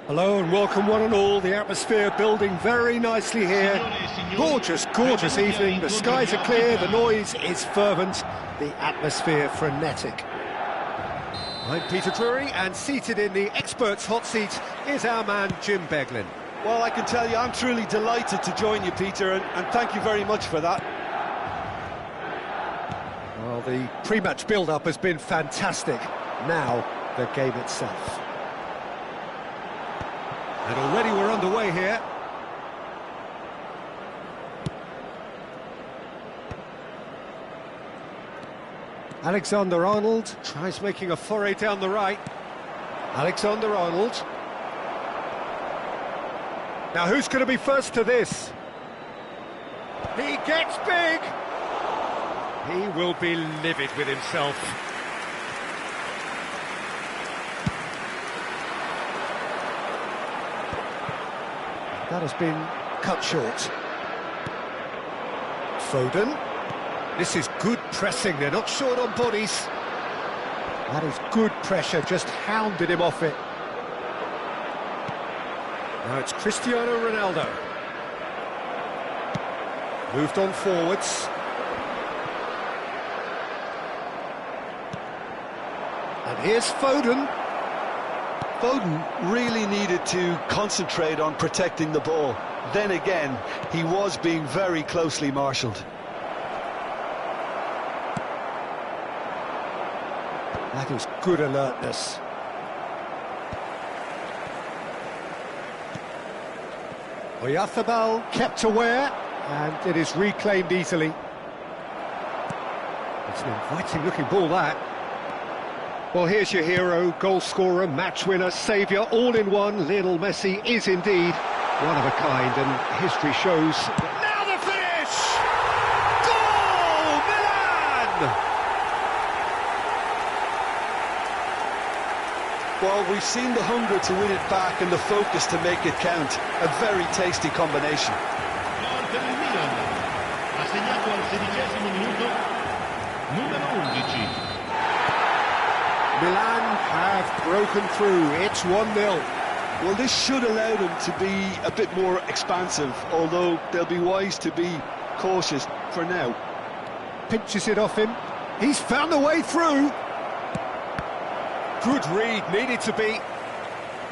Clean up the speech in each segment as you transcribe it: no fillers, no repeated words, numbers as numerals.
Hello and welcome one and all. The atmosphere building very nicely here. Gorgeous, gorgeous evening. The skies are clear, the noise is fervent, the atmosphere frenetic. I'm Peter Drury, and seated in the experts' hot seat is our man Jim Beglin. Well, I can tell you I'm truly delighted to join you, Peter, and thank you very much for that. Well, the pre-match build-up has been fantastic. Now, the game itself. And already we're underway here. Alexander-Arnold tries making a foray down the right. Alexander-Arnold. Now who's going to be first to this? He gets big! He will be livid with himself. That has been cut short. Foden. This is good pressing, they're not short on bodies. That is good pressure, just hounded him off it. Now it's Cristiano Ronaldo. Moved on forwards. And here's Foden. Foden really needed to concentrate on protecting the ball. Then again, he was being very closely marshalled. That is good alertness. Oyarzabal kept aware, and it is reclaimed easily. It's an inviting looking ball, that. Well, here's your hero, goal scorer, match winner, saviour, all in one. Lionel Messi is indeed one of a kind, and history shows. Now the finish! Goal! Milan! Well, we've seen the hunger to win it back and the focus to make it count. A very tasty combination. Per il Milan, ha segnato al 16° minuto, numero 11. Milan have broken through, it's 1-0. Well, this should allow them to be a bit more expansive, although they'll be wise to be cautious for now. Pinches it off him, he's found a way through. Good read, needed to be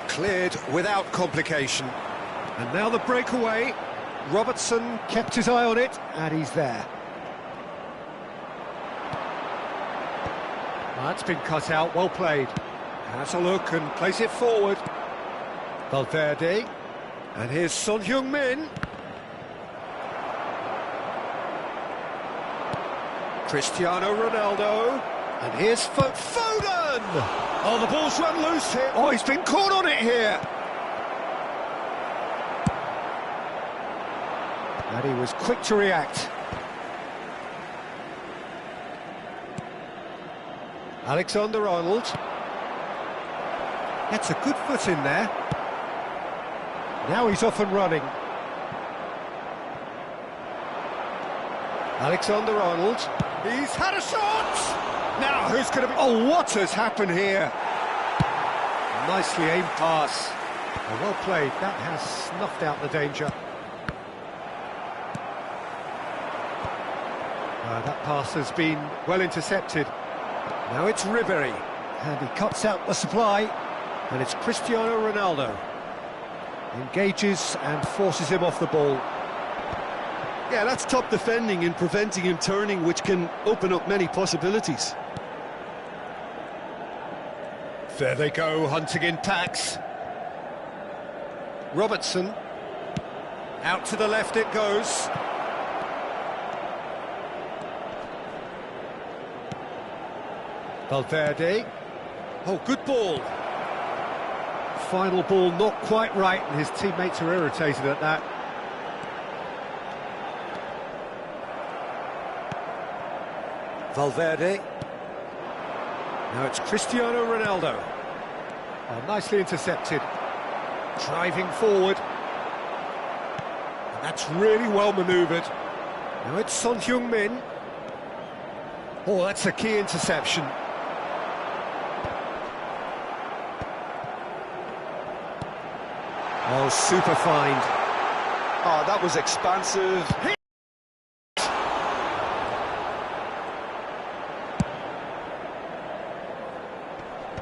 cleared without complication. And now the breakaway. Robertson kept his eye on it, and he's there. That's been cut out, well played. Has a look and plays it forward. Valverde. And here's Son Heung-min. Cristiano Ronaldo. And here's Foden! Oh, the ball's run loose here. Oh, he's been caught on it here. And he was quick to react. Alexander-Arnold. Gets a good foot in there. Now he's off and running. Alexander-Arnold. He's had a shot! Now who's going to be... Oh, what has happened here? Nicely aimed pass. Oh, well played. That has snuffed out the danger. That pass has been well intercepted. Now it's Ribery, and he cuts out the supply, and it's Cristiano Ronaldo. Engages and forces him off the ball. Yeah, that's top defending and preventing him turning, which can open up many possibilities. There they go, hunting in packs. Robertson. Out to the left it goes. Valverde. Oh, good ball. Final ball not quite right, and his teammates are irritated at that. Valverde. Now it's Cristiano Ronaldo. Oh, nicely intercepted. Driving forward. And that's really well manoeuvred. Now it's Son Heung-min. Oh, that's a key interception. Oh, super find. Oh, that was expansive.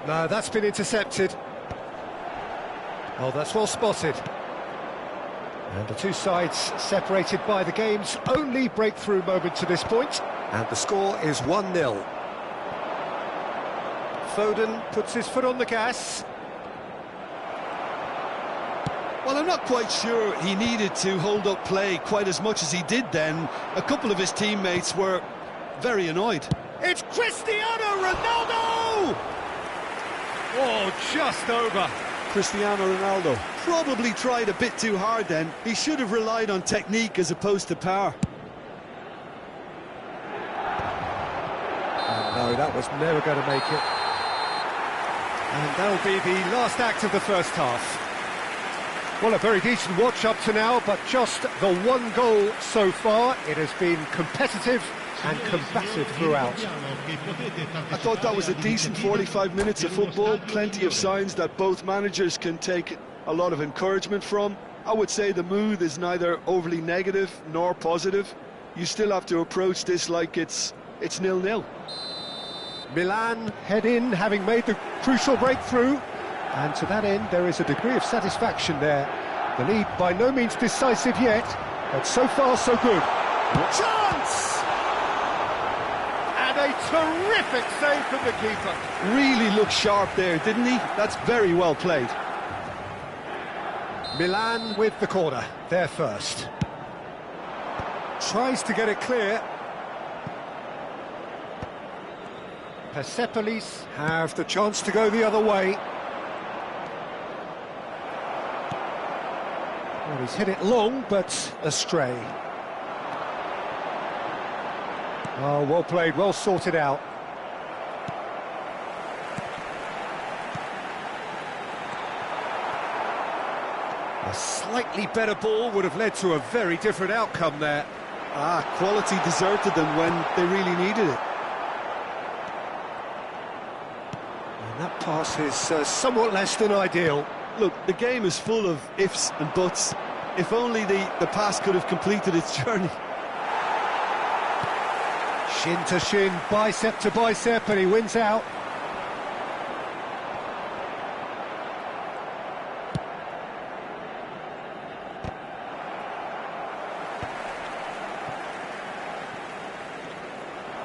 No, that's been intercepted. Oh, that's well spotted. And the two sides separated by the game's only breakthrough moment to this point. And the score is 1-0. Foden puts his foot on the gas. Well, I'm not quite sure he needed to hold up play quite as much as he did then. A couple of his teammates were very annoyed. It's Cristiano Ronaldo! Oh, just over. Cristiano Ronaldo probably tried a bit too hard then. He should have relied on technique as opposed to power. Oh, no, that was never going to make it. And that'll be the last act of the first half. Well, a very decent watch up to now, but just the one goal so far. It has been competitive and combative throughout. I thought that was a decent 45 minutes of football. Plenty of signs that both managers can take a lot of encouragement from. I would say the mood is neither overly negative nor positive. You still have to approach this like it's 0-0. Milan head in, having made the crucial breakthrough. And to that end, there is a degree of satisfaction there. The lead by no means decisive yet, but so far so good. Chance! And a terrific save from the keeper. Really looked sharp there, didn't he? That's very well played. Milan with the corner, there first. Tries to get it clear. Persepolis have the chance to go the other way. Well, he's hit it long, but astray. Oh, well played, well sorted out. A slightly better ball would have led to a very different outcome there. Quality deserted them when they really needed it. And that pass is somewhat less than ideal. Look, the game is full of ifs and buts. If only the pass could have completed its journey. Shin to shin, bicep to bicep, and he wins out.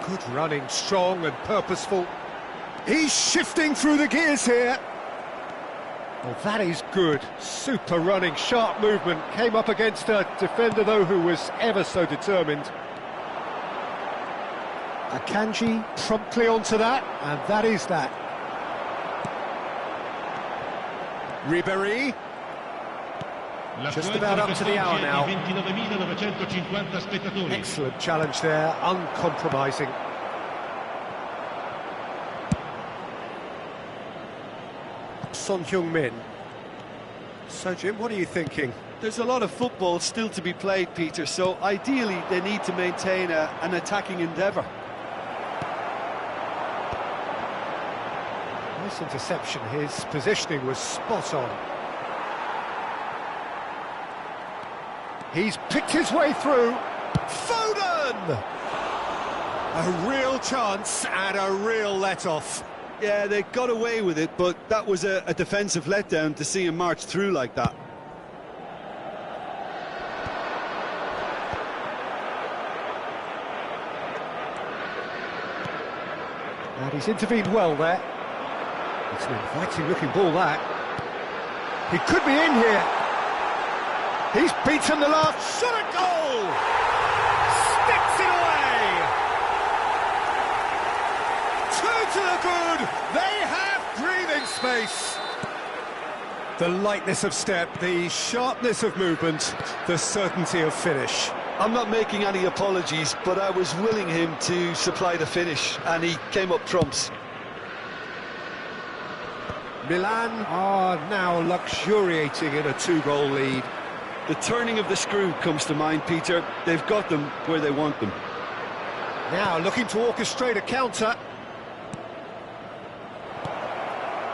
Good running, strong and purposeful. He's shifting through the gears here. Well, that is good. Super running, sharp movement. Came up against a defender, though, who was ever so determined. Akanji promptly onto that, and that is that. Ribéry. Just about up to the hour now. Excellent challenge there, uncompromising. Son Heung-min. So, Jim, what are you thinking? There's a lot of football still to be played, Peter, so ideally they need to maintain an attacking endeavour. Nice interception. His positioning was spot on. He's picked his way through. Foden! A real chance and a real let-off. Yeah, they got away with it, but that was a defensive letdown to see him march through like that. And he's intervened well there. It's an inviting-looking ball, that. He could be in here. He's beaten the last shot at goal! Sticks it away! 2 to the good! They have breathing space! The lightness of step, the sharpness of movement, the certainty of finish. I'm not making any apologies, but I was willing him to supply the finish, and he came up trumps. Milan are now luxuriating in a 2-goal lead. The turning of the screw comes to mind, Peter. They've got them where they want them. Now looking to orchestrate a counter.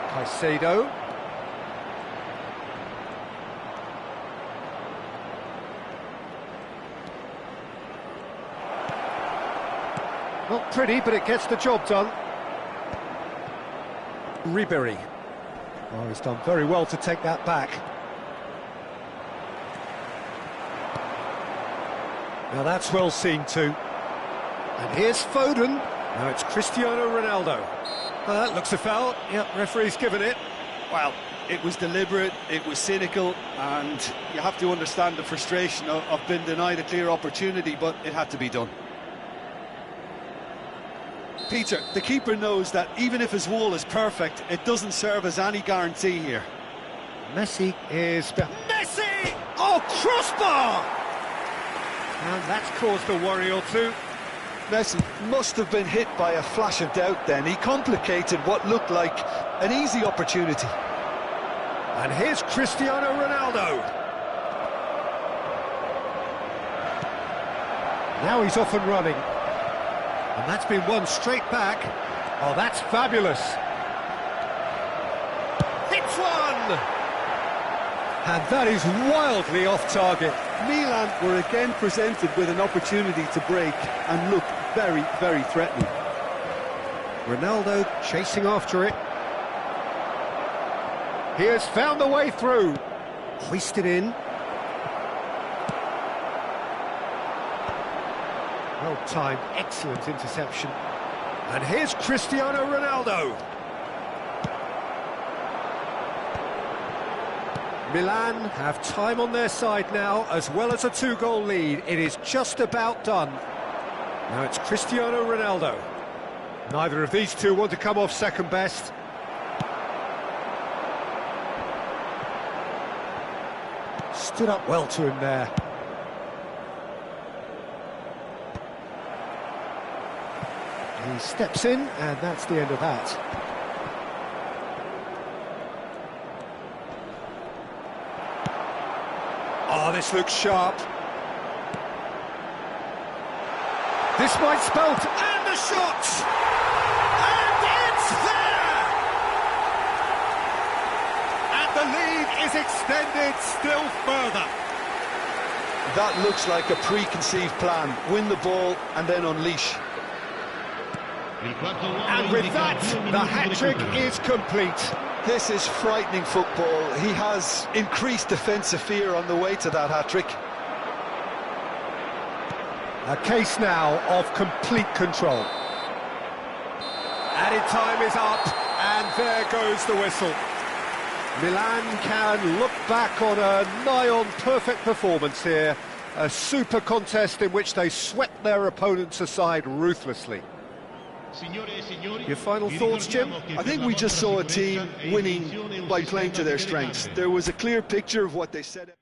Caicedo. Not pretty, but it gets the job done. Ribery. Oh, he's done very well to take that back. Now that's well seen too. And here's Foden. Now it's Cristiano Ronaldo. That looks a foul. Yep, referee's given it. Well, it was deliberate, it was cynical, and you have to understand the frustration of being denied a clear opportunity, but it had to be done. Peter, the keeper knows that even if his wall is perfect, it doesn't serve as any guarantee here. Messi is... Messi! Oh, crossbar! And that's caused a worry or two. Messi must have been hit by a flash of doubt then. He complicated what looked like an easy opportunity. And here's Cristiano Ronaldo. Now he's off and running. And that's been won straight back. Oh, that's fabulous. Hits one! And that is wildly off target. Milan were again presented with an opportunity to break and looked very, very threatening. Ronaldo chasing after it. He has found the way through. Hoisted in. Well-timed, excellent interception. And here's Cristiano Ronaldo. Milan have time on their side now, as well as a two-goal lead. It is just about done. Now it's Cristiano Ronaldo. Neither of these two want to come off second best. Stood up well to him there. He steps in, and that's the end of that. Oh, this looks sharp. This might spell... And the shot! And it's there! And the lead is extended still further. That looks like a preconceived plan. Win the ball and then unleash. And with that, the hat-trick is complete. This is frightening football. He has increased defensive fear on the way to that hat-trick. A case now of complete control. Added time is up, and there goes the whistle. Milan can look back on a nigh-on perfect performance here. A super contest in which they swept their opponents aside ruthlessly. Your final thoughts, Jim? I think we just saw a team winning by playing to their strengths. There was a clear picture of what they set out.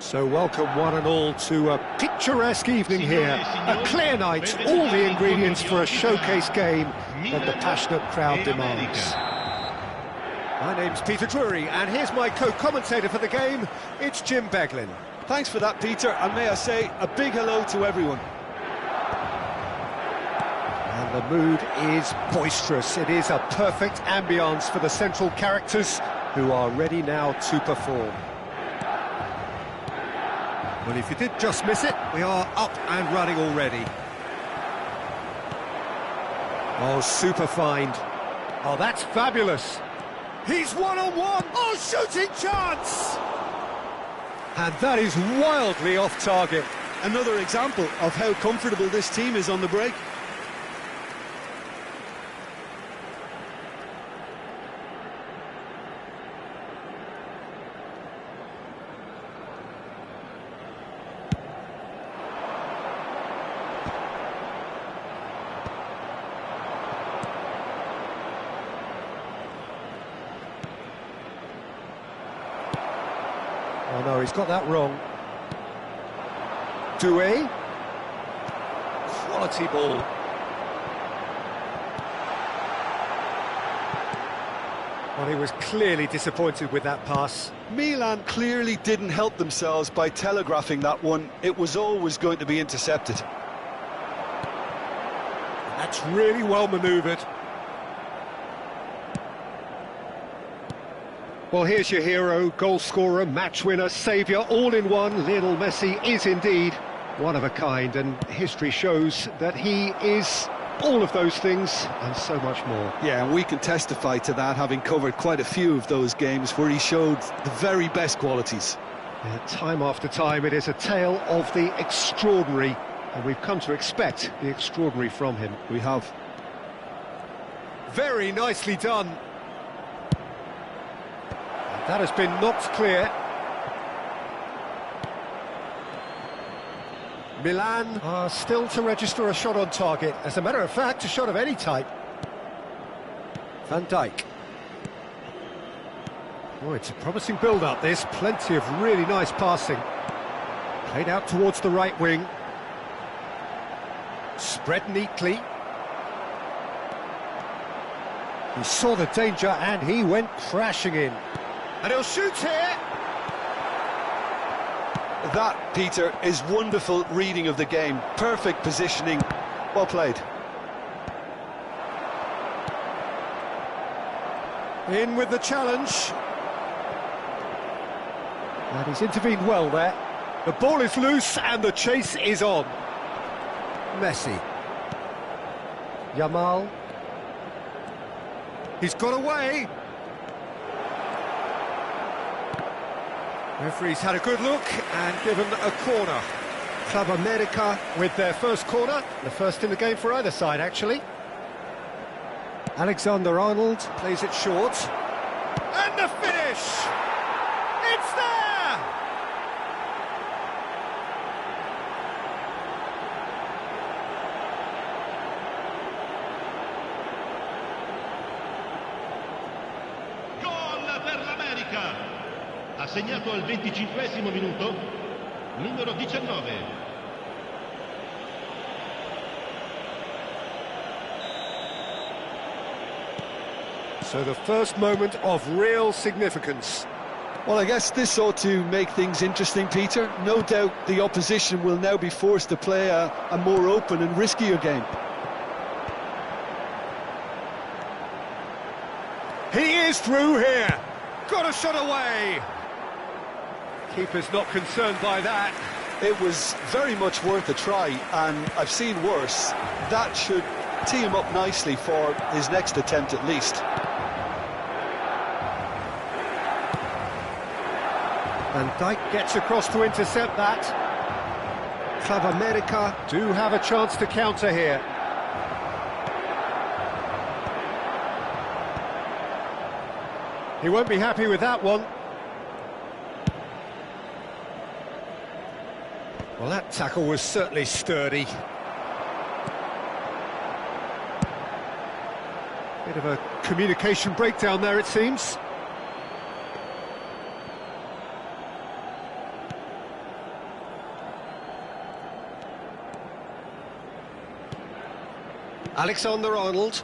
So welcome one and all to a picturesque evening here. A clear night, all the ingredients for a showcase game that the passionate crowd demands. My name's Peter Drury, and here's my co-commentator for the game, it's Jim Beglin. Thanks for that, Peter, and may I say a big hello to everyone. And the mood is boisterous. It is a perfect ambience for the central characters who are ready now to perform. Well, if you did just miss it, we are up and running already. Oh, super find. Oh, that's fabulous. He's one-on-one. Oh, shooting chance! And that is wildly off target. Another example of how comfortable this team is on the break. Oh no, he's got that wrong. Doué. Quality ball. Well, he was clearly disappointed with that pass. Milan clearly didn't help themselves by telegraphing that one. It was always going to be intercepted. That's really well manoeuvred. Well, here's your hero, goal scorer, match winner, saviour, all in one. Lionel Messi is indeed one of a kind, and history shows that he is all of those things and so much more. Yeah, and we can testify to that, having covered quite a few of those games where he showed the very best qualities. Yeah, time after time, it is a tale of the extraordinary, and we've come to expect the extraordinary from him. We have. Very nicely done. That has been knocked clear. Milan are still to register a shot on target. As a matter of fact, a shot of any type. Van Dijk. Oh, it's a promising build-up, this. Plenty of really nice passing. Played out towards the right wing. Spread neatly. He saw the danger and he went crashing in. And he'll shoot here! That, Peter, is wonderful reading of the game. Perfect positioning. Well played. In with the challenge. And he's intervened well there. The ball is loose and the chase is on. Messi. Yamal. He's got away. Referee's had a good look and given a corner. Club America with their first corner, the first in the game for either side, actually. Alexander-Arnold plays it short. And the finish! It's there! Gol per l'America! Ha segnato al 25esimo minuto, numero 19. So the first moment of real significance. Well, I guess this ought to make things interesting, Peter. No doubt the opposition will now be forced to play a more open and riskier game. He is through here. Got a shot away. Keeper's not concerned by that. It was very much worth a try, and I've seen worse. That should tee him up nicely for his next attempt at least. Van Dijk gets across to intercept that. Club America do have a chance to counter here. He won't be happy with that one. Well, that tackle was certainly sturdy. Bit of a communication breakdown there, it seems. Alexander-Arnold.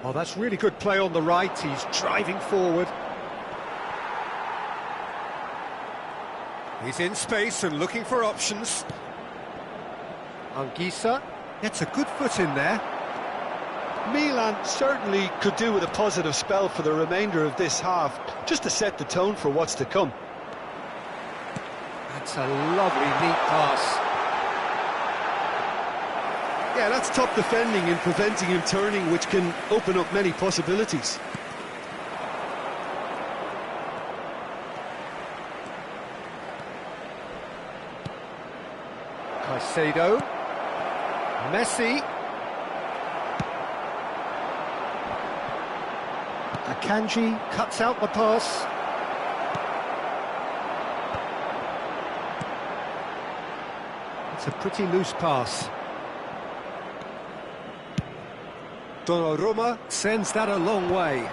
Oh, that's really good play on the right. He's driving forward. He's in space and looking for options. Anguissa gets a good foot in there. Milan certainly could do with a positive spell for the remainder of this half, just to set the tone for what's to come. That's a lovely, neat pass. Yeah, that's top defending and preventing him turning, which can open up many possibilities. Caicedo. Messi. Akanji cuts out the pass. It's a pretty loose pass. Donnarumma sends that a long way.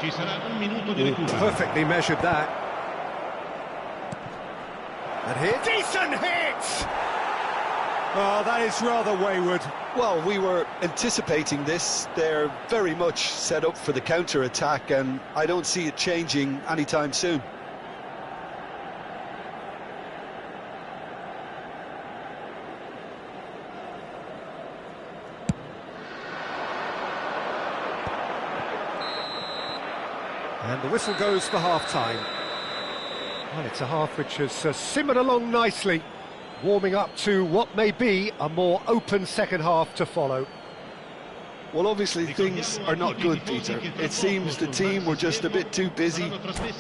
Ci sarà un minuto di recupero. Perfectly measured that. And here, decent hit! Oh, that is rather wayward. Well, we were anticipating this. They're very much set up for the counter-attack, and I don't see it changing anytime soon. And the whistle goes for half-time. Well, it's a half which has simmered along nicely, warming up to what may be a more open second half to follow. Well, obviously things are not good, Peter. It seems the team were just a bit too busy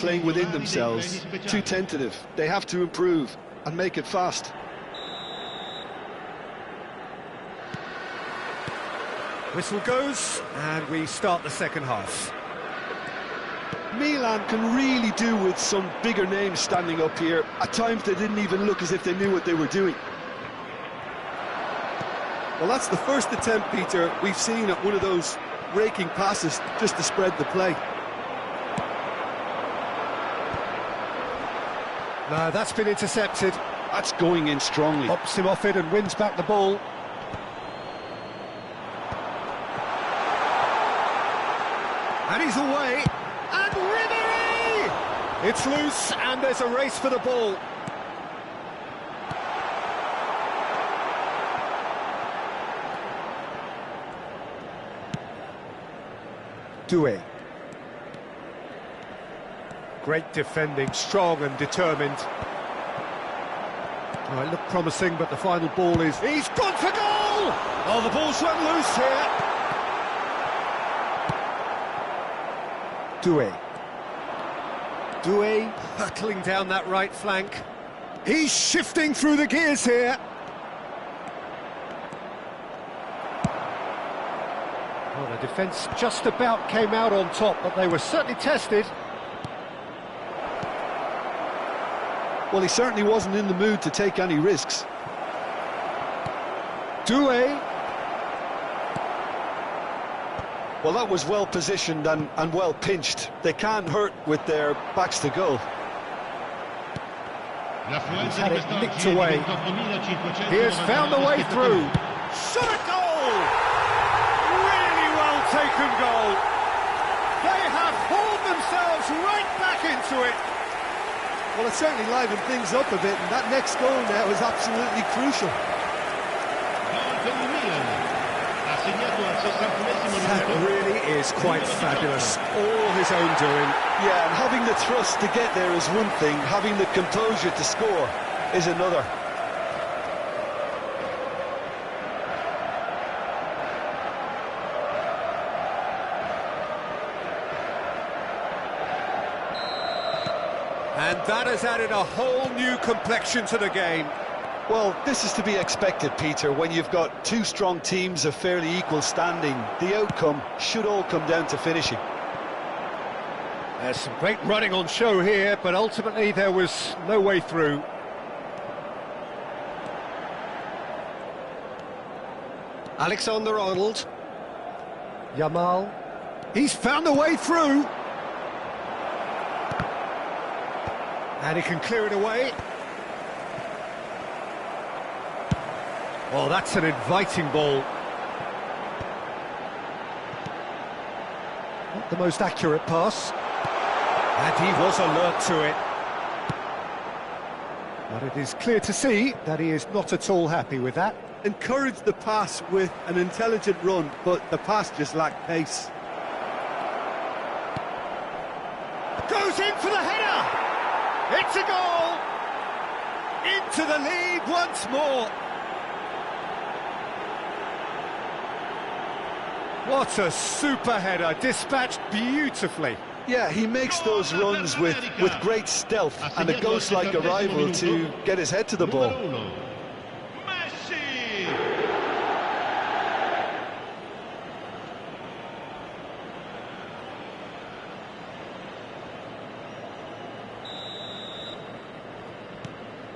playing within themselves, too tentative. They have to improve and make it fast. Whistle goes, and we start the second half. Milan can really do with some bigger names standing up here. At times they didn't even look as if they knew what they were doing. Well, that's the first attempt, Peter, we've seen at one of those raking passes just to spread the play. No, that's been intercepted. That's going in strongly. Pops him off it and wins back the ball. And he's away. And Ribery! It's loose, and there's a race for the ball. Doué. Great defending, strong and determined. Oh, it looked promising, but the final ball is... He's gone for goal! Oh, the ball's run loose here. Doué. Doué hurtling down that right flank. He's shifting through the gears here. Well, the defence just about came out on top, but they were certainly tested. Well, he certainly wasn't in the mood to take any risks. Doué. Well, that was well positioned and well pinched. They can't hurt with their backs to goal. He's had it nicked away. He has found the way through. Shot a goal! Really well taken goal. They have hauled themselves right back into it. Well, it certainly livened things up a bit, and that next goal now is absolutely crucial. That really is quite fabulous. All his own doing. Yeah, and having the thrust to get there is one thing, having the composure to score is another. And that has added a whole new complexion to the game. Well, this is to be expected, Peter. When you've got two strong teams of fairly equal standing, the outcome should all come down to finishing. There's some great running on show here, but ultimately there was no way through. Alexander-Arnold. Yamal. He's found a way through. And he can clear it away. Oh, that's an inviting ball. Not the most accurate pass. And he was alert to it. But it is clear to see that he is not at all happy with that. Encouraged the pass with an intelligent run, but the pass just lacked pace. Goes in for the header! It's a goal! Into the lead once more. What a super header, dispatched beautifully. Yeah, he makes those runs with great stealth and a ghost-like arrival to get his head to the ball.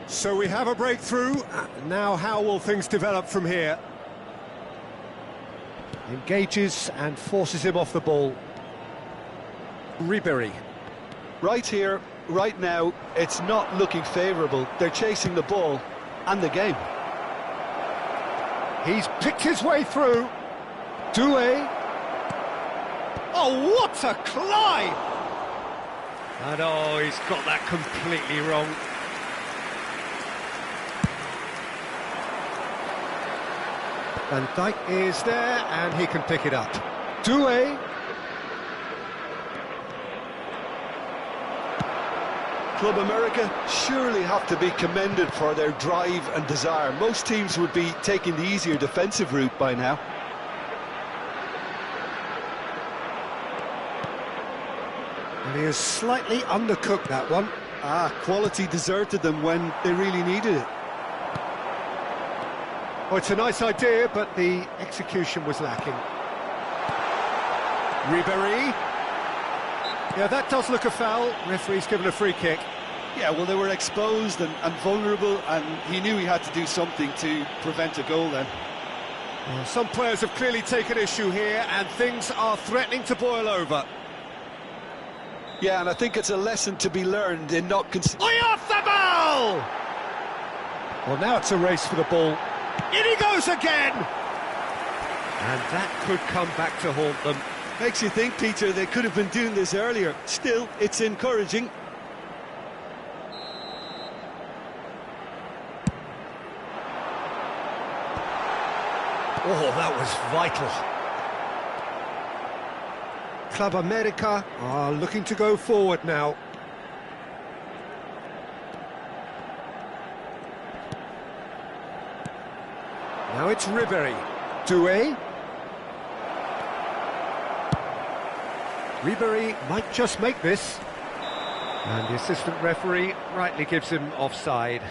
So we have a breakthrough. Now how will things develop from here? Engages and forces him off the ball. Ribery. Right here, right now, it's not looking favourable. They're chasing the ball and the game. He's picked his way through. Doué. Oh, what a climb! And oh, he's got that completely wrong. Van Dijk is there, and he can pick it up. Doué. Club America surely have to be commended for their drive and desire. Most teams would be taking the easier defensive route by now. And he has slightly undercooked that one. Quality deserted them when they really needed it. Oh, it's a nice idea, but the execution was lacking. Ribery. Yeah, that does look a foul. Referee's given a free kick. Yeah, well, they were exposed and vulnerable, and he knew he had to do something to prevent a goal then. Well, some players have clearly taken issue here, and things are threatening to boil over. Yeah, and I think it's a lesson to be learned in not... Off the ball! Well, now it's a race for the ball. In he goes again! And that could come back to haunt them. Makes you think, Peter, they could have been doing this earlier. Still, it's encouraging. Oh, that was vital. Club America are looking to go forward now. Now it's Ribery. Doué. Ribery might just make this. And the assistant referee rightly gives him offside.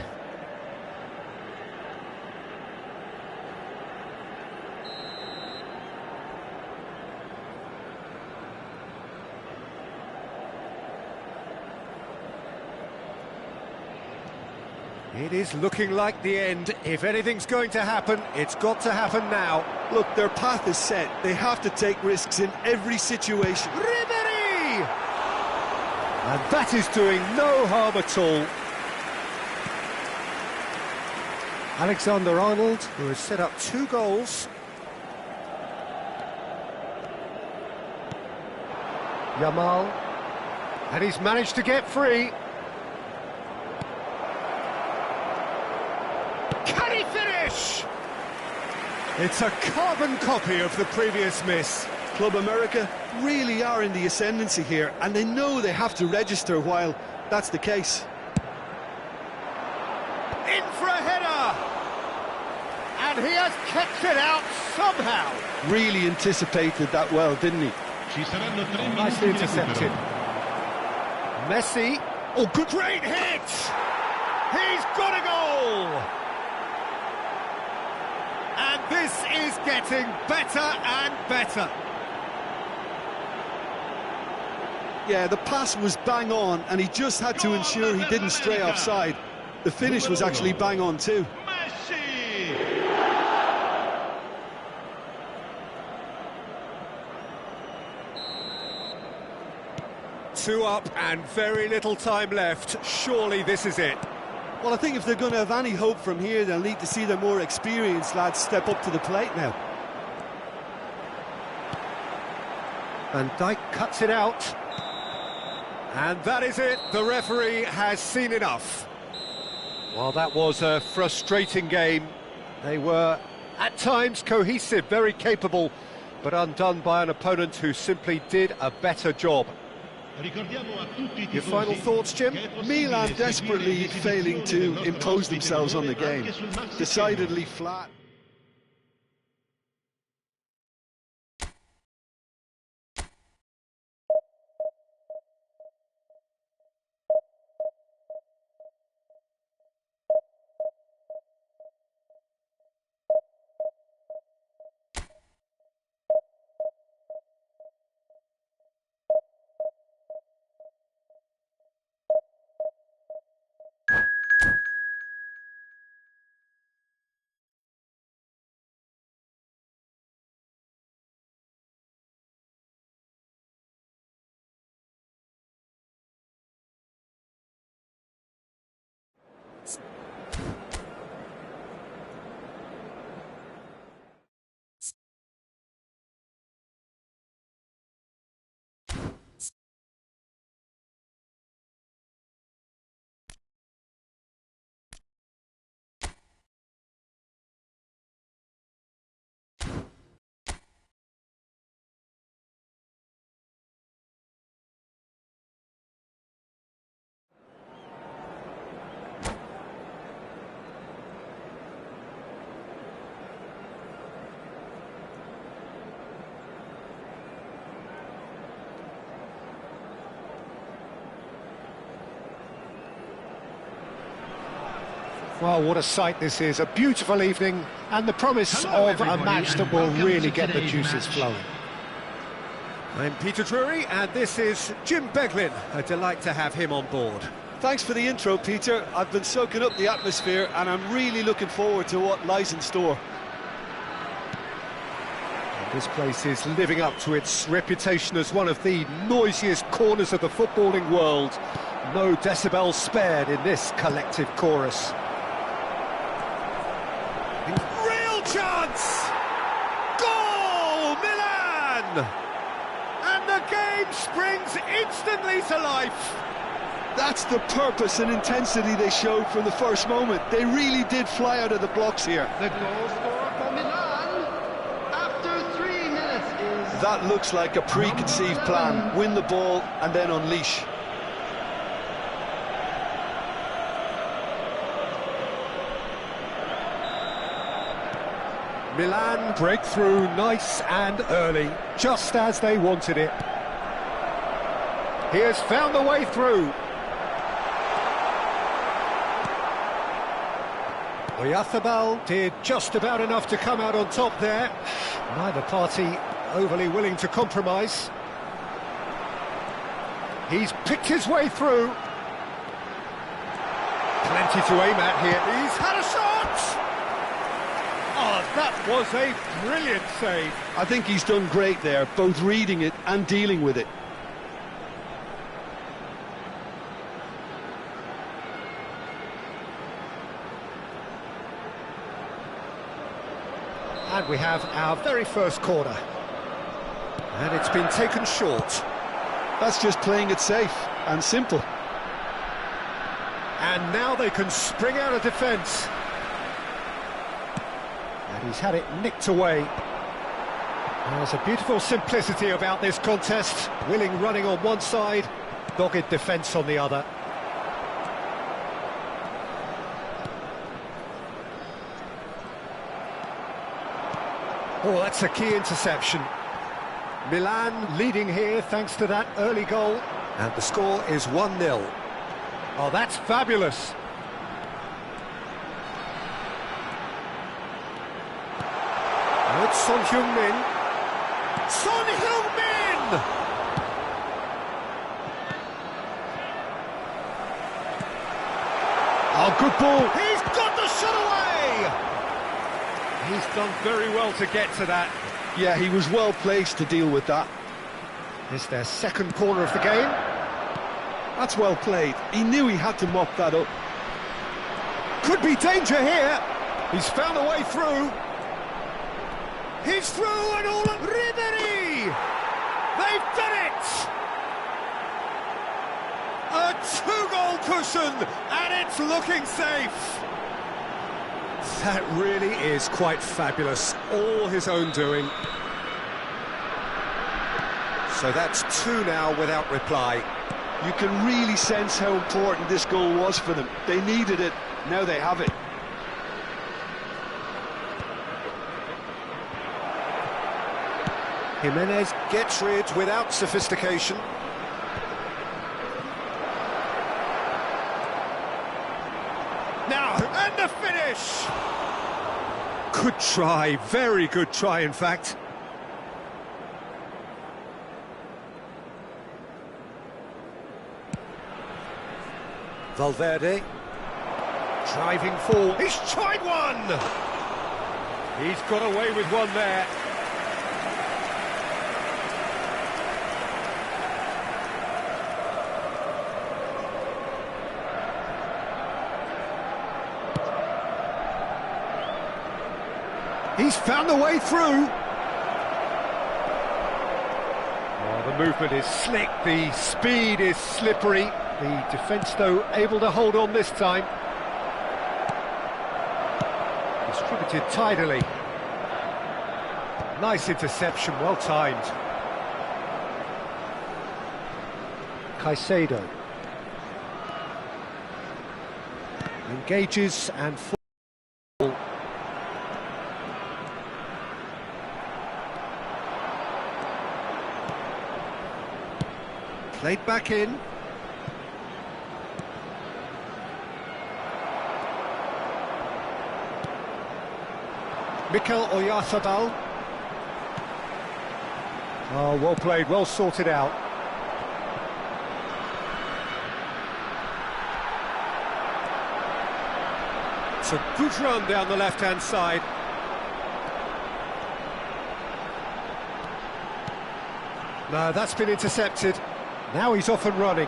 It is looking like the end. If anything's going to happen, it's got to happen now. Look, their path is set. They have to take risks in every situation. Ribery! And that is doing no harm at all. Alexander-Arnold, who has set up 2 goals. Yamal. And he's managed to get free. Can he finish? It's a carbon copy of the previous miss. Club America really are in the ascendancy here, and they know they have to register while that's the case. In for a header! And he has kept it out somehow. Really anticipated that well, didn't he? Nicely intercepted. Messi. Oh, good, great hit! He's got a goal! And this is getting better and better. Yeah, the pass was bang on, and he just had to ensure he didn't stray offside. The finish was actually bang on too. 2 up and very little time left. Surely this is it. Well, I think if they're going to have any hope from here, they'll need to see their more experienced lads step up to the plate now. Van Dijk cuts it out. And that is it. The referee has seen enough. Well, that was a frustrating game. They were, at times, cohesive, very capable, but undone by an opponent who simply did a better job. Your final thoughts, Jim? Milan desperately failing to impose themselves on the game. Decidedly flat. Well, what a sight this is. A beautiful evening and the promise of a match that will really get the juices flowing. I'm Peter Drury and this is Jim Beglin. A delight to have him on board. Thanks for the intro, Peter. I've been soaking up the atmosphere and I'm really looking forward to what lies in store. And this place is living up to its reputation as one of the noisiest corners of the footballing world. No decibels spared in this collective chorus. Real chance! Goal! Milan! And the game springs instantly to life. That's the purpose and intensity they showed from the first moment. They really did fly out of the blocks here. The goal scorer for Milan after 3 minutes is... That looks like a preconceived plan. Win the ball and then unleash. Milan break through nice and early, just as they wanted it. He has found the way through. Oyarzabal did just about enough to come out on top there. Neither party overly willing to compromise. He's picked his way through. Plenty to aim at here. He's had a shot! Oh, that was a brilliant save. I think he's done great there, both reading it and dealing with it. And we have our very first corner. And it's been taken short. That's just playing it safe and simple. And now they can spring out of defence. And he's had it nicked away. There's a beautiful simplicity about this contest. Willing running on one side, dogged defence on the other. Oh, that's a key interception. Milan leading here thanks to that early goal. And the score is 1-0. Oh, that's fabulous. It's Son Heung-min. Son Heung-min! Oh, good ball. He's got the shot away! He's done very well to get to that. Yeah, he was well placed to deal with that. It's their second corner of the game. That's well played. He knew he had to mop that up. Could be danger here. He's found a way through. He's through and all at Ribery! They've done it! A two-goal cushion, and it's looking safe. That really is quite fabulous. All his own doing. So that's two now without reply. You can really sense how important this goal was for them. They needed it, now they have it. Jimenez gets rid without sophistication. Now, and the finish! Good try, very good try, in fact. Valverde, driving forward. He's tried one! He's got away with one there. He's found a way through. Oh, the movement is slick, the speed is slippery. The defence, though, able to hold on this time. Distributed tidily. Nice interception, well timed. Caicedo. Engages and falls. Played back in. Mikel Oyarzabal. Oh, well played, well sorted out. It's a good run down the left-hand side. No, that's been intercepted. Now he's off and running.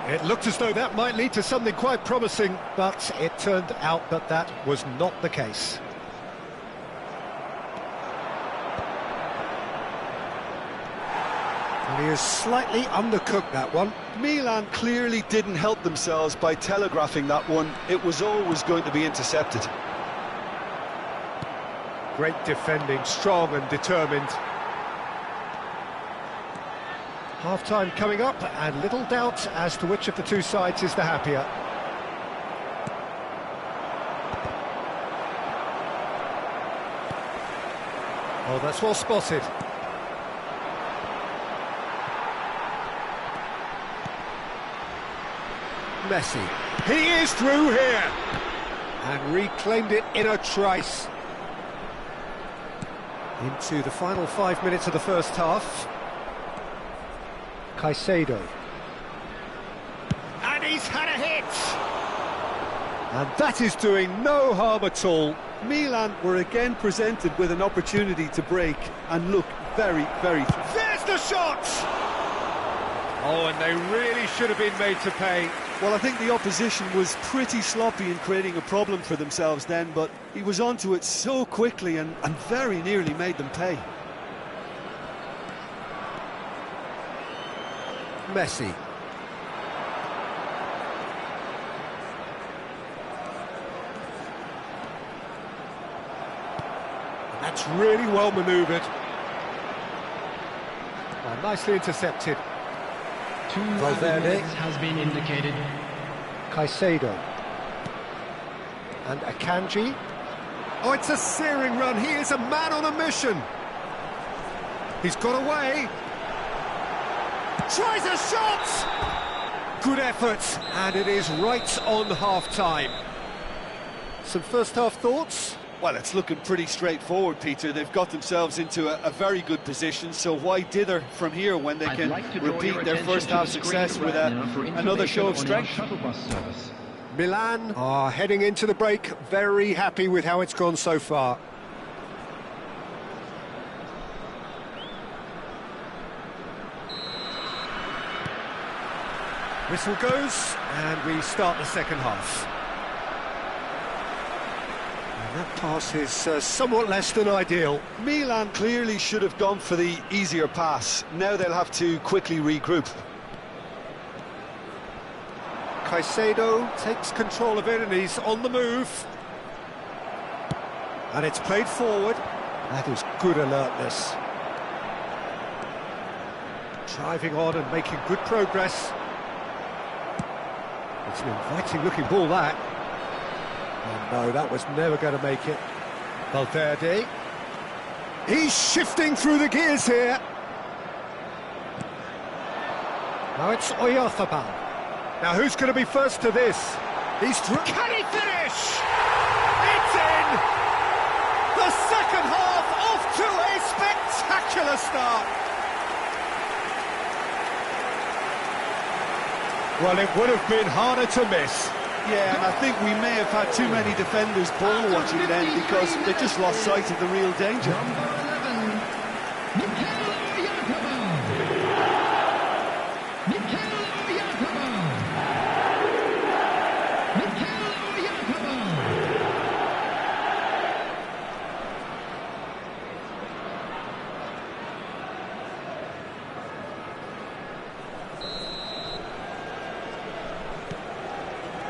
It looked as though that might lead to something quite promising, but it turned out that that was not the case. And he has slightly undercooked that one. Milan clearly didn't help themselves by telegraphing that one. It was always going to be intercepted. Great defending, strong and determined. Half-time coming up, and little doubt as to which of the two sides is the happier. Oh, that's well spotted. Messi. He is through here! And reclaimed it in a trice. Into the final 5 minutes of the first half. Caicedo. And he's had a hit! And that is doing no harm at all. Milan were again presented with an opportunity to break and look very, very... There's the shot! Oh, and they really should have been made to pay. Well, I think the opposition was pretty sloppy in creating a problem for themselves then, but he was onto it so quickly and very nearly made them pay. Messi. That's really well manoeuvred. Oh, nicely intercepted. Valverde has been indicated. Caicedo. And Akanji. Oh, it's a searing run. He is a man on a mission. He's got away. Tries a shot! Good effort, and it is right on half-time. Some first-half thoughts? Well, it's looking pretty straightforward, Peter. They've got themselves into a very good position, so why dither from here when they can repeat their first-half success with another show of strength? Milan are heading into the break, very happy with how it's gone so far. Whistle goes, and we start the second half. And that pass is somewhat less than ideal. Milan clearly should have gone for the easier pass. Now they'll have to quickly regroup. Caicedo takes control of it, and he's on the move. And it's played forward. That is good alertness. Driving on and making good progress. It's an inviting-looking ball, that. Oh, no, that was never going to make it. Valverde. He's shifting through the gears here. Now it's Oyarzabal. Now who's going to be first to this? He's through. Can he finish? It's in! The second half off to a spectacular start. Well, it would have been harder to miss. Yeah, and I think we may have had too many defenders ball watching then because they just lost sight of the real danger.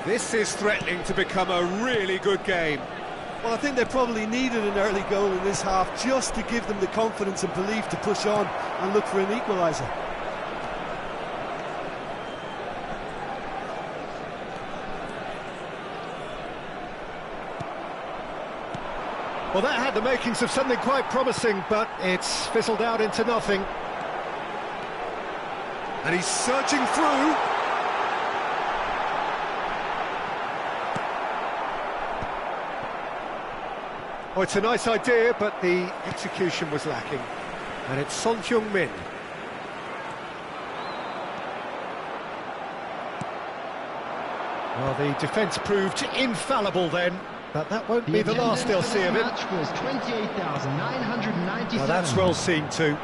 This is threatening to become a really good game. Well, I think they probably needed an early goal in this half just to give them the confidence and belief to push on and look for an equaliser. Well, that had the makings of something quite promising, but it's fizzled out into nothing. And he's surging through. Oh, it's a nice idea, but the execution was lacking. And it's Son Heung-min. Well, the defence proved infallible then, but that won't be the last they'll see of him. Match was 28,997. Well, that's well seen too.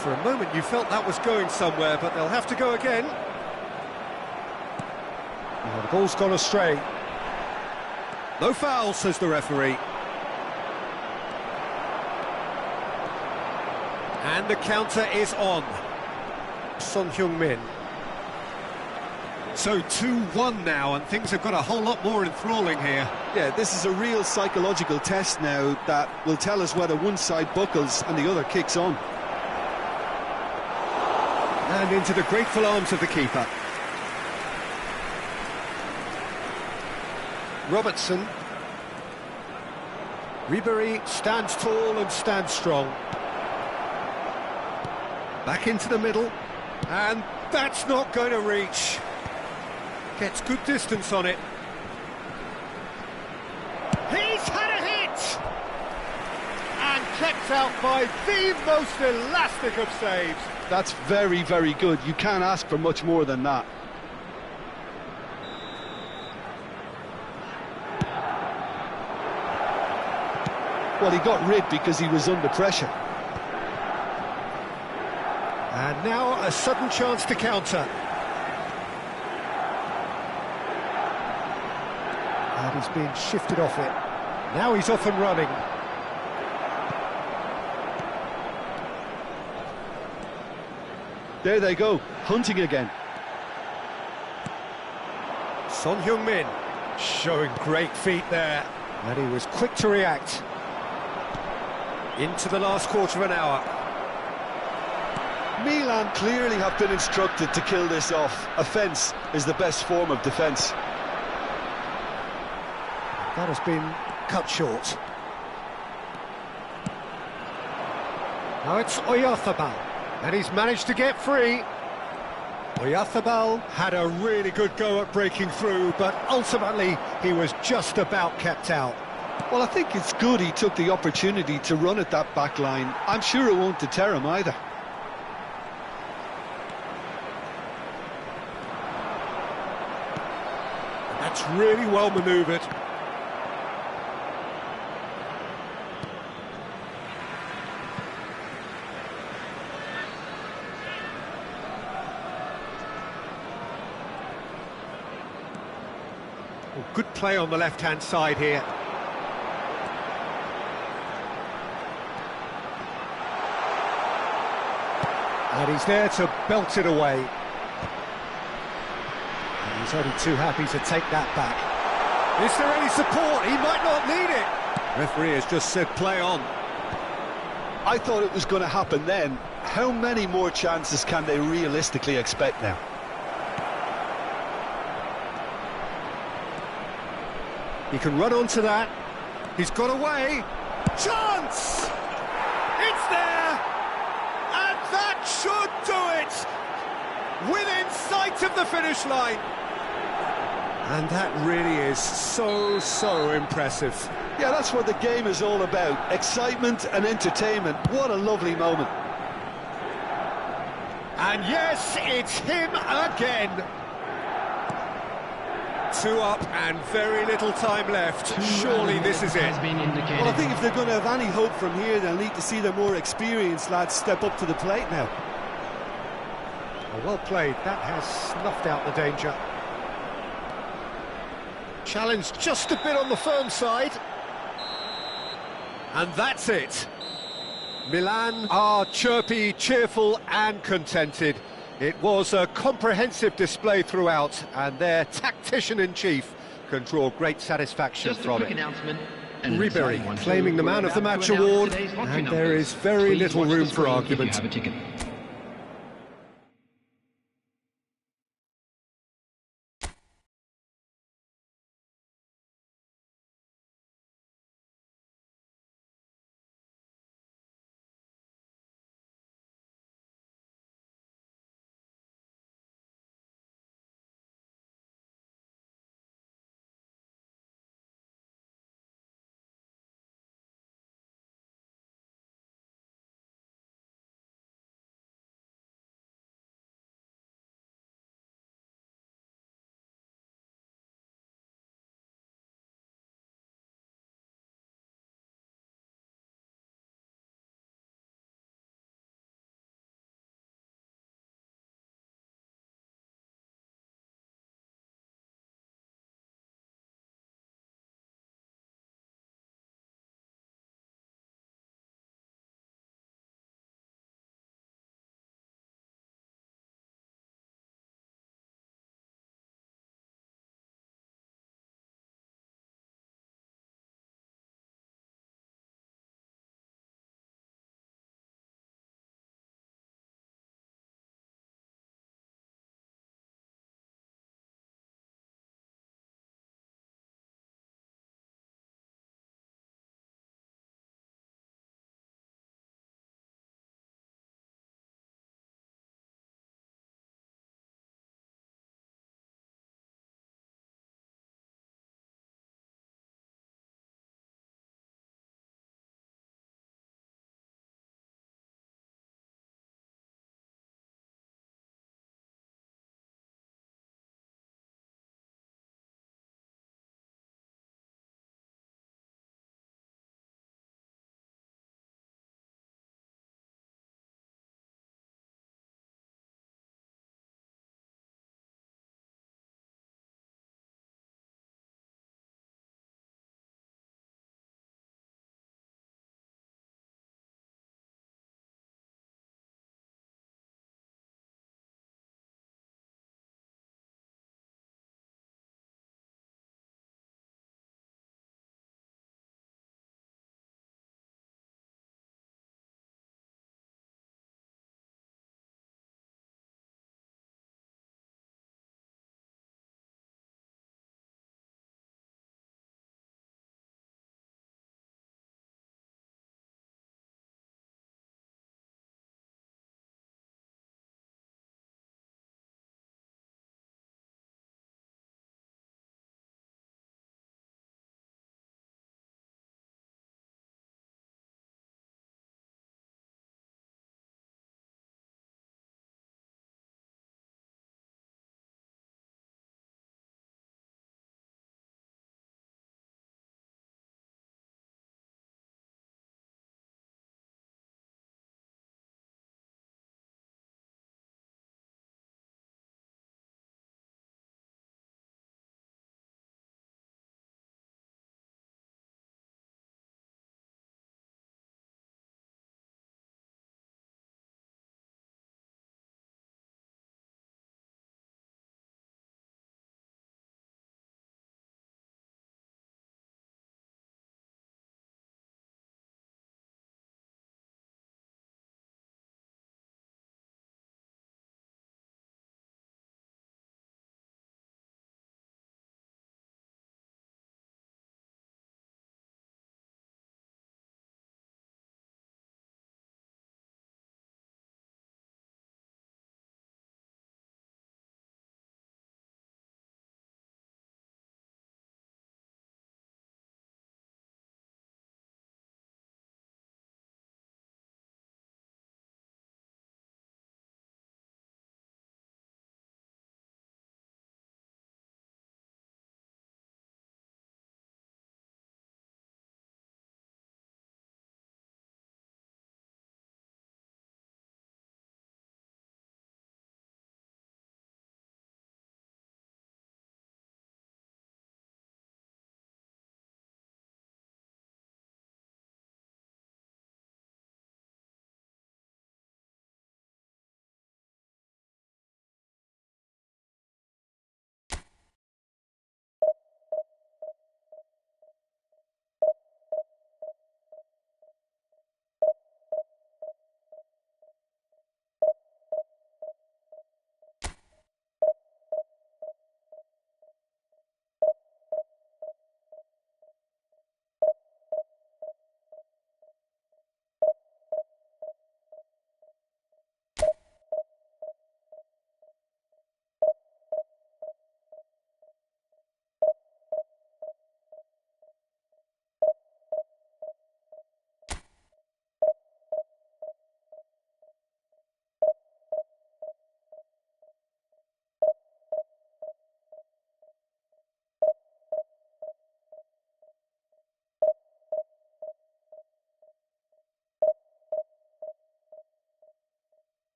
For a moment you felt that was going somewhere, but they'll have to go again. Oh, the ball's gone astray. No foul, says the referee. And the counter is on. Son Heung-min. So 2-1 now, and things have got a whole lot more enthralling here. Yeah, this is a real psychological test now that will tell us whether one side buckles and the other kicks on. And into the grateful arms of the keeper. Robertson. Ribéry stands tall and stands strong. Back into the middle. And that's not going to reach. Gets good distance on it. He's had a hit! And kept out by the most elastic of saves. That's very, very good. You can't ask for much more than that. Well, he got rid because he was under pressure. And now a sudden chance to counter. And he's being shifted off it. Now he's off and running. There they go, hunting again. Son Heung-min showing great feet there. And he was quick to react. Into the last quarter of an hour. Milan clearly have been instructed to kill this off. Offence is the best form of defence. That has been cut short. Now it's Oyarzabal. And he's managed to get free. Oyarzabal had a really good go at breaking through, but ultimately he was just about kept out. Well, I think it's good he took the opportunity to run at that back line. I'm sure it won't deter him either. That's really well manoeuvred. Well, good play on the left-hand side here. And he's there to belt it away. And he's only too happy to take that back. Is there any support? He might not need it. Referee has just said play on. I thought it was going to happen then. How many more chances can they realistically expect now? He can run onto that. He's got away. Chance! It's there! And that should do it! Within sight of the finish line. And that really is so impressive. Yeah, that's what the game is all about. Excitement and entertainment. What a lovely moment. And yes, it's him again. 2 up and very little time left. Surely this is it. Well, I think if they're going to have any hope from here, they'll need to see their more experienced lads step up to the plate now. Well played. That has snuffed out the danger. Challenge just a bit on the firm side. And that's it. Milan are chirpy, cheerful and contented. It was a comprehensive display throughout, and their tactician-in-chief can draw great satisfaction from it. Ribery claiming the Man of the Match award, and there is very little room for argument.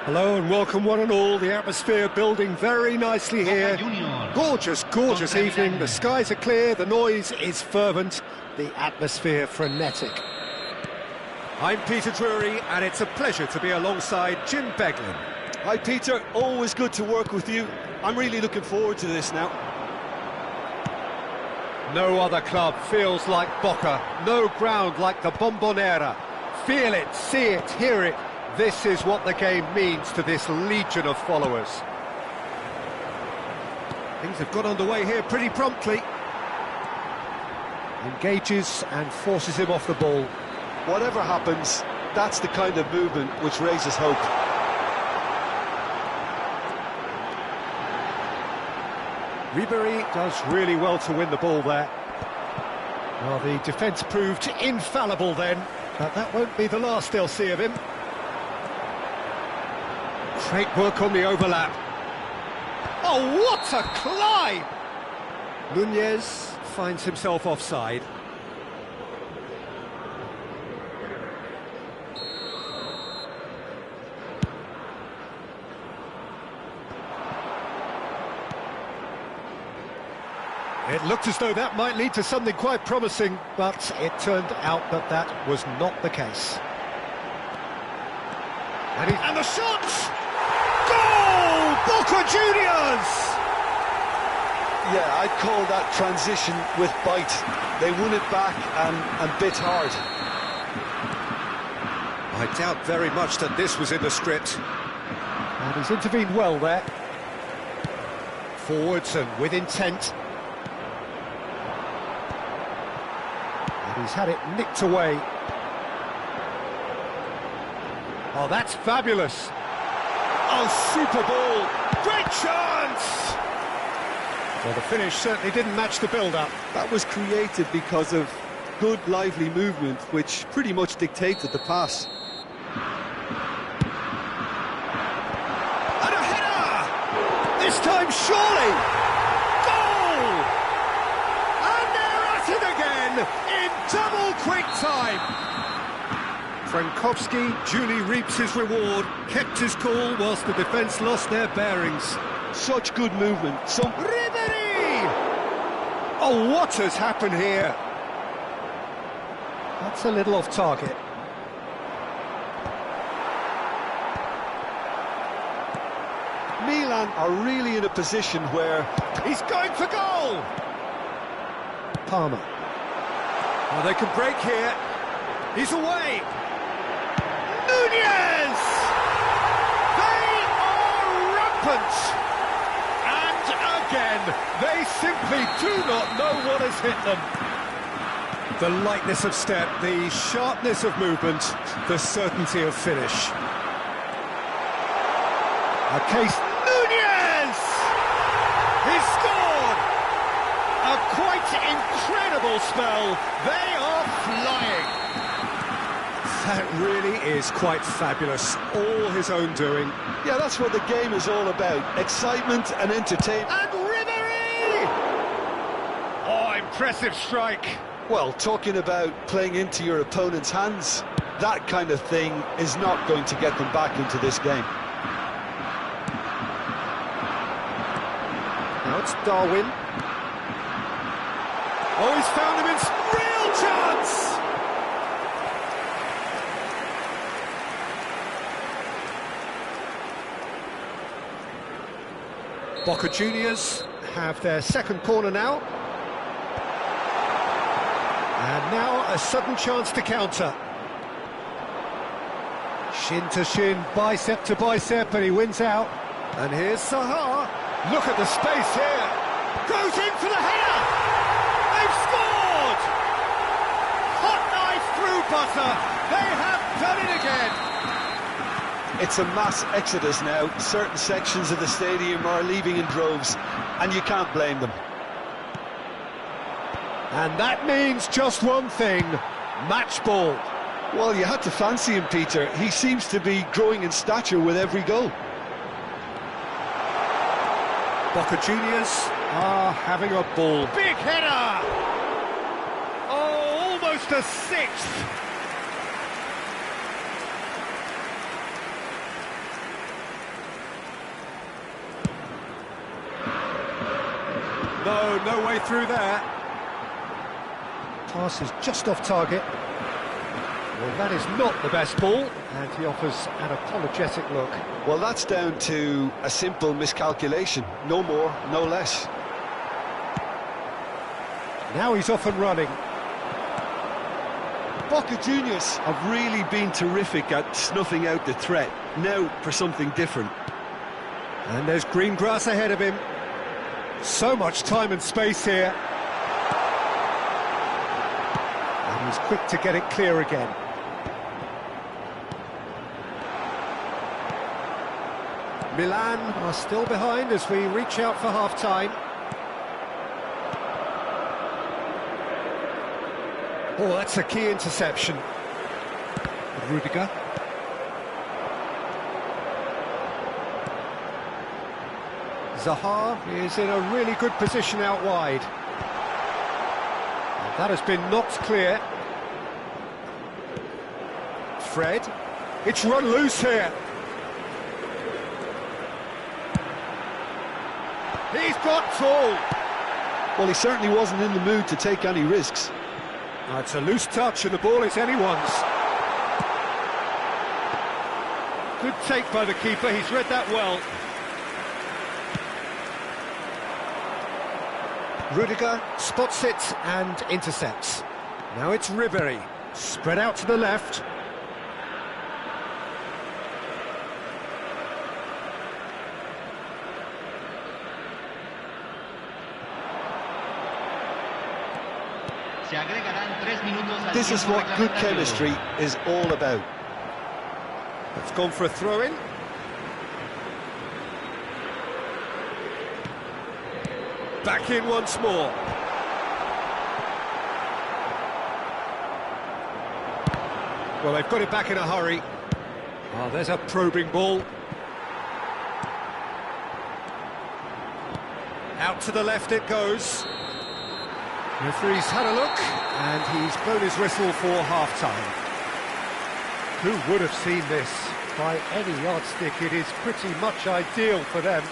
Hello and welcome one and all. The atmosphere building very nicely here. Gorgeous, gorgeous evening. The skies are clear, the noise is fervent, the atmosphere frenetic. I'm Peter Drury, and it's a pleasure to be alongside Jim Beglin. Hi Peter, always good to work with you. I'm really looking forward to this now. No other club feels like Boca, no ground like the Bombonera. Feel it, see it, hear it. This is what the game means to this legion of followers. Things have got underway here pretty promptly. Engages and forces him off the ball. Whatever happens, that's the kind of movement which raises hope. Ribery does really well to win the ball there. Well, the defence proved infallible then, but that won't be the last they'll see of him. Great work on the overlap. Oh, what a climb! Nunez finds himself offside. It looked as though that might lead to something quite promising, but it turned out that that was not the case. And the shot! Goal! Boca Juniors! Yeah, I'd call that transition with bite. They won it back and bit hard. I doubt very much that this was in the script. And he's intervened well there. Forwards and with intent. And he's had it nicked away. Oh, that's fabulous. Oh, super ball. Great chance! Well, the finish certainly didn't match the build-up. That was created because of good, lively movement, which pretty much dictated the pass. And a header! This time, surely! Goal! And they're at it again in double quick time. Frankowski duly reaps his reward, kept his cool whilst the defence lost their bearings. Such good movement. Ribery! Oh, what has happened here? That's a little off target. Milan are really in a position where... He's going for goal! Palmer. Well, they can break here. He's away. Nunez! They are rampant! And again, they simply do not know what has hit them. The lightness of step, the sharpness of movement, the certainty of finish. A case... Nunez! He's scored! A quite incredible spell. They are flying. That really is quite fabulous, all his own doing. Yeah, that's what the game is all about, excitement and entertainment. And Ribery! Oh, impressive strike. Well, talking about playing into your opponent's hands, that kind of thing is not going to get them back into this game. Now it's Darwin. Oh, he's found him in real chance! Boca Juniors have their second corner now. And now a sudden chance to counter. Shin to shin, bicep to bicep, and he wins out. And here's Saha. Look at the space here. Goes in for the header. They've scored! Hot knife through butter. They have done it again. It's a mass exodus now. Certain sections of the stadium are leaving in droves, and you can't blame them. And that means just one thing, match ball. Well, you had to fancy him, Peter. He seems to be growing in stature with every goal. Boca Juniors are having a ball. Big header! Oh, almost a sixth. No, no way through there. Pass is just off target. Well, that is not the best ball, and he offers an apologetic look. Well, that's down to a simple miscalculation. No more, no less. Now he's off and running. Boca Juniors have really been terrific at snuffing out the threat. Now for something different. And there's green grass ahead of him. So much time and space here. And he's quick to get it clear again. Milan are still behind as we reach out for half-time. Oh, that's a key interception. Rudiger. Zaha is in a really good position out wide. And that has been knocked clear. Fred. It's run loose here. He's got tall. Well, he certainly wasn't in the mood to take any risks. It's a loose touch and the ball is anyone's. Good take by the keeper, he's read that well. Rudiger spots it and intercepts. Now it's Ribery, spread out to the left. This is what good chemistry is all about. It's gone for a throw-in. Back in once more. Well, they've got it back in a hurry. Oh, there's a probing ball. Out to the left it goes. Referee's had a look, and he's blown his whistle for half-time. Who would have seen this? By any yardstick, it is pretty much ideal for them.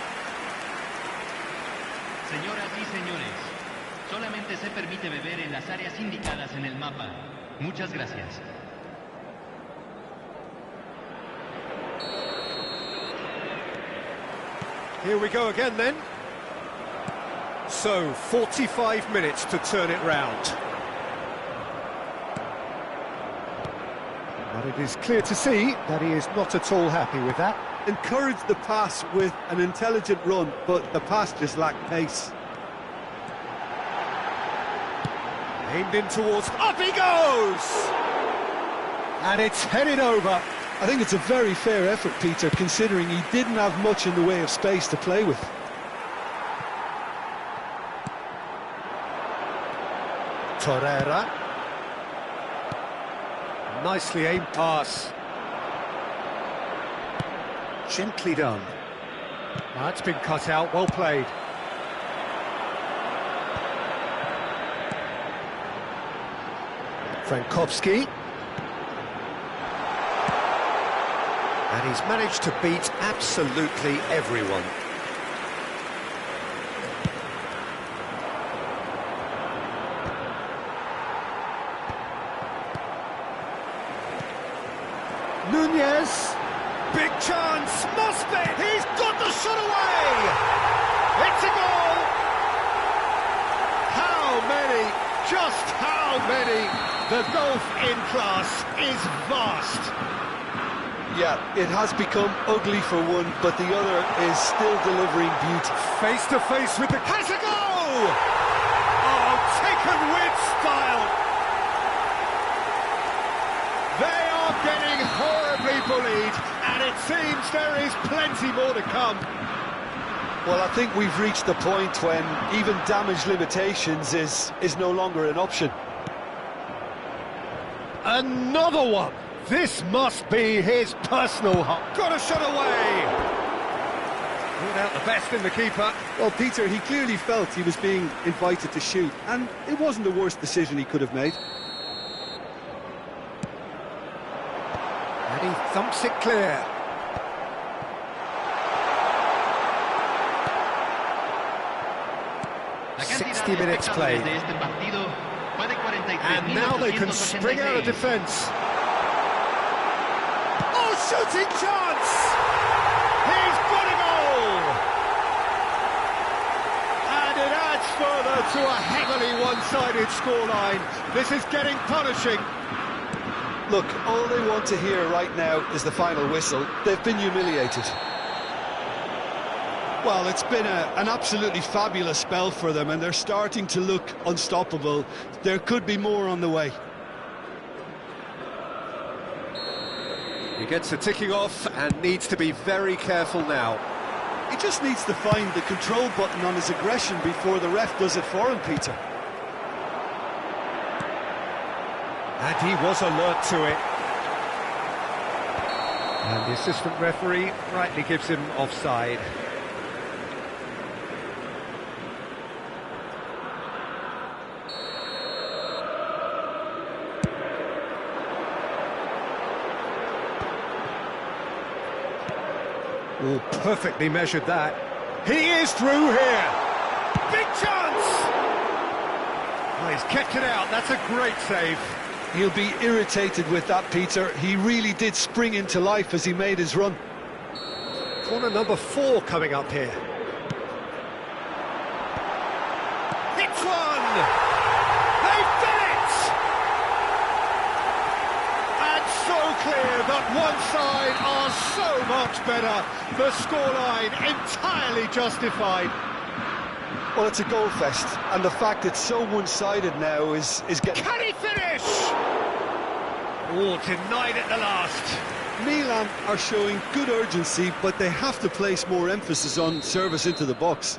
Señoras y señores, solamente se permite beber en las áreas indicadas en el mapa. Muchas gracias. Here we go again then. So, 45 minutes to turn it round. But it is clear to see that he is not at all happy with that. Encouraged the pass with an intelligent run, but the pass just lacked pace. Aimed in towards... Up he goes! And it's headed over. I think it's a very fair effort, Peter, considering he didn't have much in the way of space to play with. Torreira. Nicely aimed pass. Gently done. That's been cut out, well played. Frankowski. And he's managed to beat absolutely everyone. Nunez, big chance, must be, he's got the shot away! It's a goal! How many, just how many? The gulf in class is vast. Yeah, it has become ugly for one, but the other is still delivering beauty. Face to face with the... Has a goal! Oh, taken with style! They are getting horribly bullied, and it seems there is plenty more to come. Well, I think we've reached the point when even damage limitations is no longer an option. Another one! This must be his personal hut. Got a shot away! Ruled out the best in the keeper. Well, Peter, he clearly felt he was being invited to shoot, and it wasn't the worst decision he could have made. And he thumps it clear. 60 minutes played. And now they can spring out of defence. Oh, shooting chance! He's got a goal! And it adds further to a heavily one-sided scoreline. This is getting punishing. Look, all they want to hear right now is the final whistle. They've been humiliated. Well, it's been an absolutely fabulous spell for them, and they're starting to look unstoppable. There could be more on the way. He gets a ticking off and needs to be very careful now. He just needs to find the control button on his aggression before the ref does it for him, Peter. And he was alert to it. And the assistant referee rightly gives him offside. Oh, perfectly measured that. He is through here. Big chance! Oh, he's kept it out. That's a great save. He'll be irritated with that, Peter. He really did spring into life as he made his run. Corner number 4 coming up here. Hits one! They've done it! And so clear that one side are so much better. The scoreline entirely justified. Well, it's a goal fest, and the fact it's so one-sided now is getting... Can he finish? Oh, denied at the last. Milan are showing good urgency, but they have to place more emphasis on service into the box.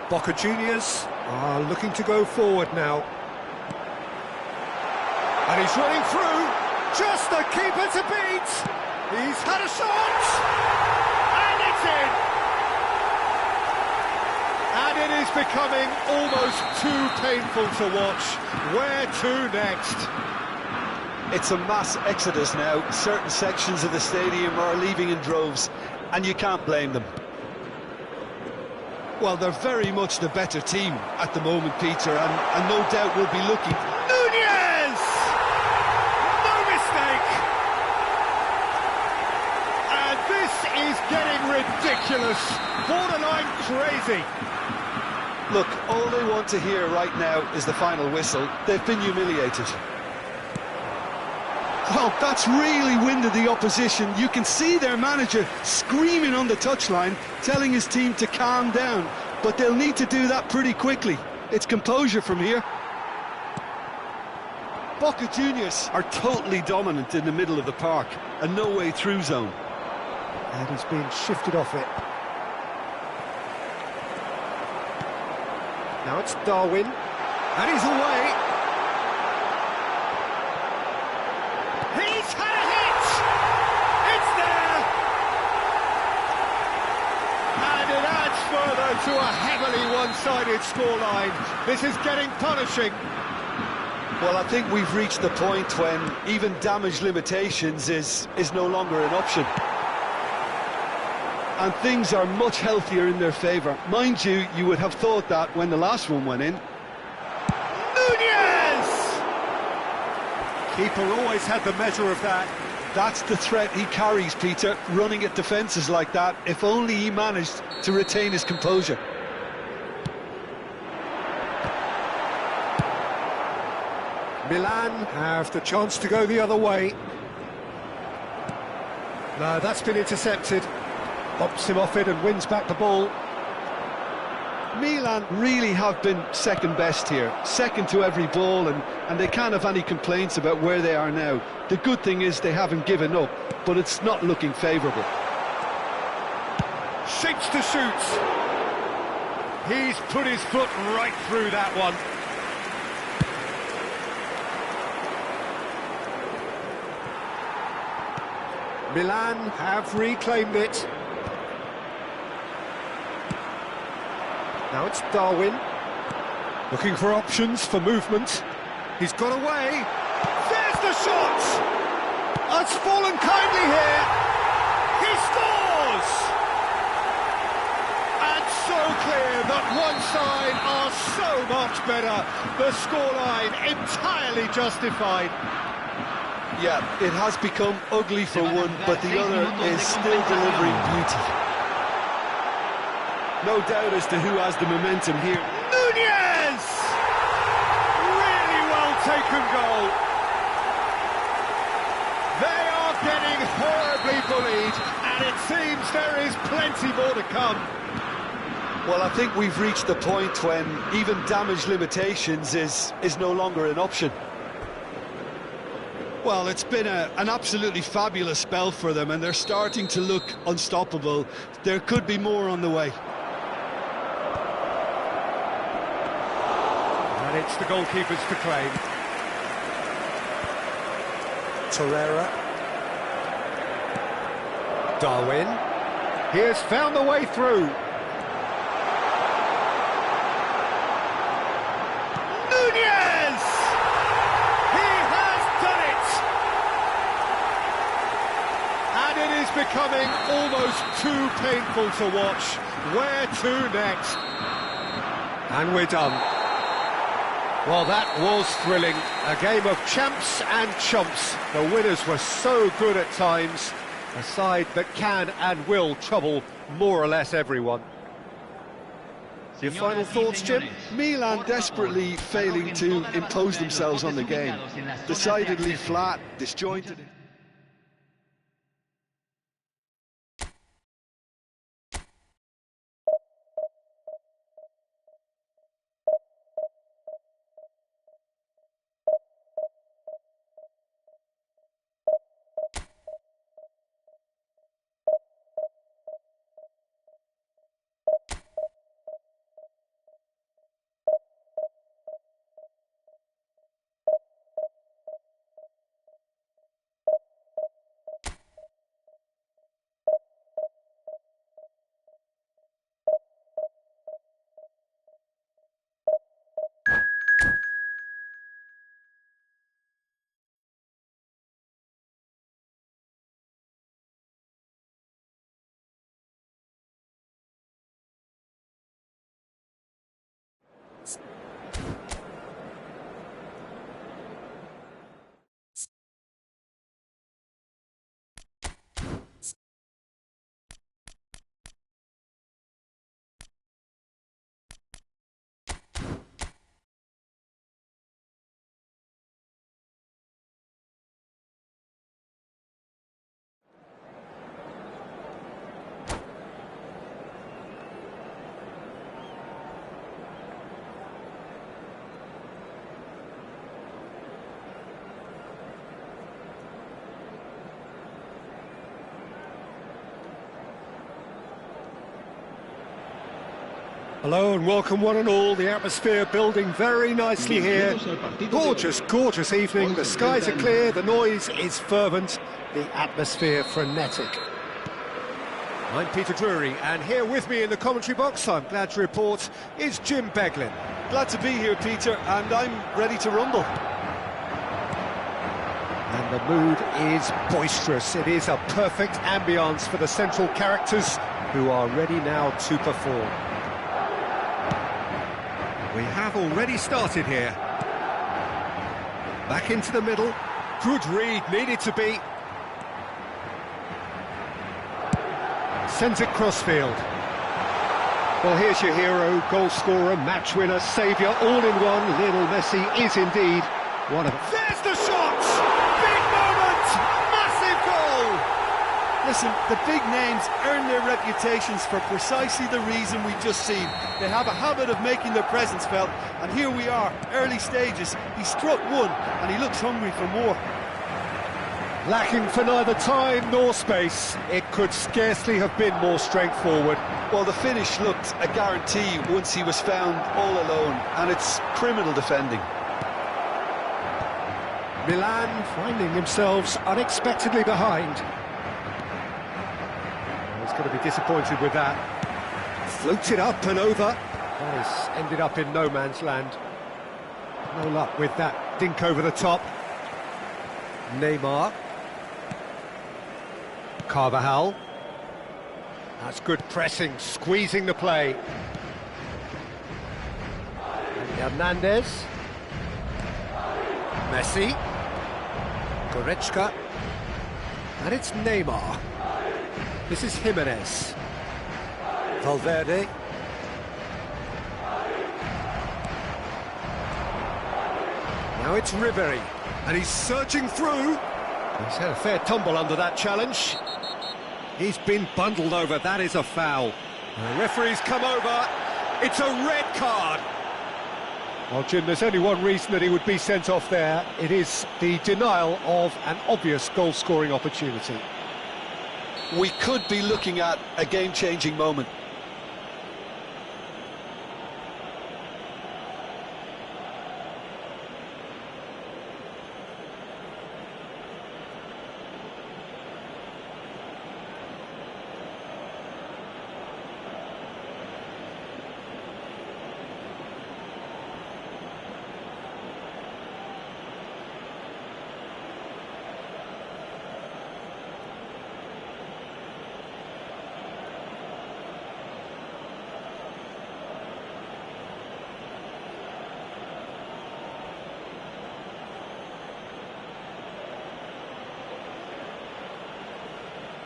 Boca Juniors are looking to go forward now. And he's running through. Just the keeper to beat. He's had a shot. And it's in. And it is becoming almost too painful to watch. Where to next? It's a mass exodus now. Certain sections of the stadium are leaving in droves, and you can't blame them. Well, they're very much the better team at the moment, Peter, and no doubt will be looking. Nunez! No mistake! And this is getting ridiculous. Borderline crazy. Look, all they want to hear right now is the final whistle. They've been humiliated. Well, that's really winded the opposition. You can see their manager screaming on the touchline, telling his team to calm down. But they'll need to do that pretty quickly. It's composure from here. Boca Juniors are totally dominant in the middle of the park, a no-way through zone. And he's being shifted off it. Now it's Darwin. And he's away. He's had a hit! It's there! And it adds further to a heavily one-sided scoreline. This is getting punishing. Well, I think we've reached the point when even damage limitations is no longer an option. And things are much healthier in their favour. Mind you, you would have thought that when the last one went in. Nunez! Keeper always had the measure of that. That's the threat he carries, Peter, running at defences like that, if only he managed to retain his composure. Milan have the chance to go the other way. No, that's been intercepted. Bops him off it and wins back the ball. Milan really have been second best here, second to every ball, and they can't have any complaints about where they are now. The good thing is they haven't given up, but it's not looking favourable. Shapes to shoot. He's put his foot right through that one. Milan have reclaimed it. Now it's Darwin, looking for options for movement. He's got away. There's the shot! It's fallen kindly here. He scores! so clear that one side are so much better. The scoreline entirely justified. Yeah, it has become ugly for one, but the other is still delivering beauty. No doubt as to who has the momentum here. Nunez! Really well taken goal. They are getting horribly bullied, and it seems there is plenty more to come. Well, I think we've reached the point when even damage limitations is no longer an option. Well, it's been an absolutely fabulous spell for them, and they're starting to look unstoppable. There could be more on the way. And it's the goalkeepers to claim. Torreira. Darwin. He has found the way through. Nunez! He has done it! And it is becoming almost too painful to watch. Where to next? And we're done. Well, that was thrilling. A game of champs and chumps. The winners were so good at times. A side that can and will trouble more or less everyone. Your final thoughts, Jim? Milan desperately failing to impose themselves on the game. Decidedly flat, disjointed. Hello and welcome one and all. The atmosphere building very nicely here. Gorgeous, gorgeous evening. The skies are clear, the noise is fervent, the atmosphere frenetic. I'm Peter Drury, and here with me in the commentary box, I'm glad to report, is Jim Beglin. Glad to be here, Peter, and I'm ready to rumble. And the mood is boisterous. It is a perfect ambience for the central characters who are ready now to perform. We have already started here. Back into the middle. Good read, needed to be. Sends it crossfield. Well, here's your hero, goal scorer, match winner, saviour, all in one. Lionel Messi is indeed one of them. There's the shot! Big moment! Massive goal! Listen, the big names earn their reputations for precisely the reason we've just seen. They have a habit of making their presence felt, and here we are, early stages. He struck one, and he looks hungry for more. Lacking for neither time nor space. It could scarcely have been more straightforward. Well, the finish looked a guarantee once he was found all alone, and it's criminal defending. Milan finding themselves unexpectedly behind. He's going to be disappointed with that. Floated up and over. Nice. Ended up in no man's land. No luck with that dink over the top. Neymar. Carvajal. That's good pressing, squeezing the play. And Hernandez. Messi. Goretzka. And it's Neymar. This is Jimenez. Valverde. Now it's Ribery. And he's surging through. He's had a fair tumble under that challenge. He's been bundled over. That is a foul. And the referee's come over. It's a red card. Well, Jim, there's only one reason that he would be sent off there. It is the denial of an obvious goal-scoring opportunity. We could be looking at a game-changing moment.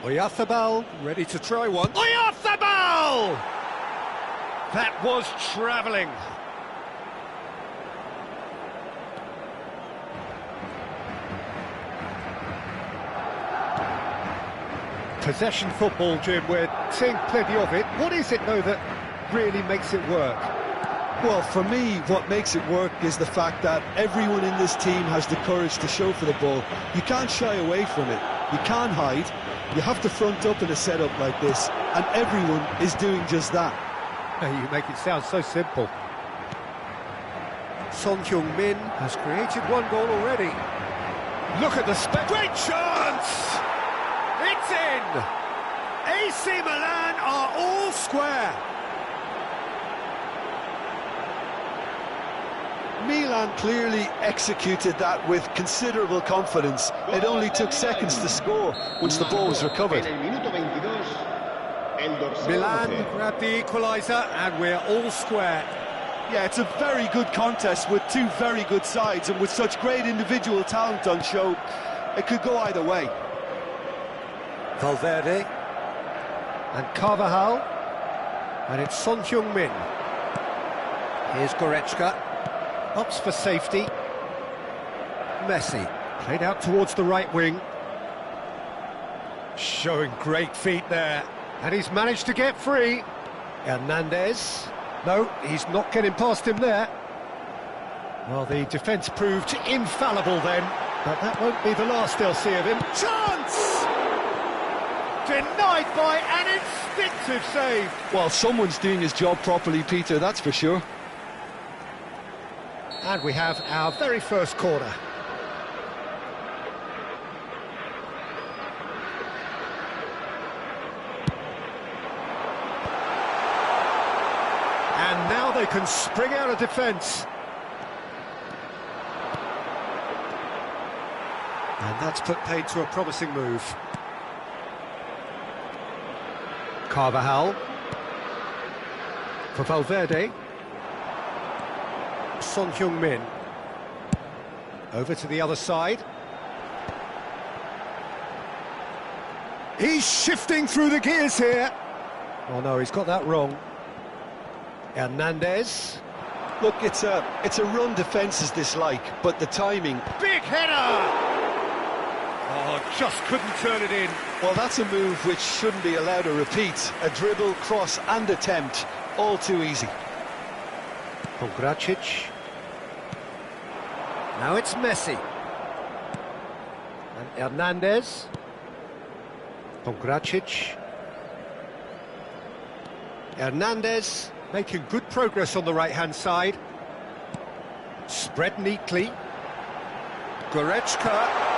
Oyarzabal, ready to try one. Oyarzabal! That was travelling. Possession football, Jim, we're seeing plenty of it. What is it, though, that really makes it work? Well, for me, what makes it work is the fact that everyone in this team has the courage to show for the ball. You can't shy away from it. You can't hide. You have to front up in a setup like this, and everyone is doing just that. You make it sound so simple. Son Heung-min has created one goal already. Look at the great chance! It's in! AC Milan are all square. Milan clearly executed that with considerable confidence. It only took seconds to score once the ball was recovered. Milan grabbed the equaliser and we're all square. Yeah, it's a very good contest with two very good sides, and with such great individual talent on show, it could go either way. Valverde and Carvajal, and it's Son Heung-min. Here's Goretzka. Ups for safety. Messi, played out towards the right wing. Showing great feet there. And he's managed to get free. Hernandez. No, he's not getting past him there. Well, the defence proved infallible then. But that won't be the last they'll see of him. Chance! Denied by an instinctive save. Well, someone's doing his job properly, Peter, that's for sure. And we have our very first corner. And now they can spring out of defence. And that's put paid to a promising move. Carvajal. For Valverde. Son Heung-min. Over to the other side. He's shifting through the gears here. Oh no, he's got that wrong. Hernandez. Look, it's a run defence is dislike, but the timing... Big header! Oh, just couldn't turn it in. Well, that's a move which shouldn't be allowed to repeat. A dribble, cross and attempt, all too easy. Pongracic. Now it's Messi. And Hernandez. Pongracic. Hernandez making good progress on the right-hand side. Spread neatly. Goretzka.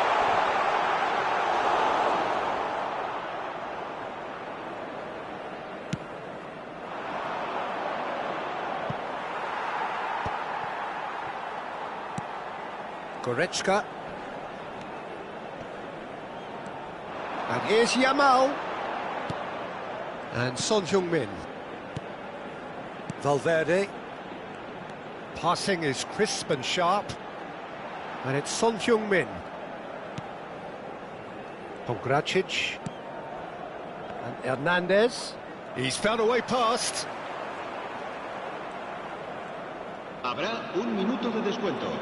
Goretzka. And here's Yamal. And Son Heung-min. Valverde. Passing is crisp and sharp. And it's Son Heung-min. Pongracic. And Hernandez. He's found a way past. Habrá un minuto de descuento.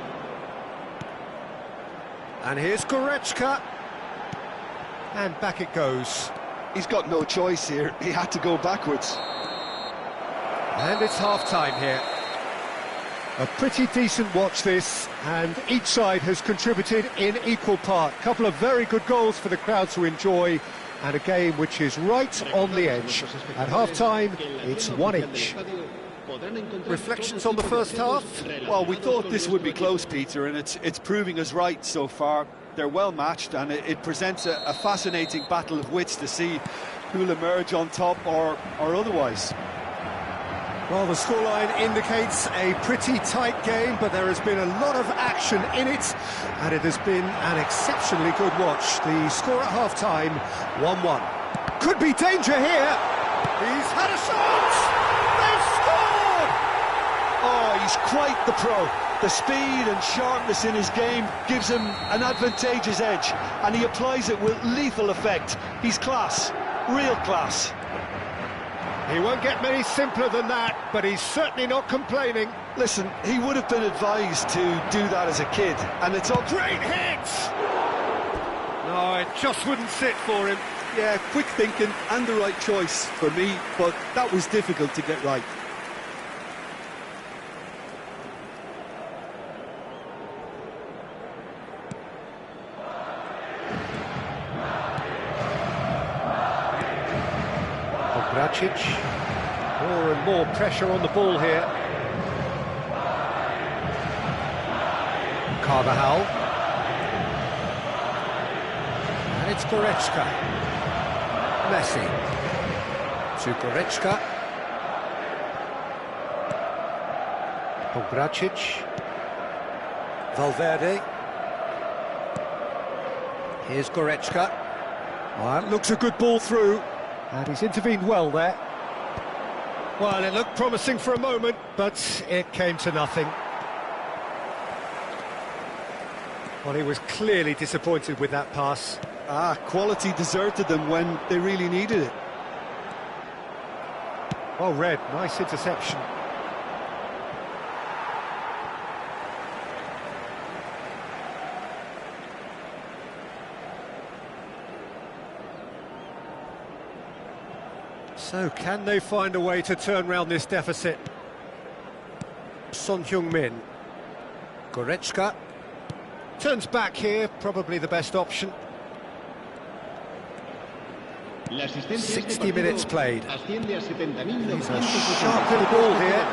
And here's Goretzka. And back it goes. He's got no choice here. He had to go backwards. And it's half-time here. A pretty decent watch this, and each side has contributed in equal part. A couple of very good goals for the crowd to enjoy, and a game which is right on the edge. At half-time, it's 1-1. Reflections on the first half? Well, we thought this would be close, Peter, and it's proving us right so far. They're well matched, and it presents a fascinating battle of wits to see who'll emerge on top or otherwise. Well, the scoreline indicates a pretty tight game, but there has been a lot of action in it, and it has been an exceptionally good watch. The score at half-time, 1-1. Could be danger here. He's had a shot! They've scored! Oh, he's quite the pro. The speed and sharpness in his game gives him an advantageous edge, and he applies it with lethal effect. He's class, real class. He won't get many simpler than that, but he's certainly not complaining. Listen, he would have been advised to do that as a kid, and it's all Great hit! No, it just wouldn't sit for him. yeah, quick thinking and the right choice for me, but that was difficult to get right. Pongracic. More and more pressure on the ball here. Carvajal. And it's Goretzka. Messi. To Goretzka. Pongracic. Valverde. Here's Goretzka. Well, that looks a good ball through, and he's intervened well there. Well, it looked promising for a moment, but it came to nothing. Well, he was clearly disappointed with that pass. Quality deserted them when they really needed it. Well read, nice interception. So, can they find a way to turn round this deficit? Son Heung-min. Goretzka. Turns back here, probably the best option. 60 minutes played. Asciende a 70.000. He's a sharp little ball here.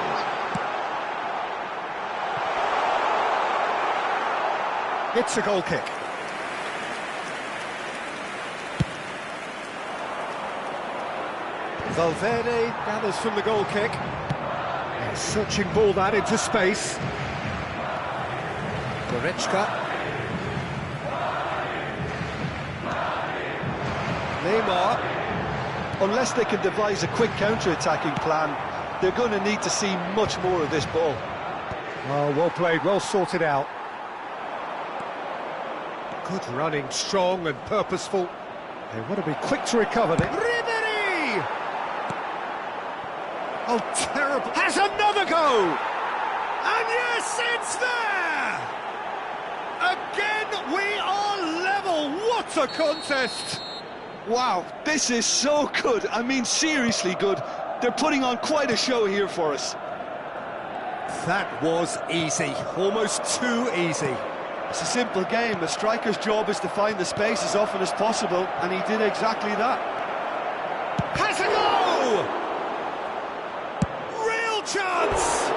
It's a goal kick. Valverde gathers from the goal kick. A searching ball that into space. Goretzka. Neymar. Unless they can devise a quick counter-attacking plan, they're going to need to see much more of this ball. Oh, well played, well sorted out. Good running, strong and purposeful. They want to be quick to recover. Ribery! Oh, terrible. Has another go! And yes, it's there! Again, we are level. What a contest! Wow, this is so good. I mean, seriously good. They're putting on quite a show here for us. That was easy, almost too easy. It's a simple game. A striker's job is to find the space as often as possible, and he did exactly that. Has a go! Real chance!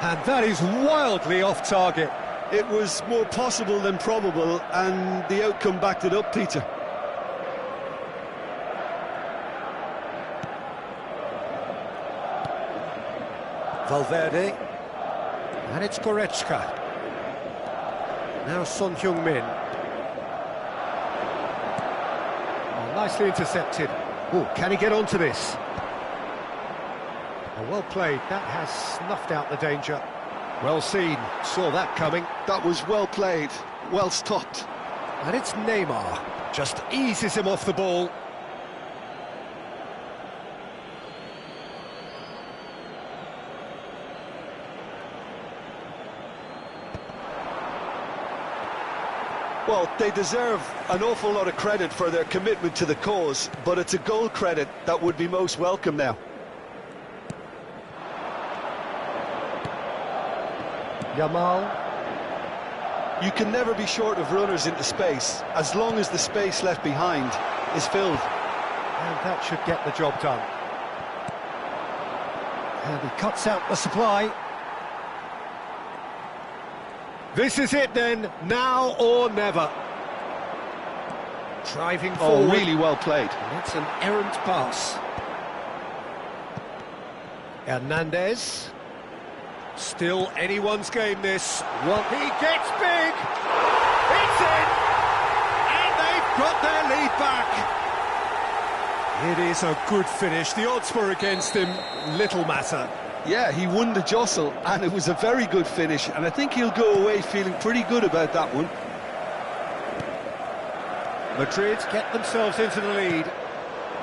And that is wildly off target. It was more possible than probable, and the outcome backed it up, Peter. Valverde. And it's Goretzka. Now Son Heung-min. Oh, nicely intercepted. Oh, can he get onto this? Oh, well played. That has snuffed out the danger. Well seen. Saw that coming. That was well played, well stopped. And it's Neymar. Just eases him off the ball. Well, they deserve an awful lot of credit for their commitment to the cause, but it's a goal credit that would be most welcome now. Yamal. You can never be short of runners into space, as long as the space left behind is filled. And that should get the job done. And he cuts out the supply. This is it then, now or never. Driving forward. Oh, really well played. And that's an errant pass. Hernandez. Still anyone's game this. Well, he gets big. It's in. And they've got their lead back. It is a good finish. The odds were against him. Little matter. Yeah, he won the jostle, and it was a very good finish, and I think he'll go away feeling pretty good about that one. Madrid get themselves into the lead.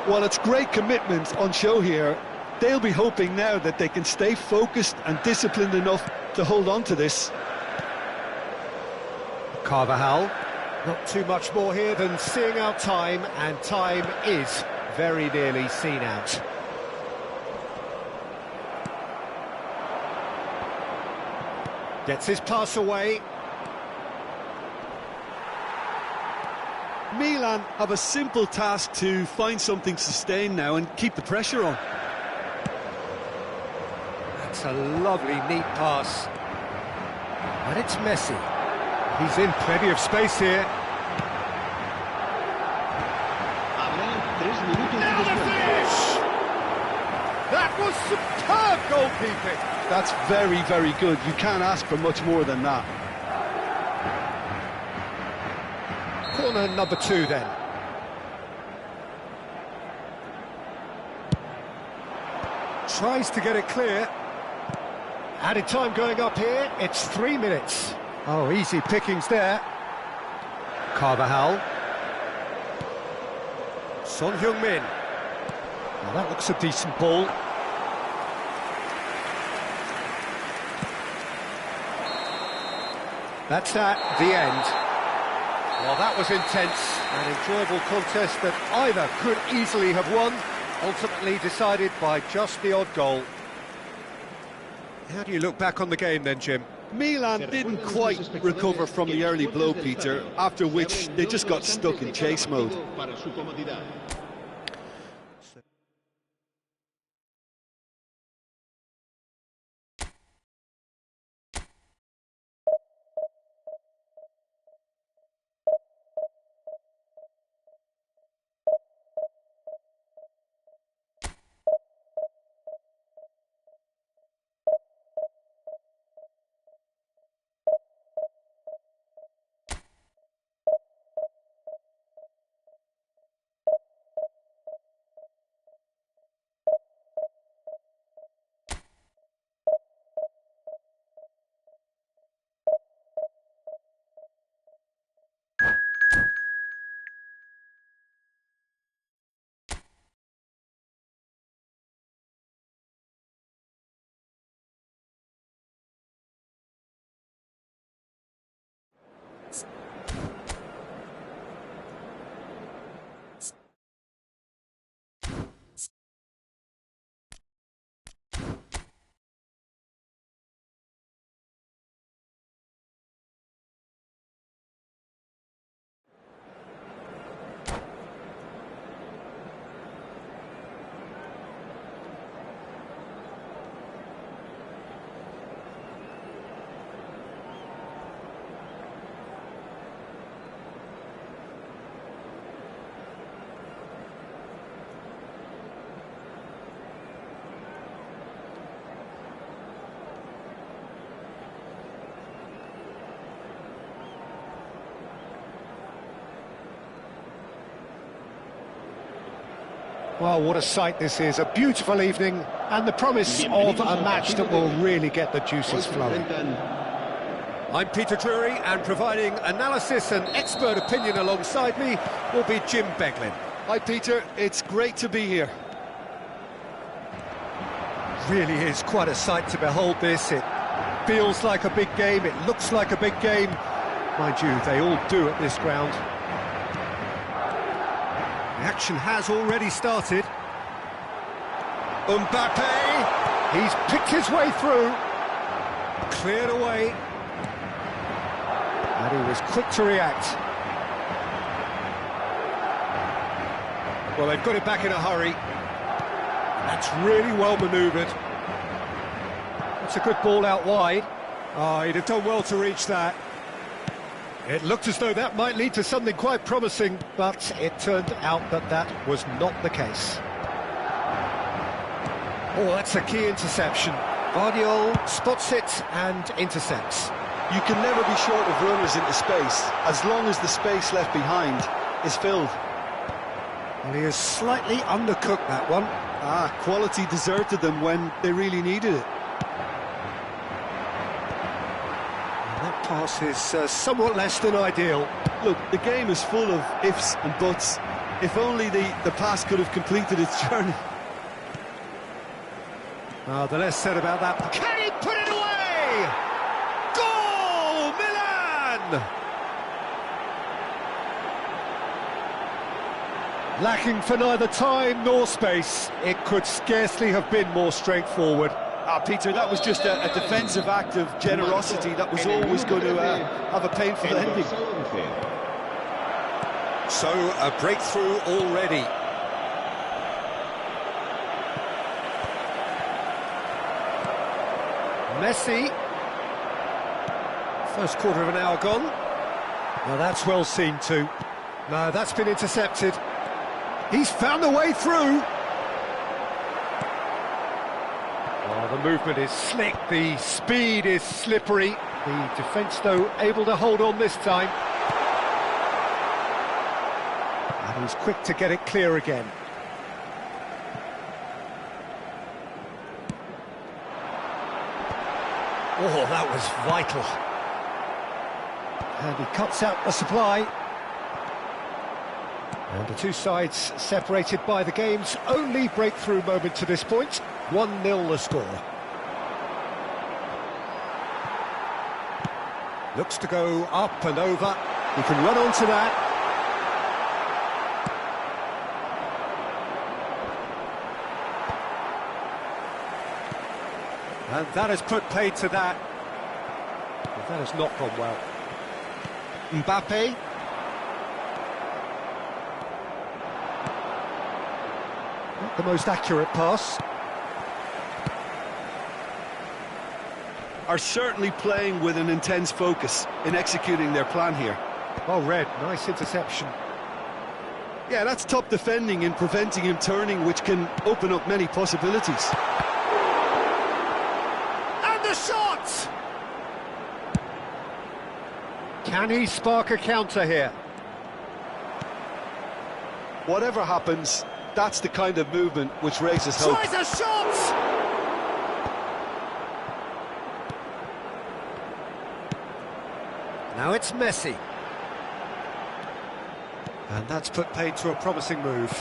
Well, it's great commitment on show here. They'll be hoping now that they can stay focused and disciplined enough to hold on to this. Carvajal. Not too much more here than seeing out time, and time is very nearly seen out. Gets his pass away. Milan have a simple task to find something sustained now and keep the pressure on. That's a lovely, neat pass. And it's Messi. He's in plenty of space here. Now the finish! That was superb goalkeeping. That's very, very good. You can't ask for much more than that. Corner number 2 then. Tries to get it clear. Added time going up here. It's 3 minutes. Oh, easy pickings there. Carvajal. Son Heung-min. Now that looks a decent ball. That's at the end. Well, that was intense. An enjoyable contest that either could easily have won, ultimately decided by just the odd goal. How do you look back on the game then, Jim? Milan didn't quite recover from the early blow, Peter, after which they just got stuck in chase mode. Well, what a sight this is, a beautiful evening, and the promise of a match that will really get the juices flowing. I'm Peter Drury, and providing analysis and expert opinion alongside me will be Jim Beglin. Hi Peter, it's great to be here. Really is quite a sight to behold this. It feels like a big game, it looks like a big game. Mind you, they all do at this ground. The action has already started. Mbappe! He's picked his way through. Cleared away. And he was quick to react. Well, they've got it back in a hurry. That's really well manoeuvred. It's a good ball out wide. Oh, he'd have done well to reach that. It looked as though that might lead to something quite promising, but it turned out that that was not the case. Oh, that's a key interception. Guardiola spots it and intercepts. You can never be short of runners into space, as long as the space left behind is filled. Well, he has slightly undercooked that one. Quality deserted them when they really needed it. That pass is somewhat less than ideal. Look, the game is full of ifs and buts. If only the pass could have completed its journey. The less said about that. Can he put it away? Goal, Milan! Lacking for neither time nor space. It could scarcely have been more straightforward. Peter, that was just a defensive act of generosity that was always going to have a painful ending. So, a breakthrough already. Messi. First quarter of an hour gone. Now that's well seen too. No, that's been intercepted. He's found a way through. The movement is slick, the speed is slippery. The defence, though, able to hold on this time. And he's quick to get it clear again. Oh, that was vital. And he cuts out the supply. And the two sides separated by the game's only breakthrough moment to this point. 1-0 the score. Looks to go up and over. He can run onto that. And that has put paid to that. But that has not gone well. Mbappe. Not the most accurate pass. Are certainly playing with an intense focus in executing their plan here. Well read, nice interception. Yeah, that's top defending in preventing him turning, which can open up many possibilities. And the shot! Can he spark a counter here? Whatever happens, that's the kind of movement which raises hope. Tries a shot! Now it's Messi. And that's put paid to a promising move.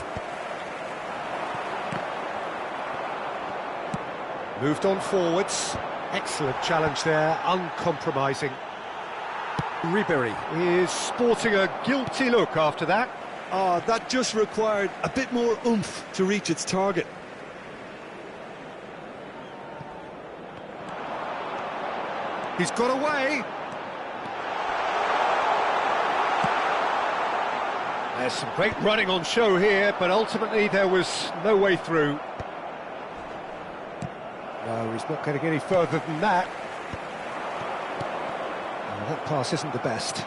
Moved on forwards. Excellent challenge there, uncompromising. Ribery is sporting a guilty look after that. That just required a bit more oomph to reach its target. He's got away. There's some great running on show here, but ultimately there was no way through. No, he's not going to get any further than that. No, that pass isn't the best.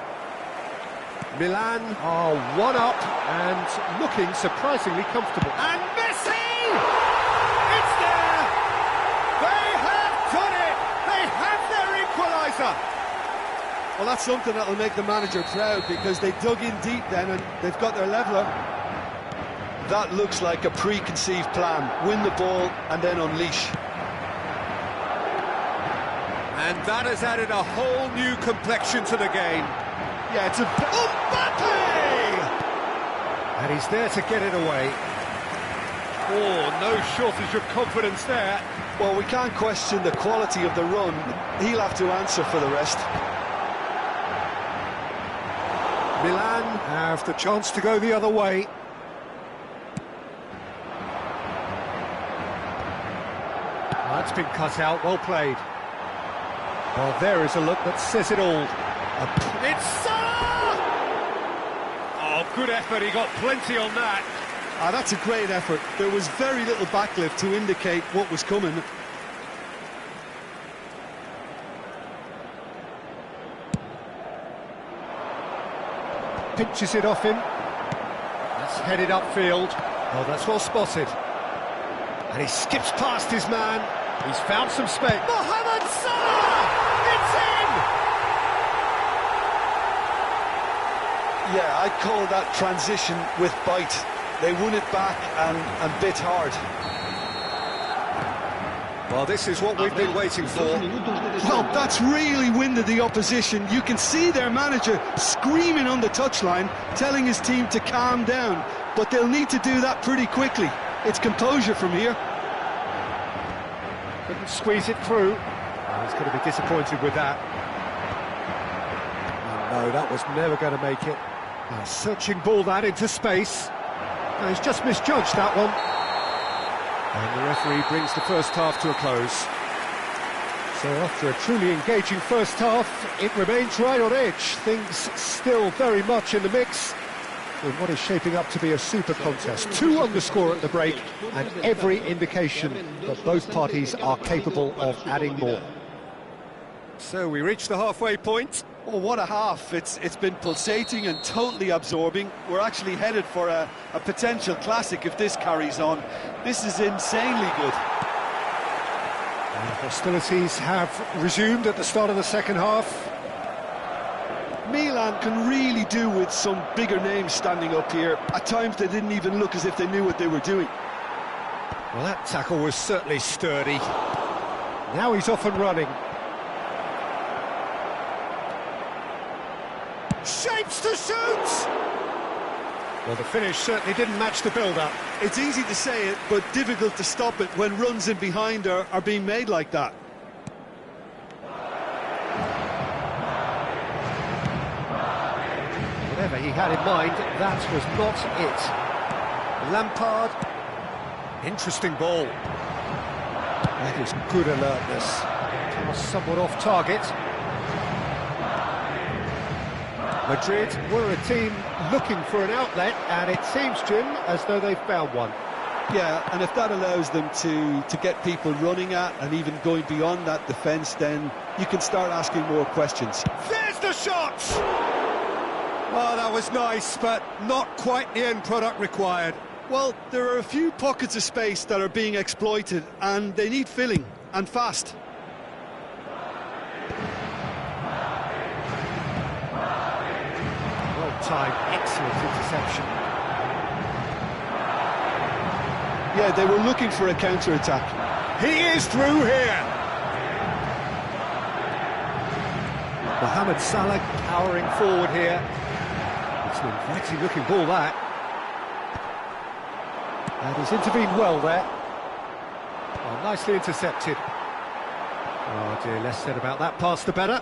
Milan are one up and looking surprisingly comfortable. And Messi! It's there! They have done it! They have their equaliser! Well, that's something that'll make the manager proud, because they dug in deep then and they've got their leveller. That looks like a preconceived plan. Win the ball and then unleash. And that has added a whole new complexion to the game. Yeah, it's a... Mbappe! And he's there to get it away. Oh, no shortage of confidence there. Well, we can't question the quality of the run. He'll have to answer for the rest. Milan have the chance to go the other way. That's been cut out, well played. Well, there is a look that says it all. It's Salah! Oh, good effort, he got plenty on that. That's a great effort. There was very little backlift to indicate what was coming. Pinches it off him. That's headed upfield. Oh, that's well spotted. And he skips past his man. He's found some space. Mohamed Salah! It's in! Yeah, I'd call that transition with bite. They won it back and bit hard. Well, this is what we've been waiting for. Well, that's really winded the opposition. You can see their manager screaming on the touchline, telling his team to calm down. But they'll need to do that pretty quickly. It's composure from here. Couldn't squeeze it through. Oh, he's going to be disappointed with that. Oh, no, that was never going to make it. A searching ball that into space. No, he's just misjudged that one. And the referee brings the first half to a close. So after a truly engaging first half, it remains right on edge. Things still very much in the mix in what is shaping up to be a super contest. 2 on the score at the break, and every indication that both parties are capable of adding more. So we reach the halfway point. Oh, what a half. It's been pulsating and totally absorbing. We're actually headed for a potential classic if this carries on. This is insanely good. And hostilities have resumed at the start of the second half. Milan can really do with some bigger names standing up here. At times they didn't even look as if they knew what they were doing. Well, that tackle was certainly sturdy. Now he's off and running. Shapes to shoot! Well, the finish certainly didn't match the build-up. It's easy to say it, but difficult to stop it when runs in behind are being made like that. Whatever he had in mind, that was not it. Lampard. Interesting ball. That is good alertness. Was somewhat off target. Madrid were a team looking for an outlet, and it seems, Jim, as though they've found one. Yeah, and if that allows them to get people running at and even going beyond that defence, then you can start asking more questions. There's the shot! Oh, that was nice, but not quite the end product required. Well, there are a few pockets of space that are being exploited, and they need filling, and fast. Well-timed, excellent interception. Yeah, they were looking for a counter-attack. He is through here! Mohamed Salah powering forward here. It's an inviting-looking ball, that. And he's intervened well there. Oh, nicely intercepted. Oh dear, less said about that pass the better.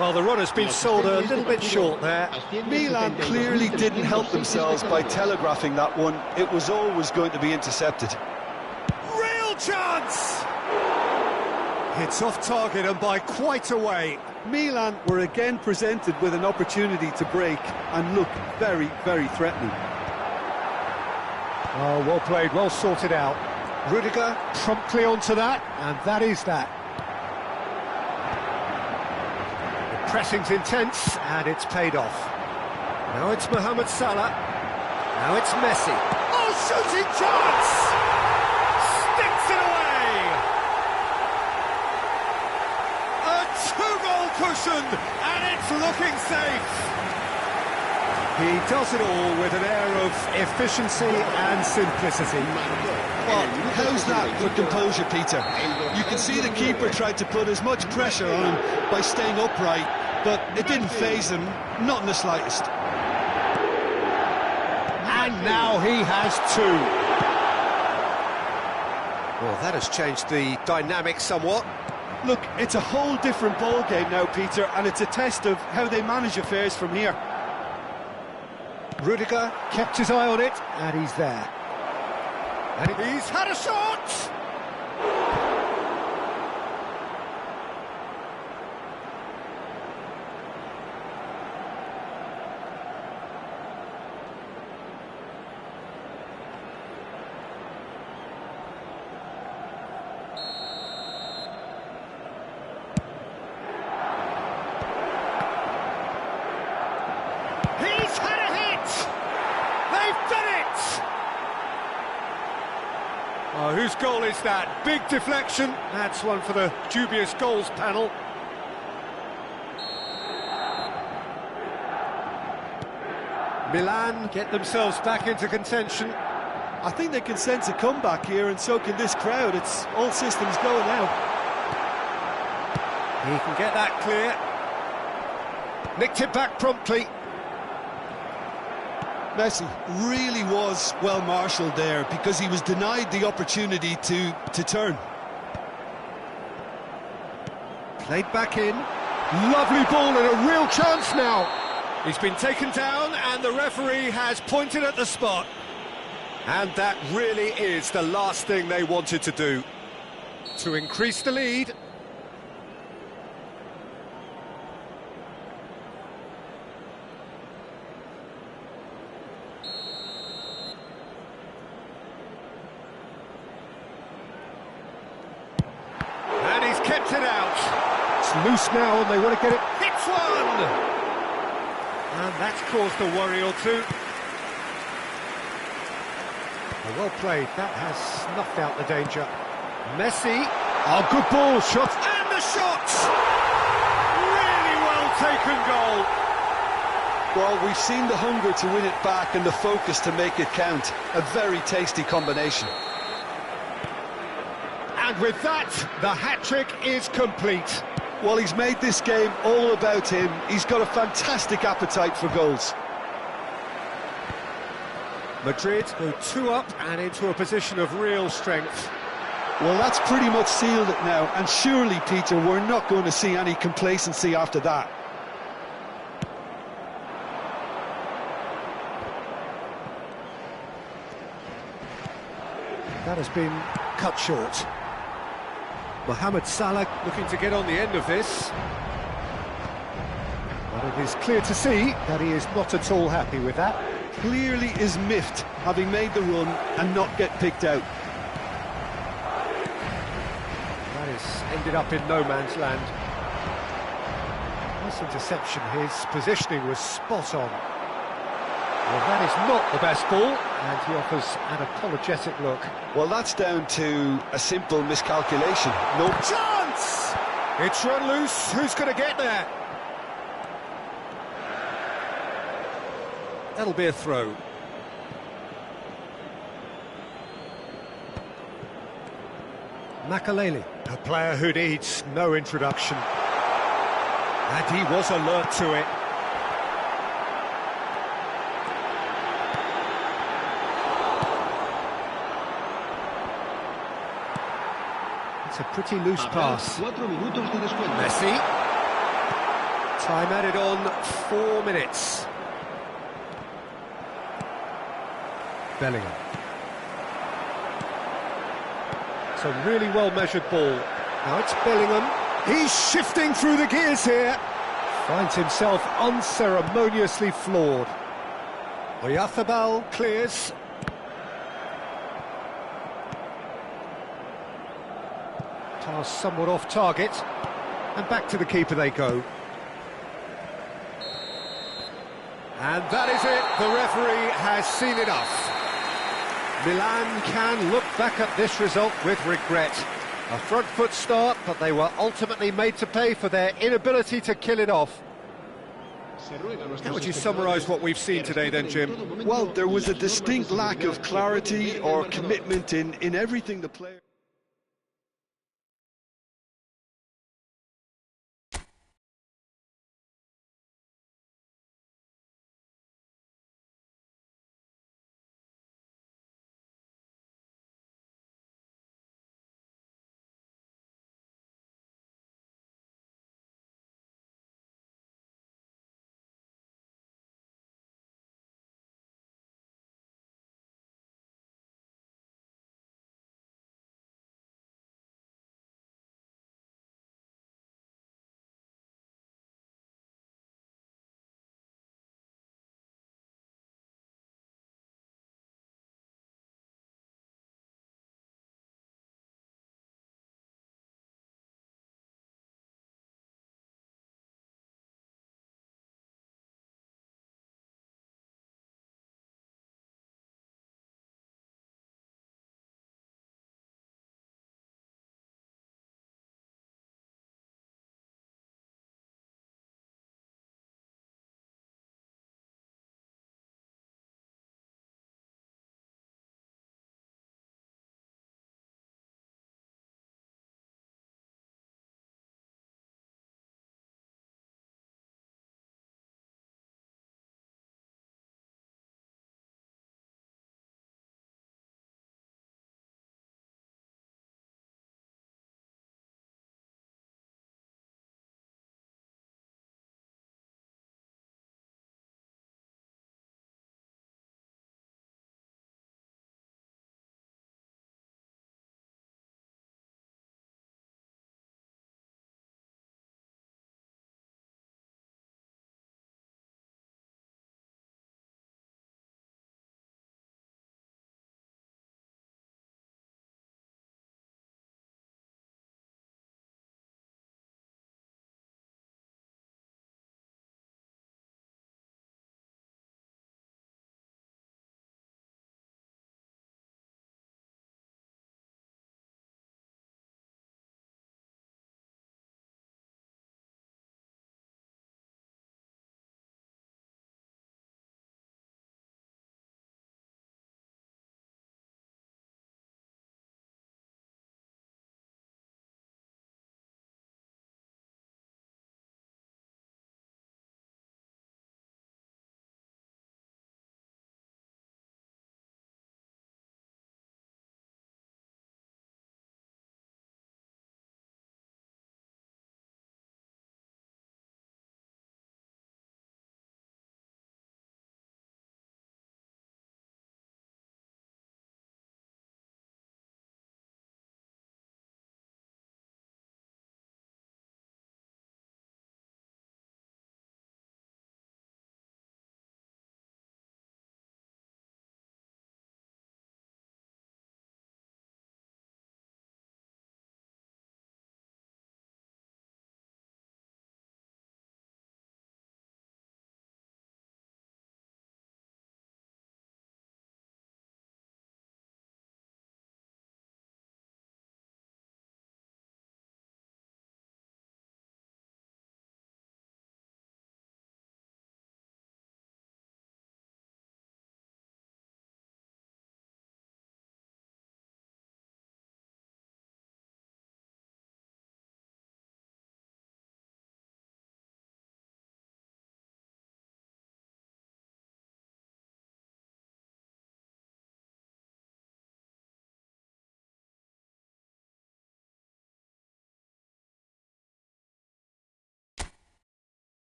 Well, the run has been sold a little bit short there. Milan clearly didn't help themselves by telegraphing that one. It was always going to be intercepted. Real chance! It's off target and by quite a way. Milan were again presented with an opportunity to break and look very, very threatening. Oh, well played, well sorted out. Rudiger promptly onto that, and that is that. The pressing's intense, and it's paid off. Now it's Mohamed Salah. Now it's Messi. Oh, shooting chance! Sticks it away! cushioned, and it's looking safe. He does it all with an air of efficiency and simplicity. Well, how's that for composure, Peter? You can see the keeper tried to put as much pressure on him by staying upright, but it didn't faze him, not in the slightest. And now he has two. Well, that has changed the dynamic somewhat. Look, it's a whole different ball game now, Peter, and it's a test of how they manage affairs from here. Rudiger kept his eye on it, and he's there. And he's had a shot! He's had a hit! They've done it! Oh, whose goal is that? Big deflection. That's one for the dubious goals panel. Milan get themselves back into contention. I think they can sense a comeback here, and so can this crowd. It's all systems go now. He can get that clear. Nicked it back promptly. Messi really was well marshalled there because he was denied the opportunity to turn. Played back in. Lovely ball and a real chance now. He's been taken down and the referee has pointed at the spot. And that really is the last thing they wanted to do. To increase the lead. And he's kept it out. It's loose now, and they want to get it. Hits one! And that's caused a worry or two. Well played, that has snuffed out the danger. Messi. Oh, good ball, shot. And the shot! Really well taken goal. Well, we've seen the hunger to win it back and the focus to make it count. A very tasty combination. And with that, the hat-trick is complete. Well, he's made this game all about him. He's got a fantastic appetite for goals. Madrid go 2 up and into a position of real strength. Well, that's pretty much sealed it now, and surely, Peter, we're not going to see any complacency after that. That has been cut short. Mohamed Salah looking to get on the end of this. But it is clear to see that he is not at all happy with that. Clearly is miffed, having made the run and not get picked out. That has ended up in no man's land. Nice interception, his positioning was spot on. Well, that is not the best ball, and he offers an apologetic look. Well, that's down to a simple miscalculation. No Chance! It's run loose, who's going to get there? That'll be a throw. Makaleli. A player who needs no introduction. And he was alert to it. It's a pretty loose pass. Messi. Time added on 4 minutes. Bellingham. It's a really well-measured ball. Now it's Bellingham. He's shifting through the gears here. Finds himself unceremoniously floored. Oyarzábal clears. Pass somewhat off target. And back to the keeper they go. And that is it. The referee has seen enough. Milan can look back at this result with regret. A front foot start, but they were ultimately made to pay for their inability to kill it off. How would you summarise what we've seen today then, Jim? Well, there was a distinct lack of clarity or commitment in everything the player...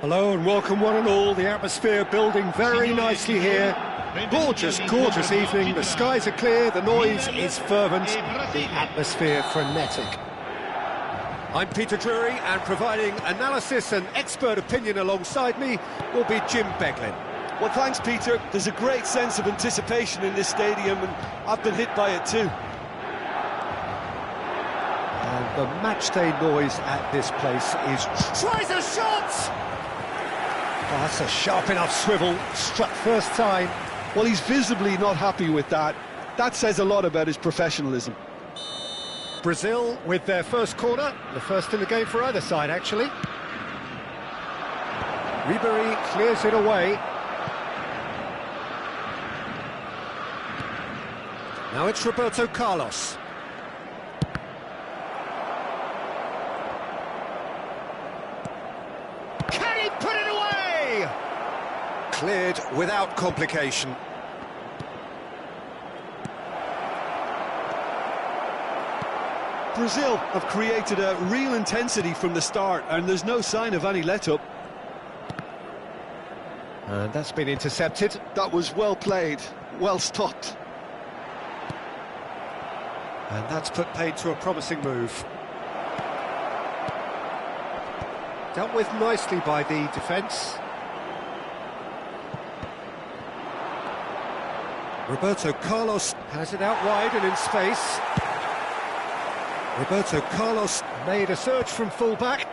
Hello and welcome one and all. The atmosphere building very nicely here. Gorgeous, gorgeous evening. The skies are clear, the noise is fervent, the atmosphere frenetic. I'm Peter Drury, and providing analysis and expert opinion alongside me will be Jim Beglin. Well, thanks, Peter. There's a great sense of anticipation in this stadium, and I've been hit by it too. And the matchday noise at this place is... Tries a shot! Oh, that's a sharp enough swivel, struck first time. Well, he's visibly not happy with that. That says a lot about his professionalism. Brazil with their first corner, the first in the game for either side, actually. Ribery clears it away. Now it's Roberto Carlos. Can he put it away? Cleared without complication. Brazil have created a real intensity from the start, and there's no sign of any let-up. And that's been intercepted. That was well played, well stopped. And that's put paid to a promising move. Dealt with nicely by the defence. Roberto Carlos has it out wide and in space. Roberto Carlos made a surge from full-back,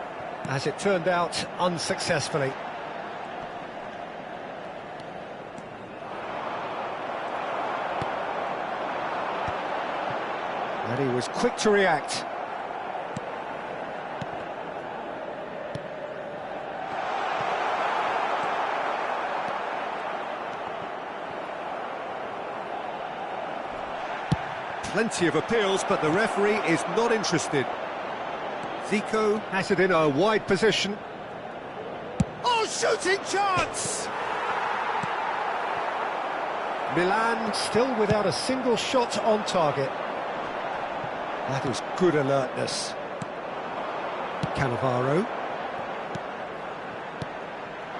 as it turned out, unsuccessfully. And he was quick to react. Plenty of appeals, but the referee is not interested. Zico has it in a wide position. Oh, shooting chance! Milan still without a single shot on target. That is good alertness. Cannavaro.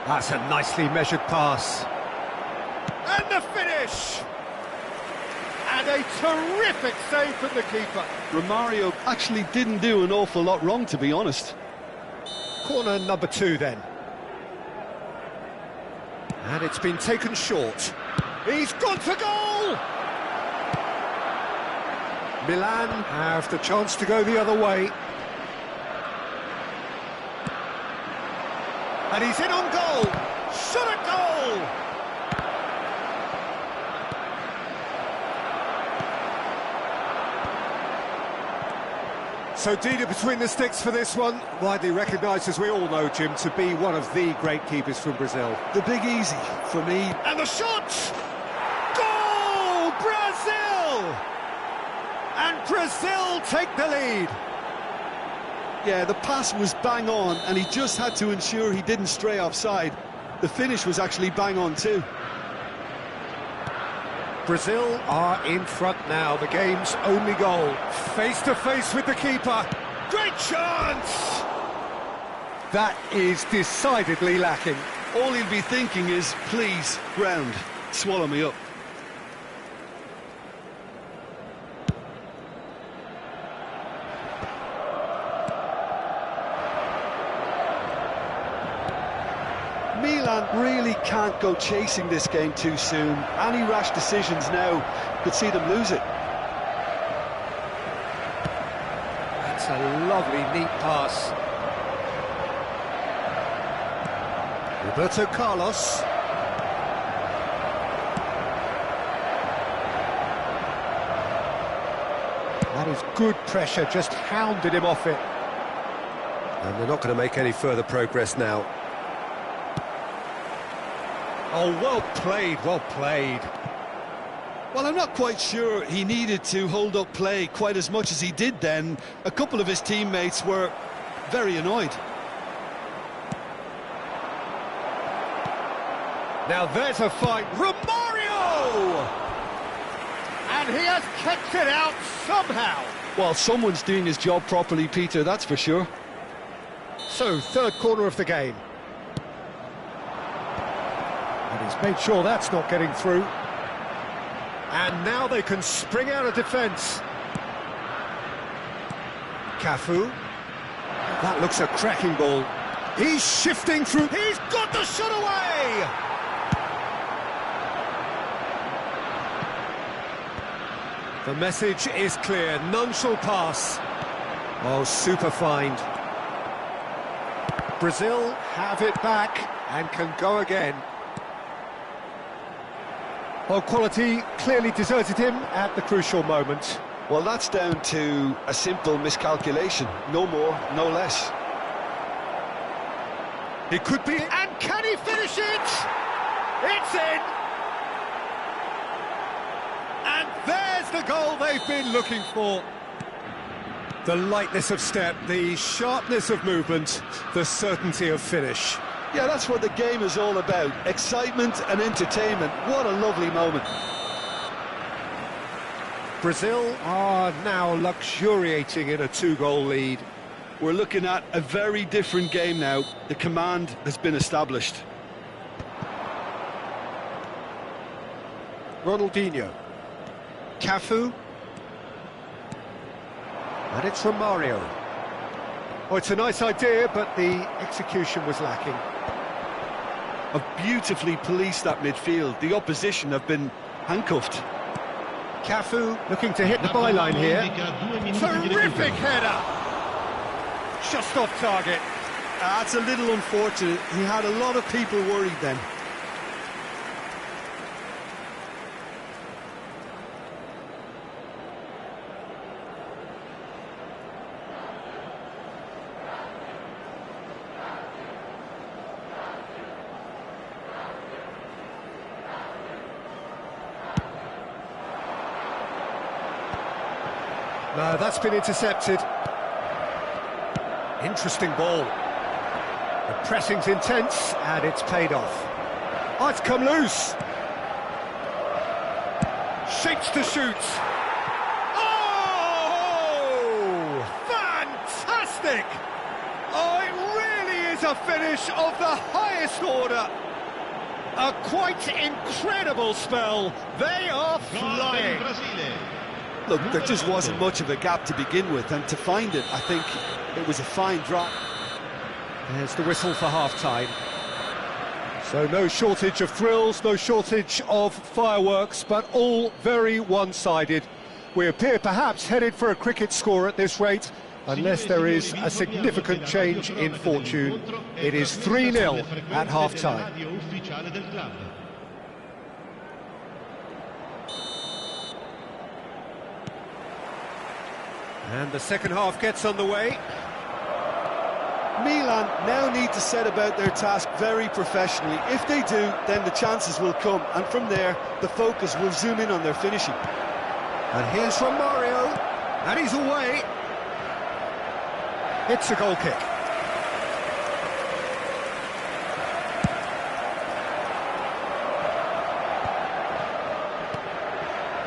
That's a nicely measured pass. And the finish! And a terrific save from the keeper. Romario actually didn't do an awful lot wrong, to be honest. Corner number 2 then. And it's been taken short. He's gone for goal! Milan have the chance to go the other way. And he's in on goal! Shot at goal! So Dida between the sticks for this one, widely recognised, as we all know, Jim, to be one of the great keepers from Brazil. The big easy for me. And the shot! Goal! Brazil! And Brazil take the lead. Yeah, the pass was bang on, and he just had to ensure he didn't stray offside. The finish was actually bang on too. Brazil are in front now, the game's only goal. Face to face with the keeper. Great chance! That is decidedly lacking. All he'll be thinking is, please, ground, swallow me up. Milan really can't go chasing this game too soon. Any rash decisions now could see them lose it. That's a lovely, neat pass. Roberto Carlos. That is good pressure, just hounded him off it. And they're not going to make any further progress now. Oh, well played, well played. Well, I'm not quite sure he needed to hold up play quite as much as he did then. A couple of his teammates were very annoyed. Now there's a fight. Romario! And he has kept it out somehow. Well, someone's doing his job properly, Peter, that's for sure. So, third corner of the game. He's made sure that's not getting through. And now they can spring out of defence. Cafu. That looks a cracking ball. He's shifting through. He's got the shot away! The message is clear. None shall pass. Oh, super find. Brazil have it back and can go again. Well, quality clearly deserted him at the crucial moment. Well, that's down to a simple miscalculation. No more, no less. It could be, and can he finish it? It's in! And there's the goal they've been looking for. The lightness of step, the sharpness of movement, the certainty of finish. Yeah, that's what the game is all about. Excitement and entertainment. What a lovely moment. Brazil are now luxuriating in a 2-goal lead. We're looking at a very different game now. The command has been established. Ronaldinho. Cafu. And it's from Mario. Oh, it's a nice idea, but the execution was lacking. Have beautifully policed that midfield. The opposition have been handcuffed. Cafu looking to hit the byline here. Terrific header! Just off target. That's a little unfortunate. He had a lot of people worried then. No, that's been intercepted. Interesting ball. The pressing's intense, and it's paid off. Oh, it's come loose. Shapes to shoot. Oh! Fantastic! Oh, it really is a finish of the highest order. A quite incredible spell. They are flying. Look, there just wasn't much of a gap to begin with, and to find it, I think it was a fine drop. There's the whistle for half-time. So no shortage of thrills, no shortage of fireworks, but all very one-sided. We appear perhaps headed for a cricket score at this rate, unless there is a significant change in fortune. It is 3-0 at half-time. And the second half gets underway. Milan now need to set about their task very professionally. If they do, then the chances will come, and from there, the focus will zoom in on their finishing. And here's from Mario, and he's away. It's a goal kick.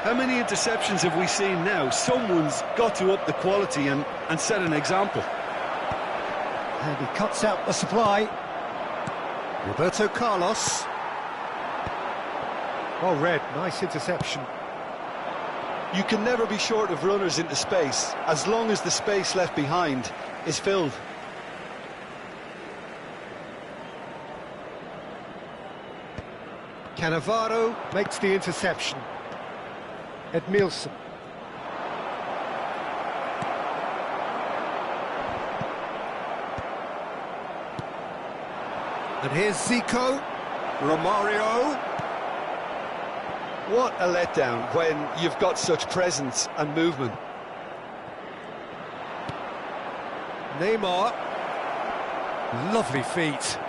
How many interceptions have we seen now? Someone's got to up the quality and set an example. And he cuts out the supply. Roberto Carlos. Oh, Red, nice interception. You can never be short of runners into space, as long as the space left behind is filled. Cannavaro makes the interception. Edmilson. And here's Zico. Romario. What a letdown when you've got such presence and movement. Neymar. Lovely feet.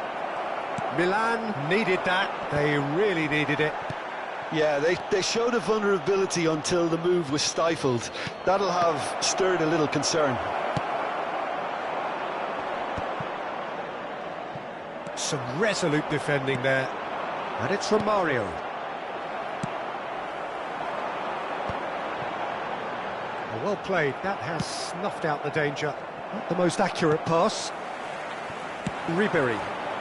Milan needed that. They really needed it. Yeah, they showed a vulnerability until the move was stifled. That'll have stirred a little concern. Some resolute defending there. And it's from Mario. Well played. That has snuffed out the danger. Not the most accurate pass. Ribery.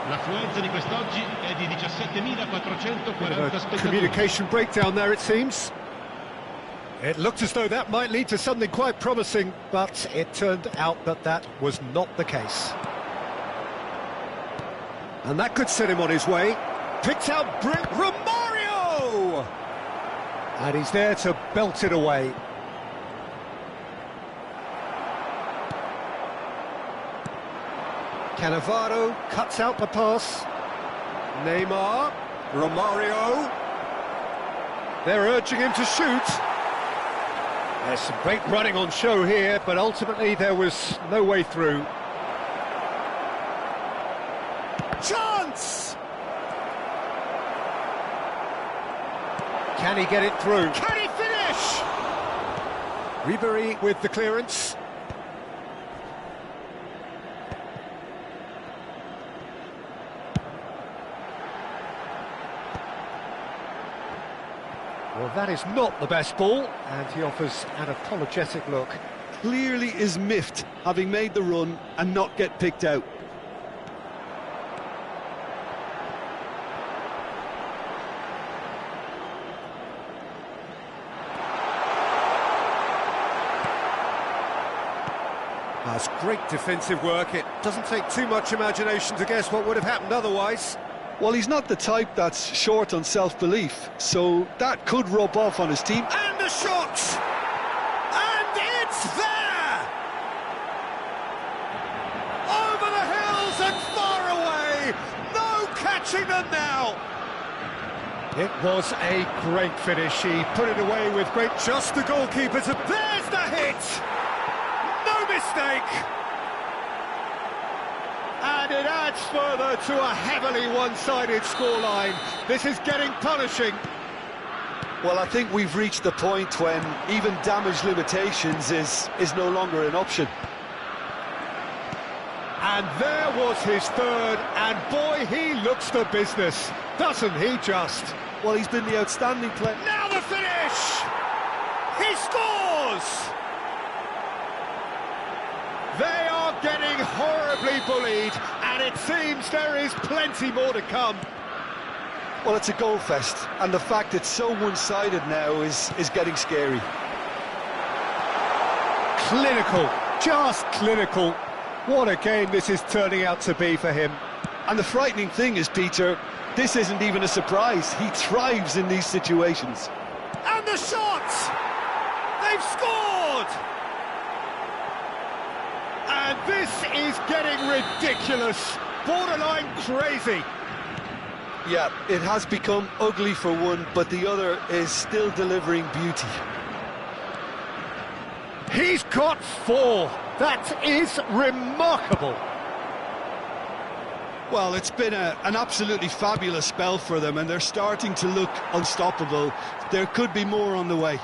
L'affluenza di quest'oggi è di 17.440 spettatori. Communication breakdown there, it seems. It looked as though that might lead to something quite promising, but it turned out that that was not the case. And that could set him on his way. Picked out Romario! And he's there to belt it away. Cannavaro cuts out the pass. Neymar, Romario. They're urging him to shoot. There's some great running on show here, but ultimately there was no way through. Chance! Can he get it through? Can he finish? Ribery with the clearance. Well, that is not the best ball, and he offers an apologetic look. Clearly is miffed, having made the run and not get picked out. That's great defensive work. It doesn't take too much imagination to guess what would have happened otherwise. Well, he's not the type that's short on self-belief, so that could rub off on his team. And a shot! And it's there! Over the hills and far away! No catching them now! It was a great finish. He put it away with great... Just the goalkeeper to... There's the hit! No mistake! And it adds further to a heavily one-sided scoreline. This is getting punishing. Well, I think we've reached the point when even damage limitations is no longer an option. And there was his third, and boy, he looks the business, doesn't he just? Well, he's been the outstanding player. Now the finish! He scores! They are getting horribly bullied, and it seems there is plenty more to come. Well, it's a goal fest, and the fact it's so one-sided now is getting scary. Clinical, just clinical. What a game this is turning out to be for him. And the frightening thing is, Peter, this isn't even a surprise. He thrives in these situations. And the shot! They've scored! And this is getting ridiculous, borderline crazy. Yeah, it has become ugly for one, but the other is still delivering beauty. He's got 4. That is remarkable. Well, it's been an absolutely fabulous spell for them, and they're starting to look unstoppable. There could be more on the way.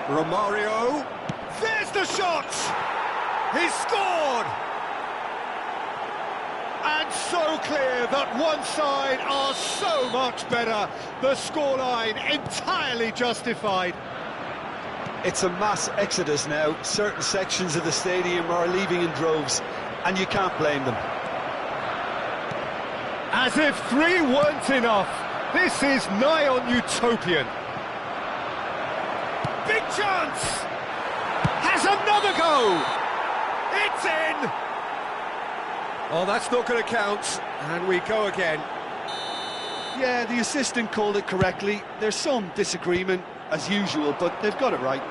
Romario, there's the shot! He's scored! And so clear that one side are so much better. The scoreline entirely justified. It's a mass exodus now. Certain sections of the stadium are leaving in droves, and you can't blame them. As if 3 weren't enough, this is nigh on utopian. Big chance! Has another go! It's in! Oh, that's not going to count, and we go again. Yeah, the assistant called it correctly. There's some disagreement, as usual, but they've got it right.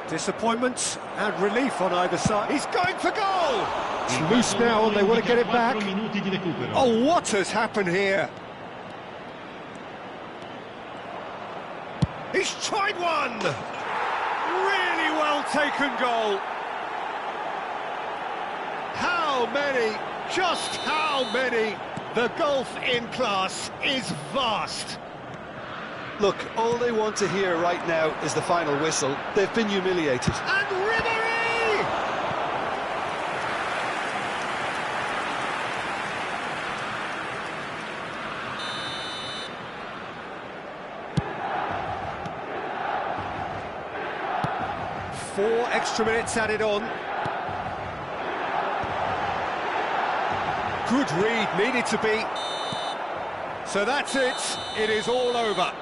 Disappointment and relief on either side. He's going for goal! It's loose now, and they want to get it back. Oh, what has happened here? He's tried one! Really well taken goal. How many? Just how many? The gulf in class is vast. Look, all they want to hear right now is the final whistle. They've been humiliated. And Ribery! Four extra minutes added on. Good read, needed to be. So that's it, it is all over.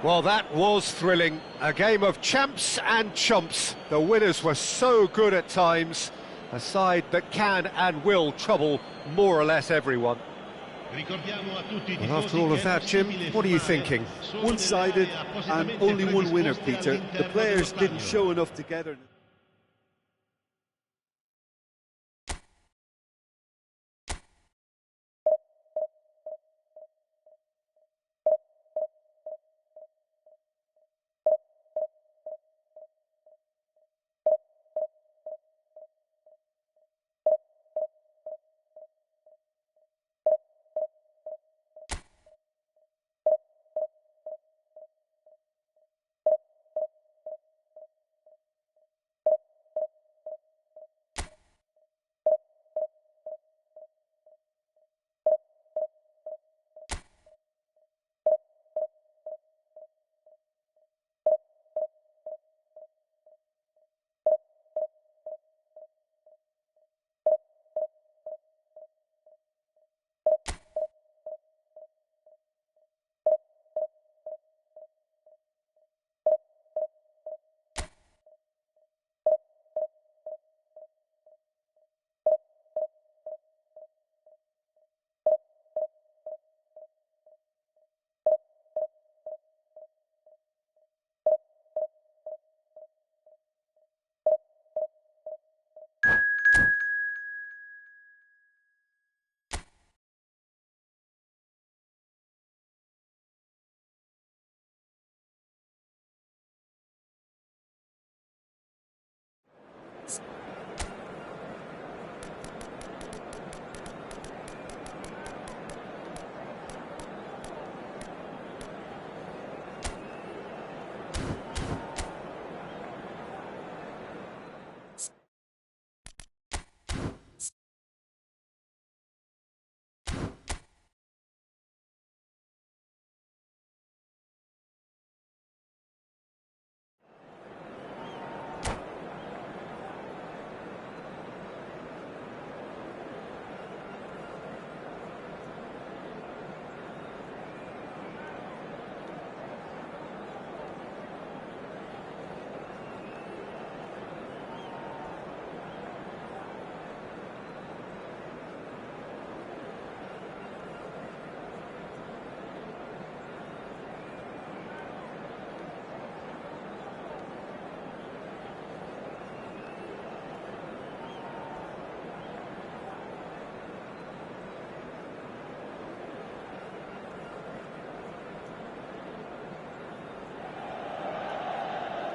Well, that was thrilling. A game of champs and chumps. The winners were so good at times. A side that can and will trouble more or less everyone. And after all of that, Jim, what are you thinking? One-sided and only one winner, Peter. The players didn't show enough together.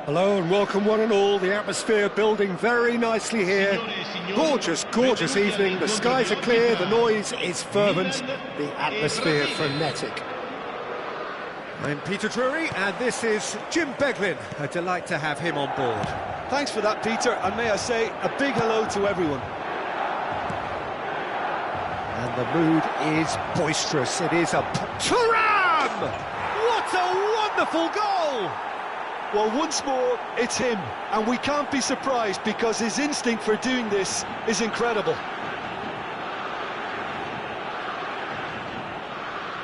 Hello and welcome one and all. The atmosphere building very nicely here. Gorgeous, gorgeous evening. The skies are clear, the noise is fervent, the atmosphere frenetic. I'm Peter Drury and this is Jim Beglin. A delight to have him on board. Thanks for that, Peter, and may I say a big hello to everyone. And the mood is boisterous. It is a Thuram! What a wonderful goal! Well, once more, it's him, and we can't be surprised because his instinct for doing this is incredible.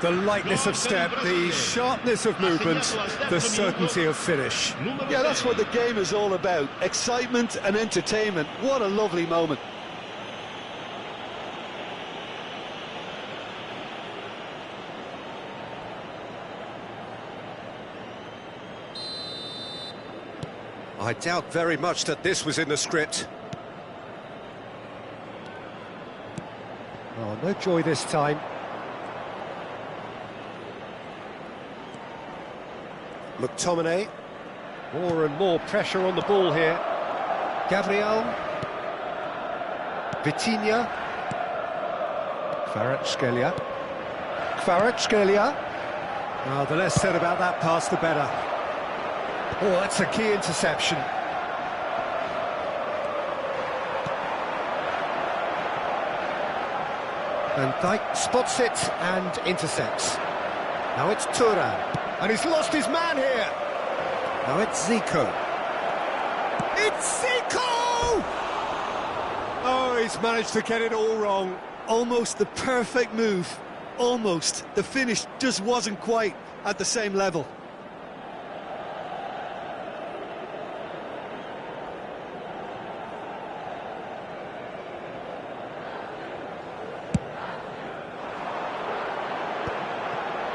The lightness of step, the sharpness of movement, the certainty of finish. Yeah, that's what the game is all about. Excitement and entertainment. What a lovely moment. I doubt very much that this was in the script. Oh, no joy this time. McTominay. More and more pressure on the ball here. Gabriel. Vitinha. Kvaratskhelia. Oh, the less said about that pass, the better. Oh, that's a key interception. Van Dijk spots it and intercepts. Now it's Thuram. And he's lost his man here. Now it's Zico. It's Zico! Oh, he's managed to get it all wrong. Almost the perfect move. Almost. The finish just wasn't quite at the same level.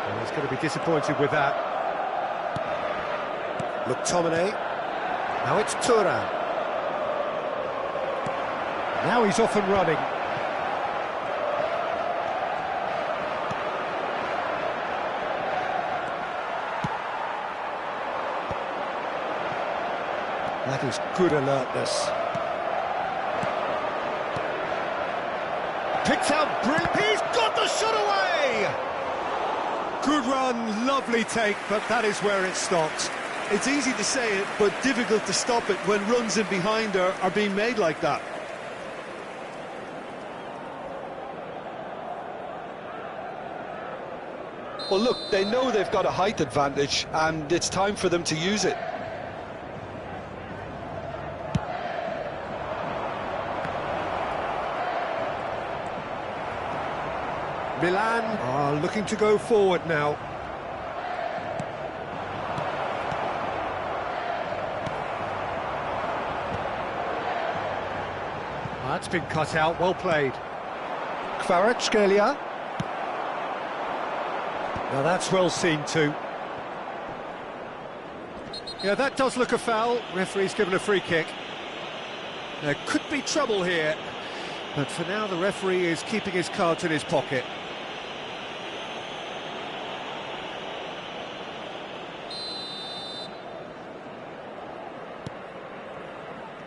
Well, he's going to be disappointed with that. McTominay. Now it's Thuram. Now he's off and running. That is good alertness. Picked out brilliant. He's got the shot away! Good run, lovely take, but that is where it stopped. It's easy to say it, but difficult to stop it when runs in behind are being made like that. Well, look, they know they've got a height advantage, and it's time for them to use it. Milan are looking to go forward now. That's been cut out, well played. Kvaratskhelia. Now that's well seen too. Yeah, that does look a foul. Referee's given a free kick. There could be trouble here, but for now the referee is keeping his cards in his pocket.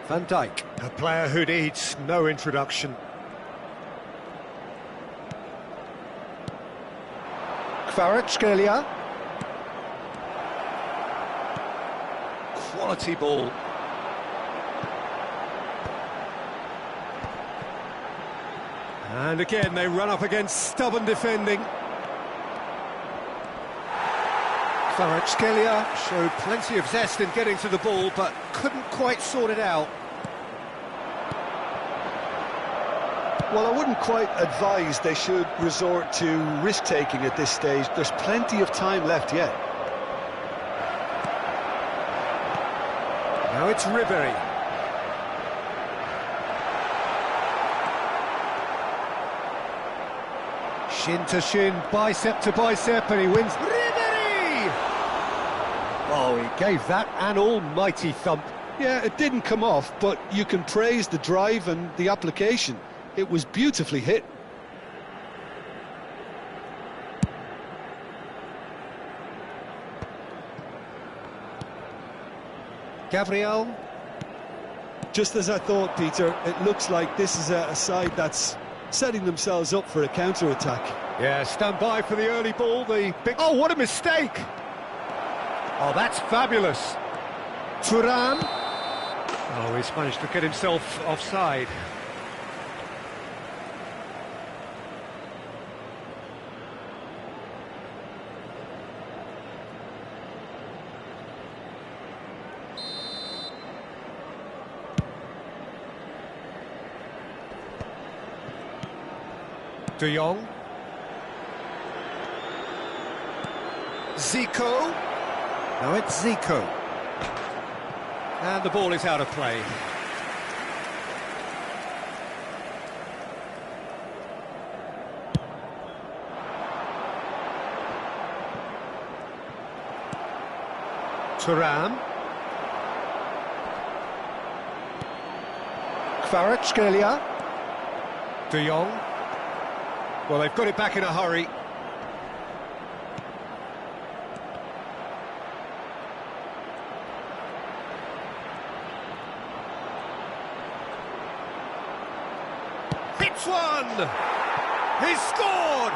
Van Dijk, a player who needs no introduction. Kvaratskhelia. Quality ball. And again, they run up against stubborn defending. Kvaratskhelia showed plenty of zest in getting to the ball, but couldn't quite sort it out. Well, I wouldn't quite advise they should resort to risk-taking at this stage. There's plenty of time left yet. Now it's Ribery. Shin to shin, bicep to bicep, and he wins. Ribery! Oh, he gave that an almighty thump. Yeah, it didn't come off, but you can praise the drive and the application. It was beautifully hit. Gabriel. Just as I thought, Peter, it looks like this is a side that's setting themselves up for a counter-attack. Yeah, stand by for the early ball, the big... Oh, what a mistake! Oh, that's fabulous. Thuram. Oh, he's managed to get himself offside. De Jong. Zico. Now it's Zico. And the ball is out of play. Thuram. Kvaratskhelia. De Jong. Well, they've got it back in a hurry. Hits one! He's scored!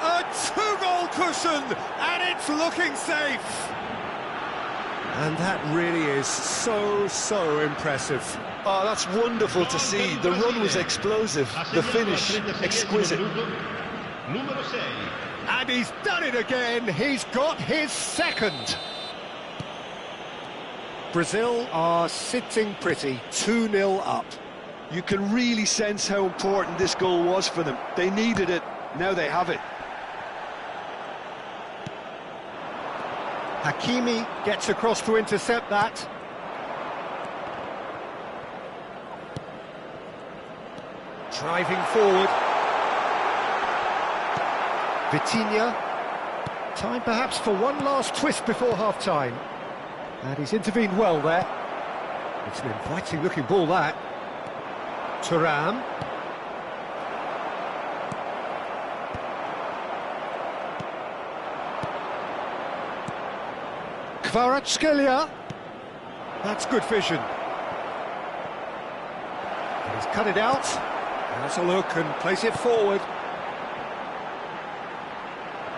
A two-goal cushion, and it's looking safe! And that really is so impressive. Oh, that's wonderful to see. The run was explosive, the finish exquisite. And he's done it again. He's got his second. Brazil are sitting pretty, 2-0 up. You can really sense how important this goal was for them. They needed it, now they have it. Hakimi gets across to intercept that. Driving forward. Vitinha. Time perhaps for one last twist before half-time. And he's intervened well there. It's an inviting looking ball, that. Thuram. Kvaratskhelia. That's good vision. And he's cut it out. Has a look and plays it forward.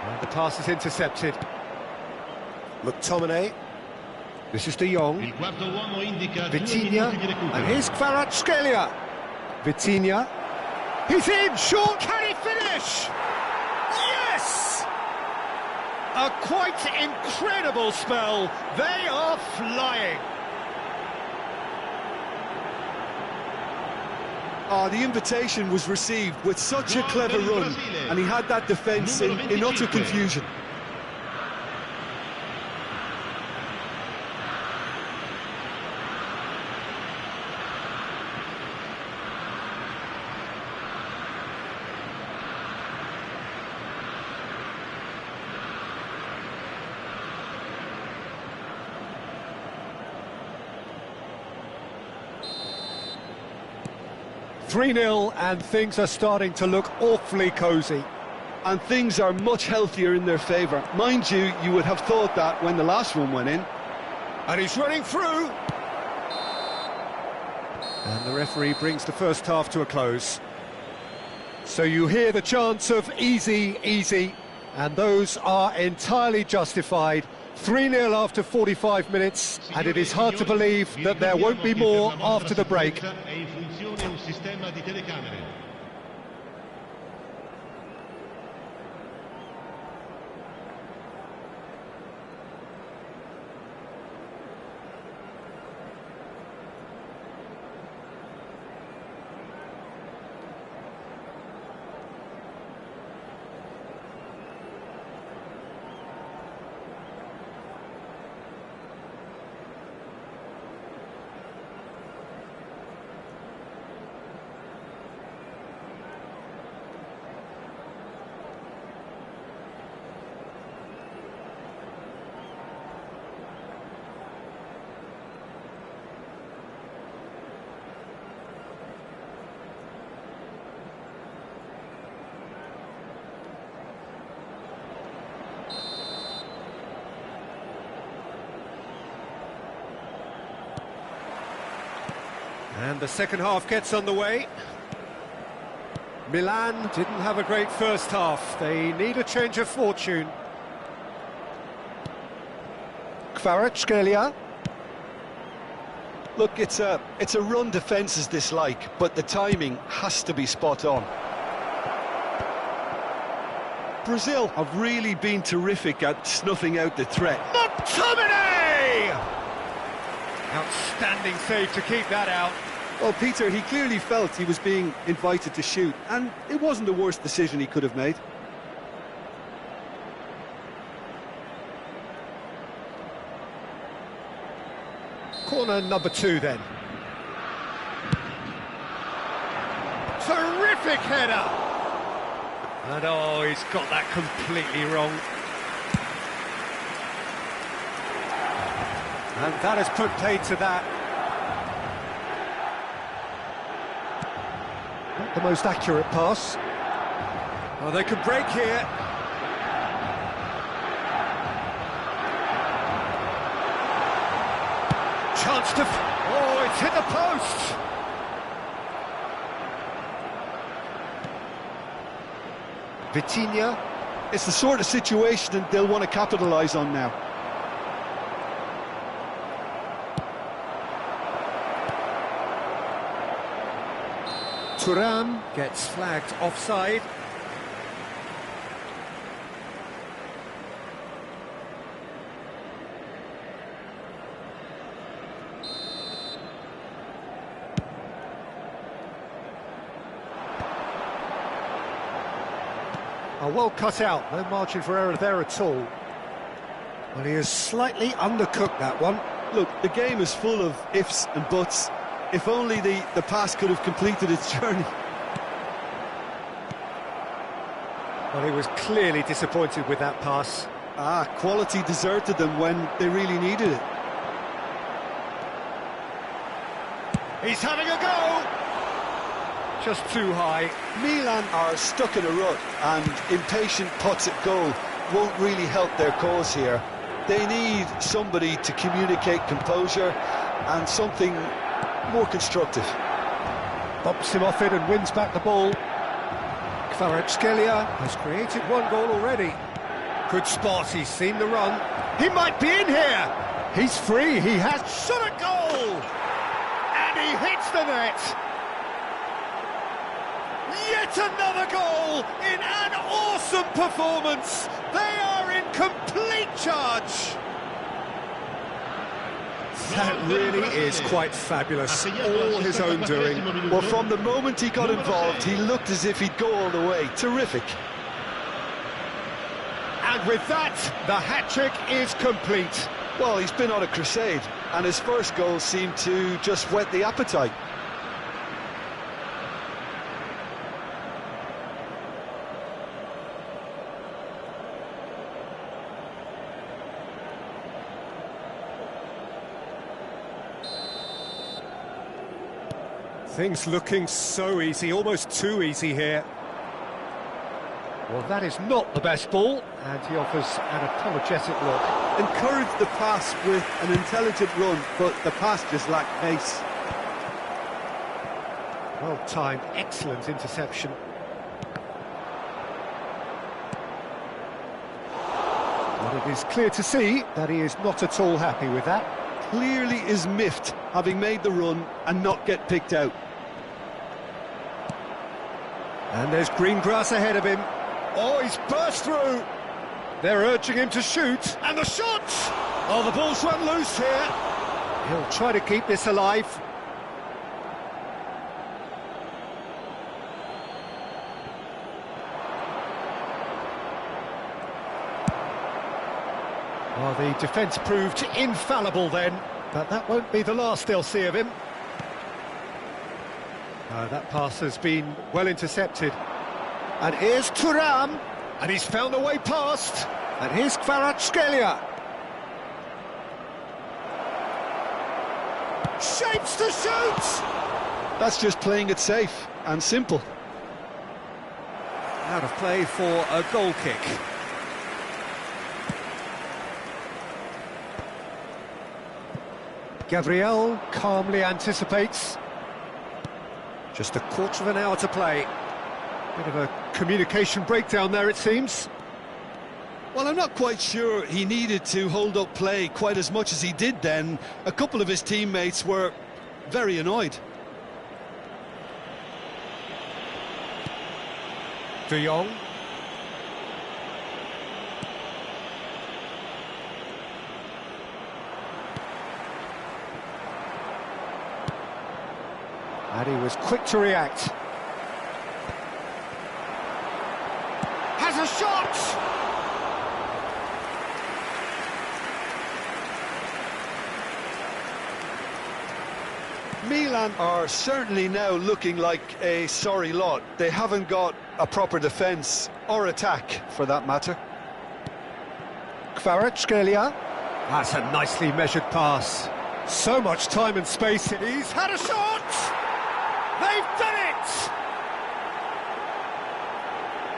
And the pass is intercepted. McTominay. This is De Jong. Vitinha. And here's Kvaratskhelia. Vitinha. He's in, short. Can he finish? Yes! A quite incredible spell. They are flying. Oh, the invitation was received with such a clever run, and he had that defence in utter confusion. "3-0 and things are starting to look awfully cosy. And things are much healthier in their favour. Mind you, you would have thought that when the last one went in. And he's running through. And the referee brings the first half to a close. So you hear the chants of easy, easy, and those are entirely justified. 3-0 after 45 minutes, and it is hard to believe that there won't be more after the break. And the second half gets underway. Milan didn't have a great first half. They need a change of fortune. Kvaratskhelia. Look, it's a run defence's dislike, but the timing has to be spot on. Brazil have really been terrific at snuffing out the threat. McTominay! Outstanding save to keep that out. Well, Peter, he clearly felt he was being invited to shoot, and it wasn't the worst decision he could have made. Corner number 2 then. Terrific header! And oh, he's got that completely wrong. And that has put paid to that. Not the most accurate pass. Oh, they could break here. Chance to... Oh, it's hit the post! Vitinha. It's the sort of situation that they'll want to capitalise on now. Thuram gets flagged offside. Oh, well cut out, no margin for error there at all. Well, he has slightly undercooked that one. Look, the game is full of ifs and buts. If only the pass could have completed its journey. Well, he was clearly disappointed with that pass. Quality deserted them when they really needed it. He's having a go! Just too high. Milan are stuck in a rut, and impatient putts at goal won't really help their cause here. They need somebody to communicate composure and something more constructive. Bumps him off it and wins back the ball. Kvaratskhelia has created one goal already. Good spot, he's seen the run. He might be in here! He's free, he has shot a goal! And he hits the net! Yet another goal in an awesome performance! They are in complete charge! That really is quite fabulous, all his own doing. Well, from the moment he got involved, he looked as if he'd go all the way. Terrific. And with that, the hat-trick is complete. Well, he's been on a crusade, and his first goal seemed to just whet the appetite. Things looking so easy, almost too easy here. Well, that is not the best ball, and he offers an apologetic look. Encouraged the pass with an intelligent run, but the pass just lacked pace. Well timed, excellent interception. But it is clear to see that he is not at all happy with that. Clearly is miffed, having made the run and not get picked out. And there's green grass ahead of him. Oh, he's burst through. They're urging him to shoot. And the shot! Oh, the ball's run loose here. He'll try to keep this alive. Well, the defence proved infallible then, but that won't be the last they'll see of him. That pass has been well intercepted. And here's Thuram, and he's found a way past. And here's Kvaratskhelia. Shapes to shoot! That's just playing it safe and simple. Out of play for a goal kick. Gabriel calmly anticipates. Just a quarter of an hour to play. Bit of a communication breakdown there, it seems. Well, I'm not quite sure he needed to hold up play quite as much as he did then. A couple of his teammates were very annoyed. De Jong. And he was quick to react. Has a shot! Milan are certainly now looking like a sorry lot. They haven't got a proper defence, or attack, for that matter. Kvaratskhelia. That's a nicely measured pass. So much time and space. He's had a shot! They've done it!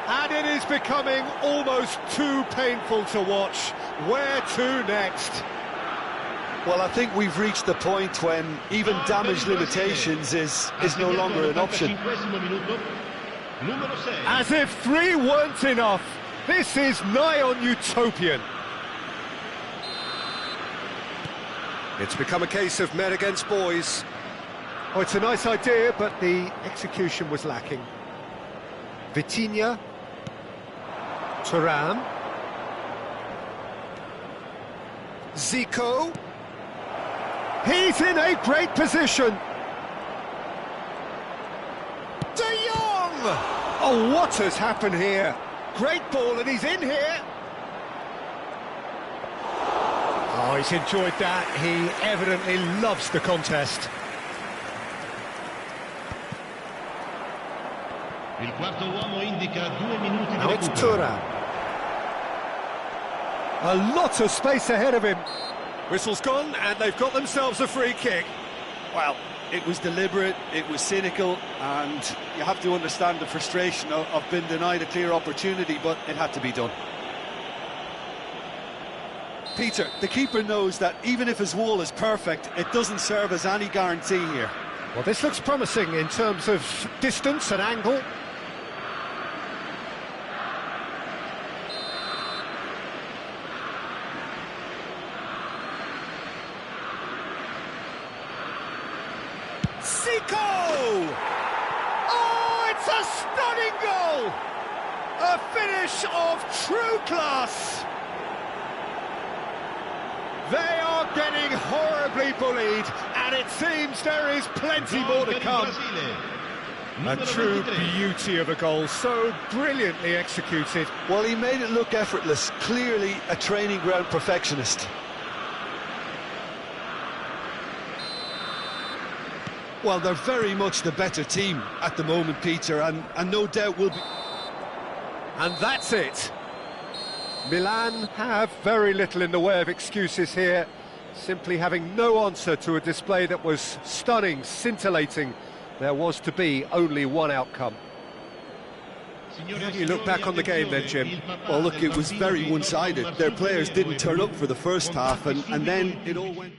And it is becoming almost too painful to watch. Where to next? Well, I think we've reached the point when even damage limitations is no longer an option. As if 3 weren't enough. This is nigh on utopian. It's become a case of men against boys. Oh, it's a nice idea, but the execution was lacking. Vitinha. Thuram. Zico. He's in a great position. De Jong! Oh, what has happened here? great ball, and he's in here. Oh, he's enjoyed that. He evidently loves the contest. Il quarto uomo indica 2 minuti di Now it's recupero. Thuram. A lot of space ahead of him. Whistle's gone, and they've got themselves a free kick. Well, it was deliberate, it was cynical, and you have to understand the frustration of being denied a clear opportunity, but it had to be done. Peter, the keeper knows that even if his wall is perfect, it doesn't serve as any guarantee here. Well, this looks promising in terms of distance and angle. Zico! Oh, it's a stunning goal! A finish of true class! They are getting horribly bullied, and it seems there is plenty more to come. A true beauty of a goal, so brilliantly executed. Well, he made it look effortless, clearly a training ground perfectionist. Well, they're very much the better team at the moment, Peter, and no doubt will be... And that's it. Milan have very little in the way of excuses here, simply having no answer to a display that was stunning, scintillating. There was to be only one outcome. How do you look back on the game then, Jim? Well, look, it was very one-sided. Their players didn't turn up for the first half, and then it all went...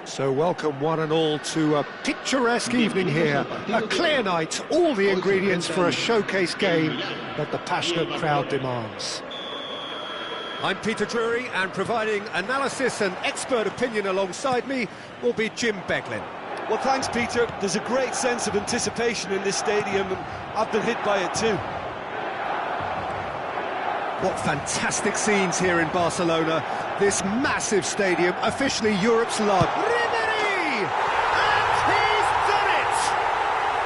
So welcome one and all to a picturesque evening here. A clear night, all the ingredients for a showcase game that the passionate crowd demands. I'm Peter Drury, and providing analysis and expert opinion alongside me will be Jim Beglin. Well, thanks, Peter. There's a great sense of anticipation in this stadium, and I've been hit by it too. What fantastic scenes here in Barcelona. This massive stadium, officially Europe's largest. Ribery! And he's done it!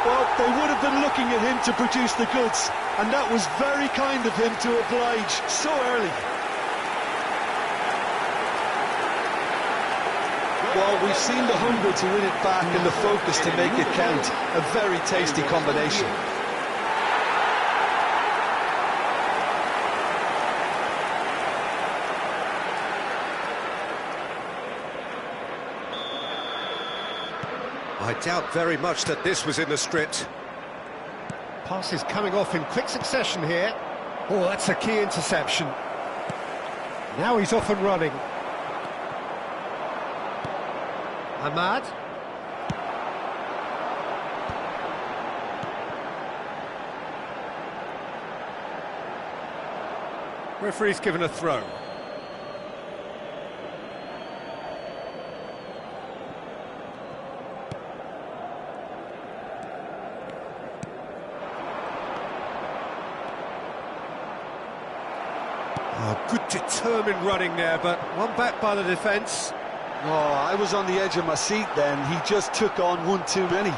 Well, they would have been looking at him to produce the goods, and that was very kind of him to oblige so early. Well, we've seen the hunger to win it back and the focus to make it count. A very tasty combination. I doubt very much that this was in the script. Passes coming off in quick succession here. Oh, that's a key interception. Now he's off and running. Ahmad. Referee's given a throw. Oh, good determined running there, but one back by the defence. Oh, I was on the edge of my seat then. He just took on one too many.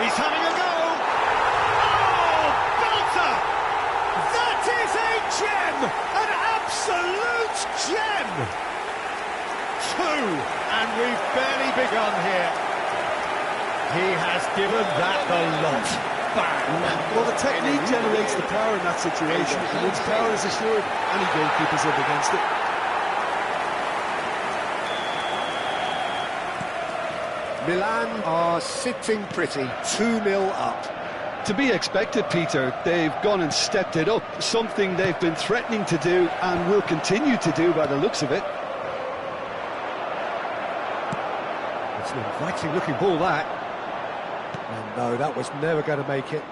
He's having a go! Oh, belter! That is a gem! An absolute gem! Two, and we've barely begun here. He has given that the lot. Bang! Well, the technique generates the power in that situation, and its power is assured any goalkeeper's up against it. Milan are sitting pretty, 2-0 up. To be expected, Peter. They've gone and stepped it up, something they've been threatening to do and will continue to do by the looks of it. It's an inviting looking ball, that. And no, that was never going to make it.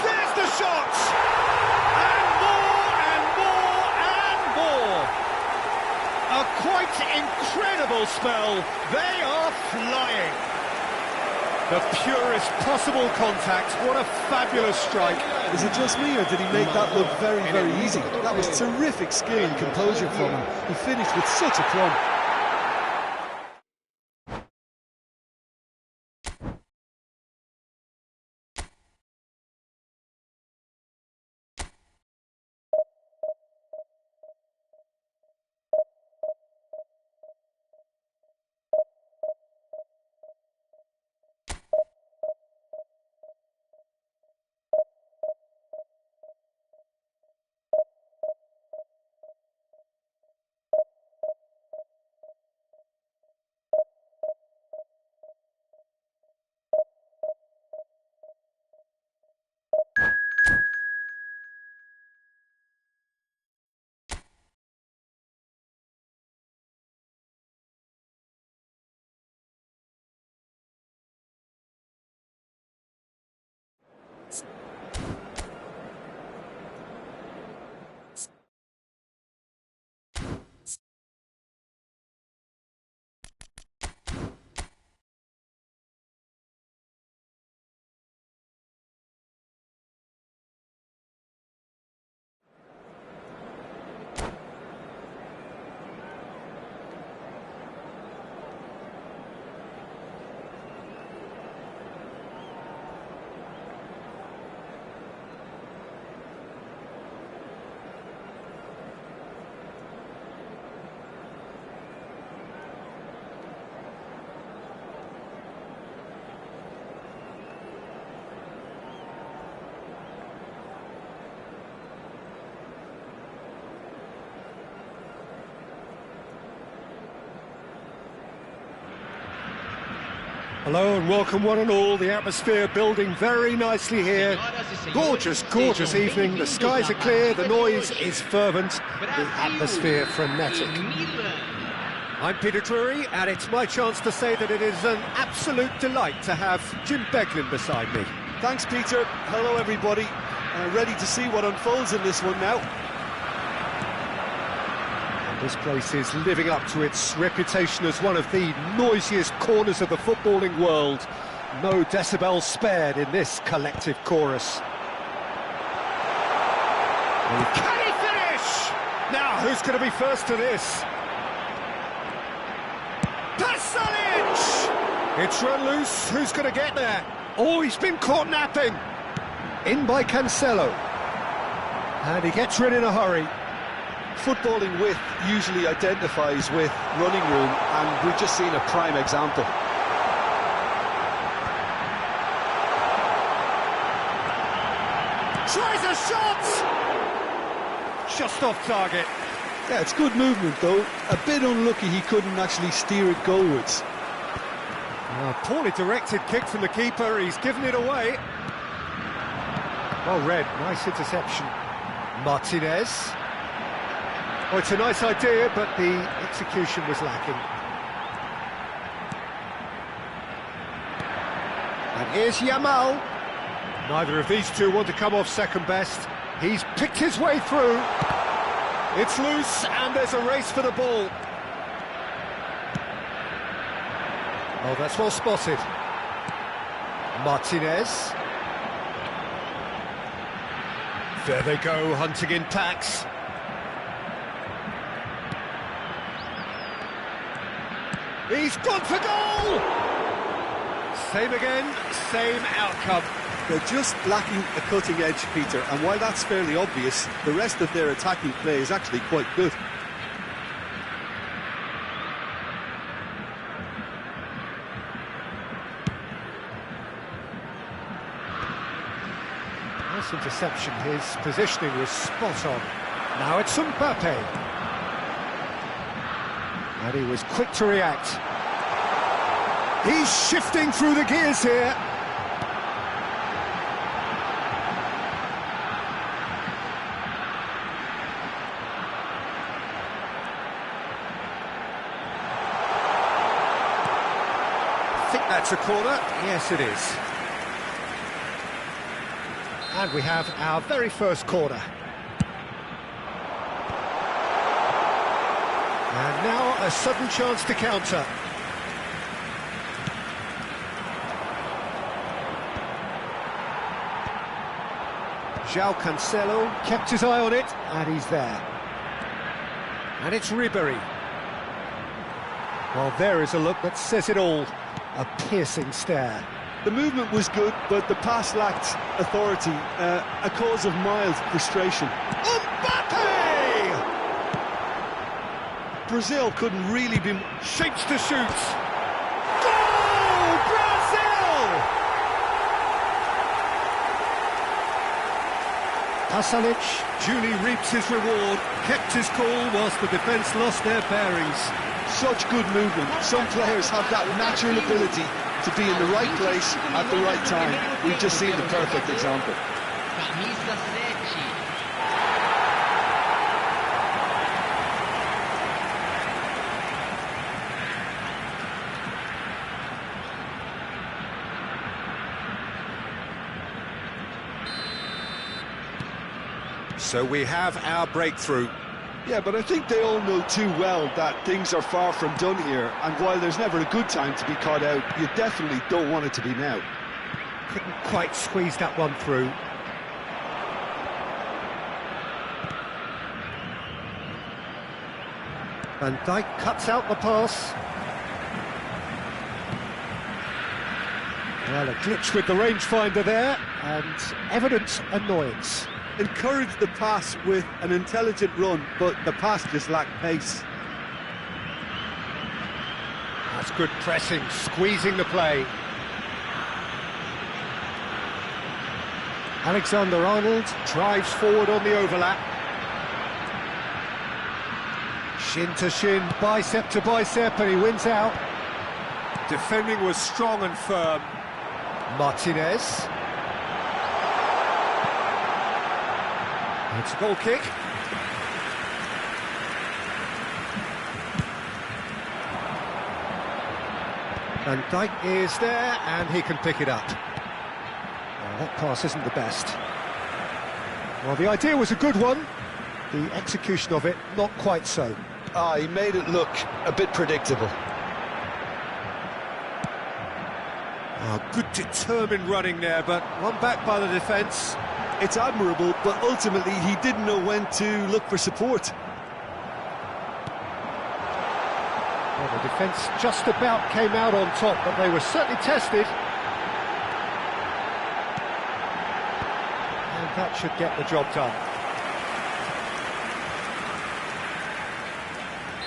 There's the shot! And more and more and more! A quite incredible spell. They are flying. The purest possible contact. What a fabulous strike. Is it just me, or did he make that look very, very easy? That was terrific skill and composure from him. He finished with such aplomb. Hello and welcome one and all, the atmosphere building very nicely here. Gorgeous, gorgeous evening, the skies are clear, the noise is fervent, the atmosphere frenetic. I'm Peter Drury, and it's my chance to say that it is an absolute delight to have Jim Beglin beside me. Thanks, Peter. Hello, everybody. Ready to see what unfolds in this one now. This place is living up to its reputation as one of the noisiest corners of the footballing world. No decibels spared in this collective chorus. Can he finish? Now, who's going to be first to this? Pasalic! It's run loose. Who's going to get there? Oh, he's been caught napping. In by Cancelo. And he gets rid in a hurry. Footballing width usually identifies with running room, and we've just seen a prime example. Tries a shot! Just off target. Yeah, it's good movement though. A bit unlucky he couldn't actually steer it goalwards. Poorly directed kick from the keeper, he's given it away. Well read, nice interception. Martinez. Oh, it's a nice idea, but the execution was lacking. And here's Yamal. Neither of these two want to come off second best. He's picked his way through. It's loose, and there's a race for the ball. Oh, that's well spotted. Martinez. There they go, hunting in packs. He's gone for goal! Same again, same outcome. They're just lacking a cutting edge, Peter, and while that's fairly obvious, the rest of their attacking play is actually quite good. Nice interception, his positioning was spot on. Now it's Mbappe. And he was quick to react. He's shifting through the gears here. I think that's a corner. Yes, it is. And we have our very first corner. And now a sudden chance to counter. João Cancelo kept his eye on it, and he's there. And it's Ribery. Well, there is a look that says it all. A piercing stare. The movement was good, but the pass lacked authority, a cause of mild frustration. Mbappe! Brazil couldn't really be... Shapes to shoot. Goal! Brazil! Pasalic duly reaps his reward, kept his cool whilst the defence lost their bearings. Such good movement. Some players have that natural ability to be in the right place at the right time. We've just seen the perfect example. Camisa 7. So we have our breakthrough. Yeah, but I think they all know too well that things are far from done here, and while there's never a good time to be caught out, you definitely don't want it to be now. Couldn't quite squeeze that one through. Van Dijk cuts out the pass. Well, a glitch with the rangefinder there, and evident annoyance. Encourage the pass with an intelligent run, but the pass just lacked pace. That's good pressing, squeezing the play. Alexander-Arnold drives forward on the overlap. Shin to shin, bicep to bicep, and he wins out. Defending was strong and firm. Martinez. It's a goal kick. Van Dijk is there, and he can pick it up. Well, that pass isn't the best. Well, the idea was a good one. The execution of it, not quite so. He made it look a bit predictable. Good determined running there, but one back by the defence. It's admirable, but ultimately he didn't know when to look for support. Well, the defence just about came out on top, but they were certainly tested. And that should get the job done.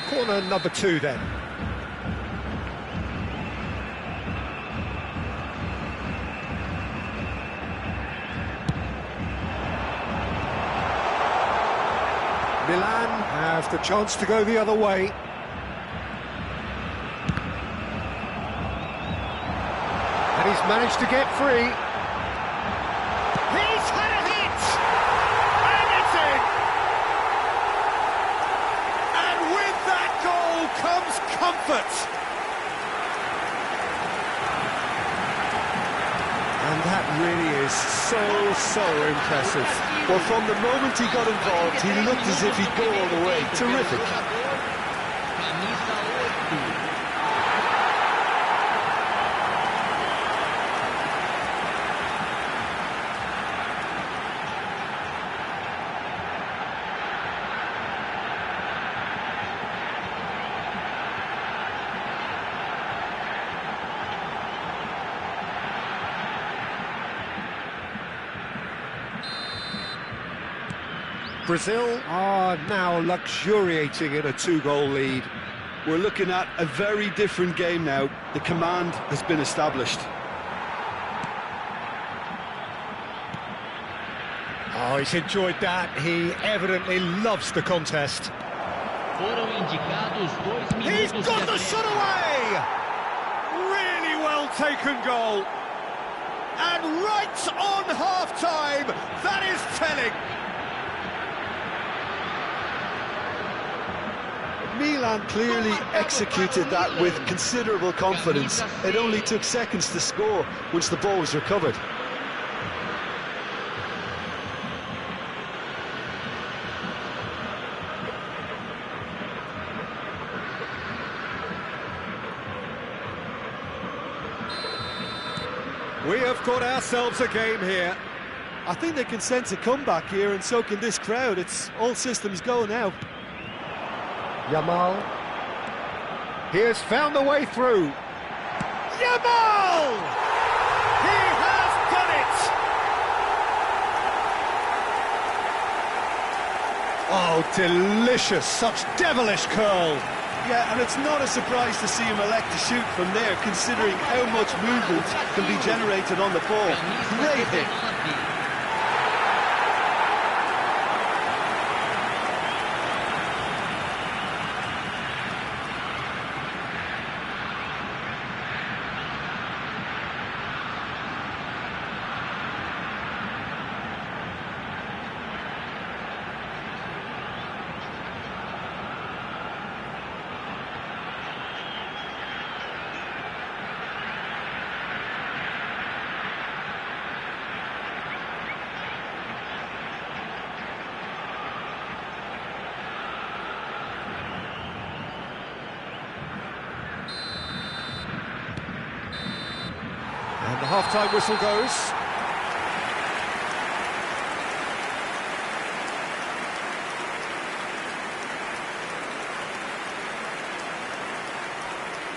Corner number 2 then. Milan have the chance to go the other way. And he's managed to get free. He's had a hit! And it's in! And with that goal comes comfort! really is so impressive. Well, from the moment he got involved, he looked as if he'd go all the way. Terrific. Camisa 8. Brazil are now luxuriating in a 2-goal lead. We're looking at a very different game now. The command has been established. Oh, he's enjoyed that. He evidently loves the contest. Foram indicados 2 He's minutos got de the acréscimo. shot away! Really well taken goal. And right on half-time, that is telling. Milan clearly executed that with considerable confidence. It only took seconds to score once the ball was recovered. We have got ourselves a game here. I think they can sense a comeback here, and so can this crowd. It's all systems go now. Yamal. He has found the way through. Yamal! He has done it! Oh, delicious, such devilish curl. Yeah, and it's not a surprise to see him elect to shoot from there, considering how much movement can be generated on the ball. Great hit. And the half-time whistle goes.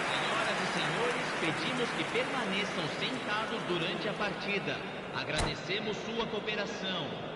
Senhoras e senhores, pedimos que permaneçam sentados durante a partida. Agradecemos sua cooperação.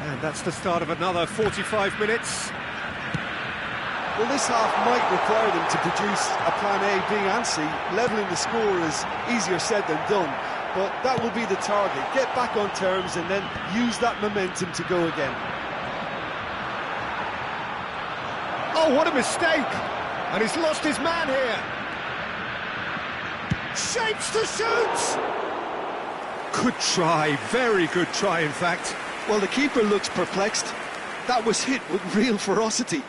And that's the start of another 45 minutes. Well, this half might require them to produce a plan A, B and C. Levelling the score is easier said than done, but that will be the target. Get back on terms and then use that momentum to go again. Oh, what a mistake! And he's lost his man here. Shapes to shoot! Good try, very good try, in fact. Well, the keeper looks perplexed. That was hit with real ferocity.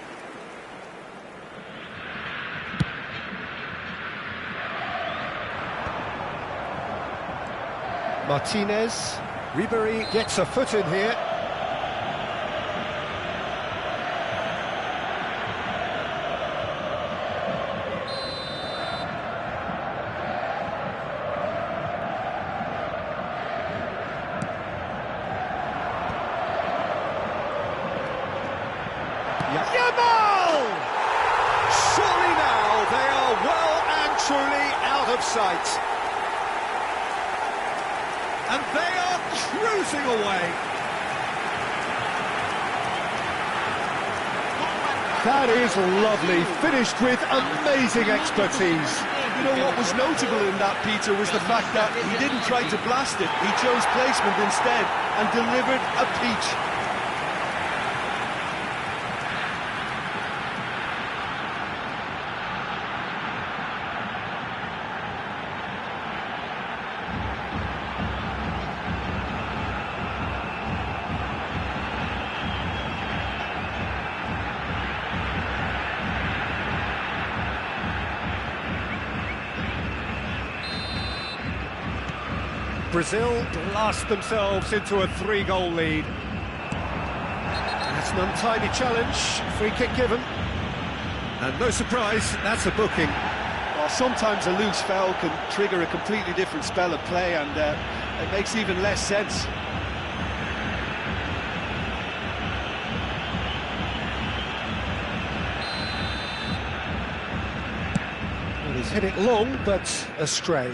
Martinez. Ribery gets a foot in here. Yamal! Surely now they are well and truly out of sight. And they are cruising away. That is lovely, finished with amazing expertise. You know what was notable in that, Peter, was the fact that he didn't try to blast it. He chose placement instead and delivered a peach. Brazil blast themselves into a 3-goal lead. That's an untidy challenge, free kick given. And no surprise, that's a booking. Well, sometimes a loose foul can trigger a completely different spell of play, and it makes even less sense. Well, he's hit it long, but astray.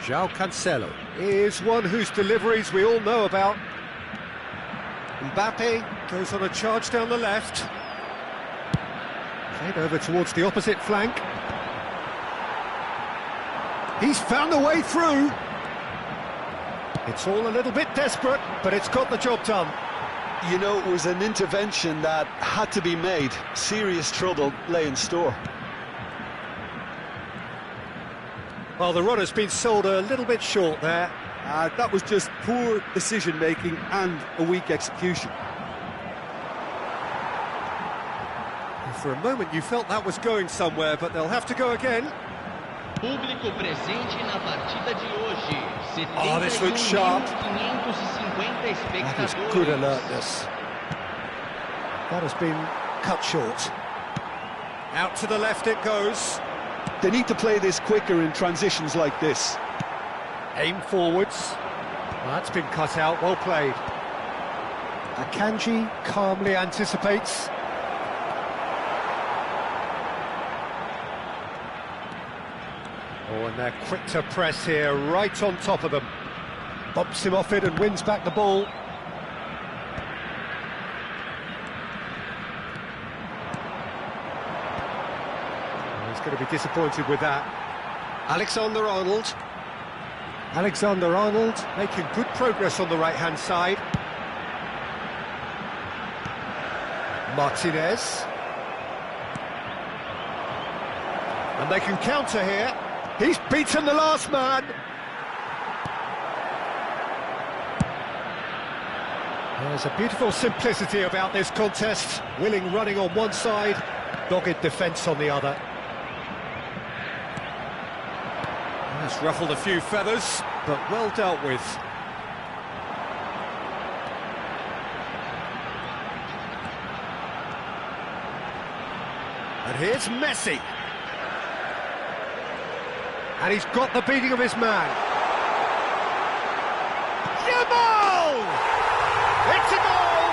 João Cancelo is one whose deliveries we all know about. Mbappe goes on a charge down the left. Played over towards the opposite flank. He's found a way through. It's all a little bit desperate, but it's got the job done. You know, it was an intervention that had to be made. Serious trouble lay in store. Well, the runner's been sold a little bit short there. That was just poor decision-making and a weak execution. For a moment you felt that was going somewhere, but they'll have to go again. Público presente na partida de hoje. Oh, this looks sharp. 550 That is espectadores. good alertness. That has been cut short. Out to the left it goes. They need to play this quicker in transitions like this. Aim forwards. Well, that's been cut out, well played. Akanji calmly anticipates. Oh, and they're quick to press here, right on top of them. Bumps him off it and wins back the ball. He's going to be disappointed with that. Alexander-Arnold. Alexander-Arnold. Making good progress on the right-hand side. Martinez. And they can counter here. He's beaten the last man. There's a beautiful simplicity about this contest. Willing running on one side, dogged defence on the other. That's ruffled a few feathers, but well dealt with. And here's Messi. And he's got the beating of his man. Yamal! It's a goal!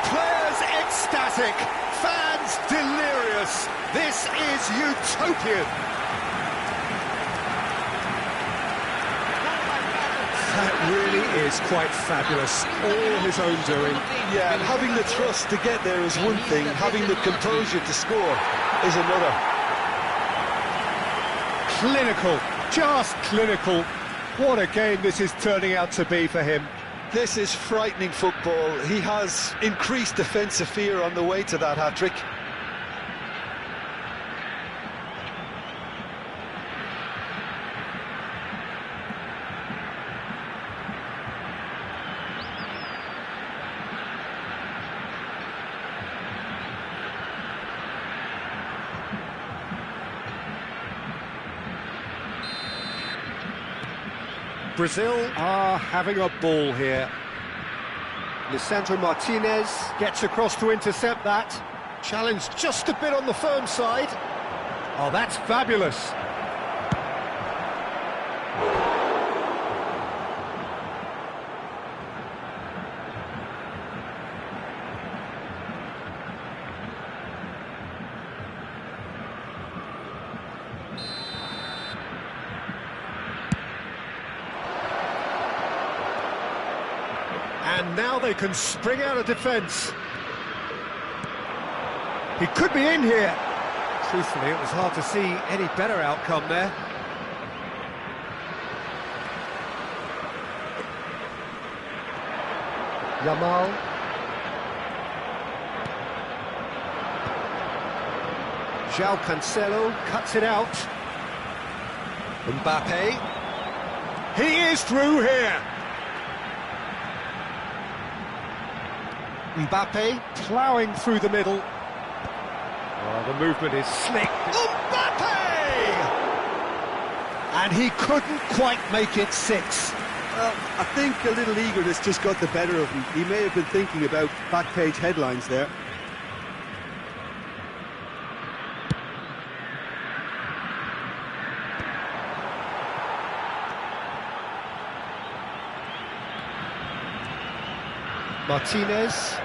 Players ecstatic, fans delirious. This is utopian. That really is quite fabulous, all his own doing. Yeah, and having the trust to get there is one thing, having the composure to score is another. Clinical, just clinical. What a game this is turning out to be for him. This is frightening football. He has increased defensive fear on the way to that hat-trick. Brazil are having a ball here. Lisandro Martinez gets across to intercept that. Challenged just a bit on the firm side. Oh, that's fabulous. And now they can spring out of defence. He could be in here. Truthfully, it was hard to see any better outcome there. Yamal. João Cancelo cuts it out. Mbappe. He is through here. Mbappe ploughing through the middle. Oh, the movement is slick. Mbappe! And he couldn't quite make it 6. Well, I think a little eagerness just got the better of him. He may have been thinking about back page headlines there. Martinez.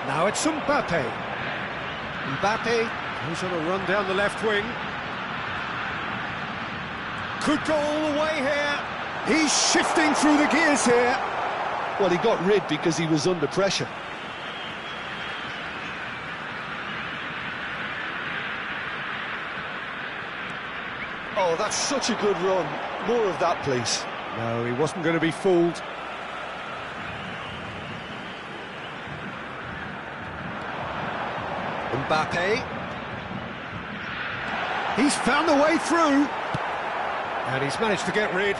Now it's Mbappe. Mbappe, who's on a run down the left wing. Could go all the way here. He's shifting through the gears here. Well, he got rid because he was under pressure. Oh, that's such a good run. More of that, please. No, he wasn't going to be fooled. Mbappe. He's found the way through. And he's managed to get rid.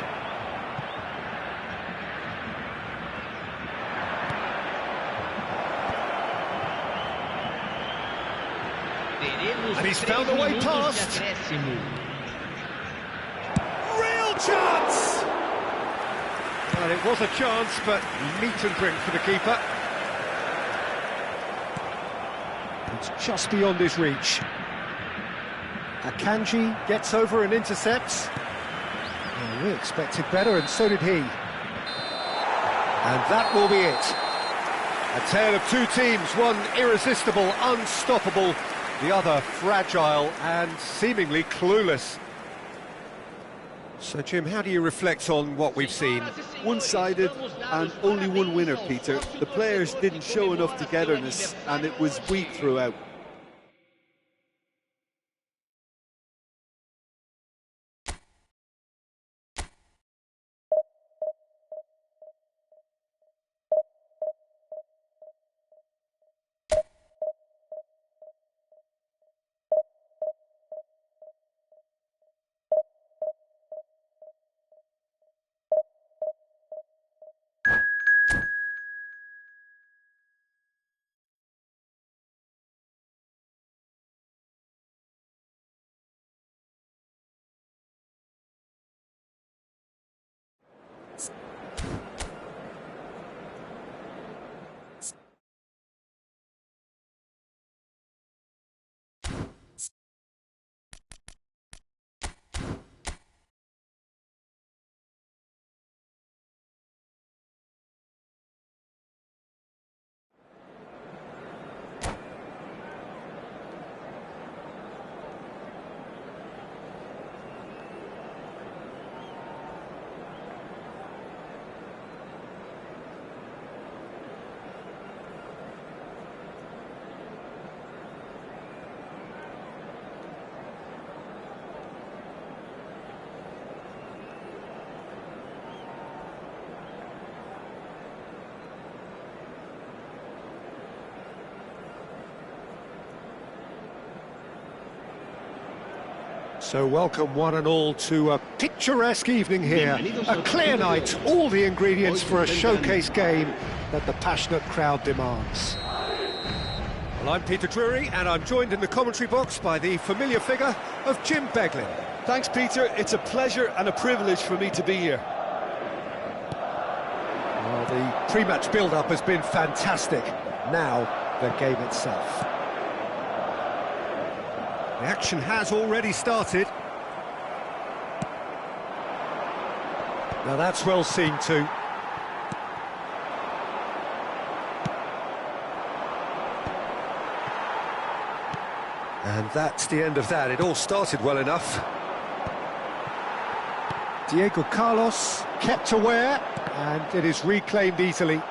And he's found the way past. Real chance! Well, it was a chance, but meet and drink for the keeper. It's just beyond his reach. Akanji gets over and intercepts. Well, we expected better, and so did he. And that will be it. A tale of two teams, one irresistible, unstoppable, the other fragile and seemingly clueless. So, Jim, how do you reflect on what we've seen? One-sided and only one winner, Peter. The players didn't show enough togetherness and it was weak throughout. So welcome one and all to a picturesque evening here, a clear night, all the ingredients for a showcase game that the passionate crowd demands. Well, I'm Peter Drury, and I'm joined in the commentary box by the familiar figure of Jim Beglin. Thanks, Peter. It's a pleasure and a privilege for me to be here. Well, the pre-match build-up has been fantastic. Now, the game itself. The action has already started. Now that's well seen too. And that's the end of that. It all started well enough. Diego Carlos kept aware, and it is reclaimed easily.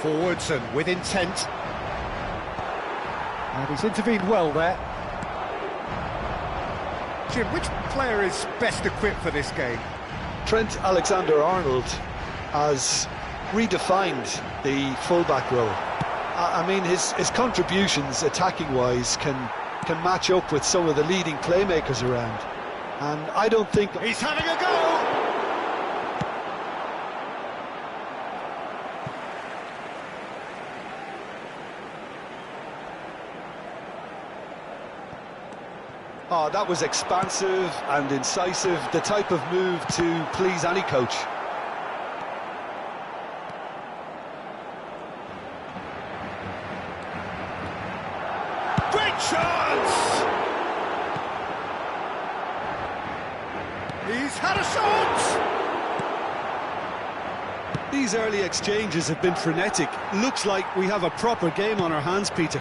Forwards and with intent. And he's intervened well there. Jim, which player is best equipped for this game? Trent Alexander-Arnold has redefined the fullback role. I mean, his contributions attacking-wise can match up with some of the leading playmakers around. And I don't think... He's having a go! Oh, that was expansive and incisive, the type of move to please any coach. Great chance! He's had a shot! These early exchanges have been frenetic. Looks like we have a proper game on our hands, Peter.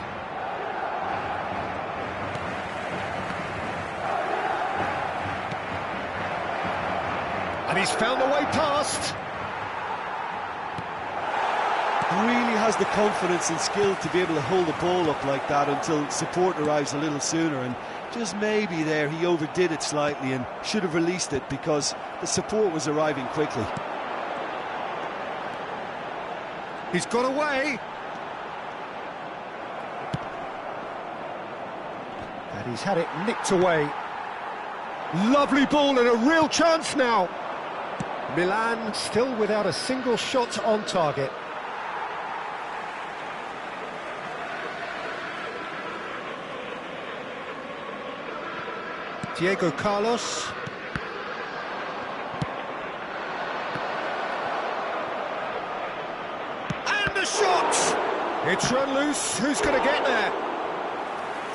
And he's found a way past. Really has the confidence and skill to be able to hold the ball up like that until support arrives a little sooner, and just maybe there he overdid it slightly and should have released it because the support was arriving quickly. He's got away. And he's had it nicked away. Lovely ball and a real chance now. Milan still without a single shot on target. Diego Carlos. And the shot! It's run loose. Who's going to get there?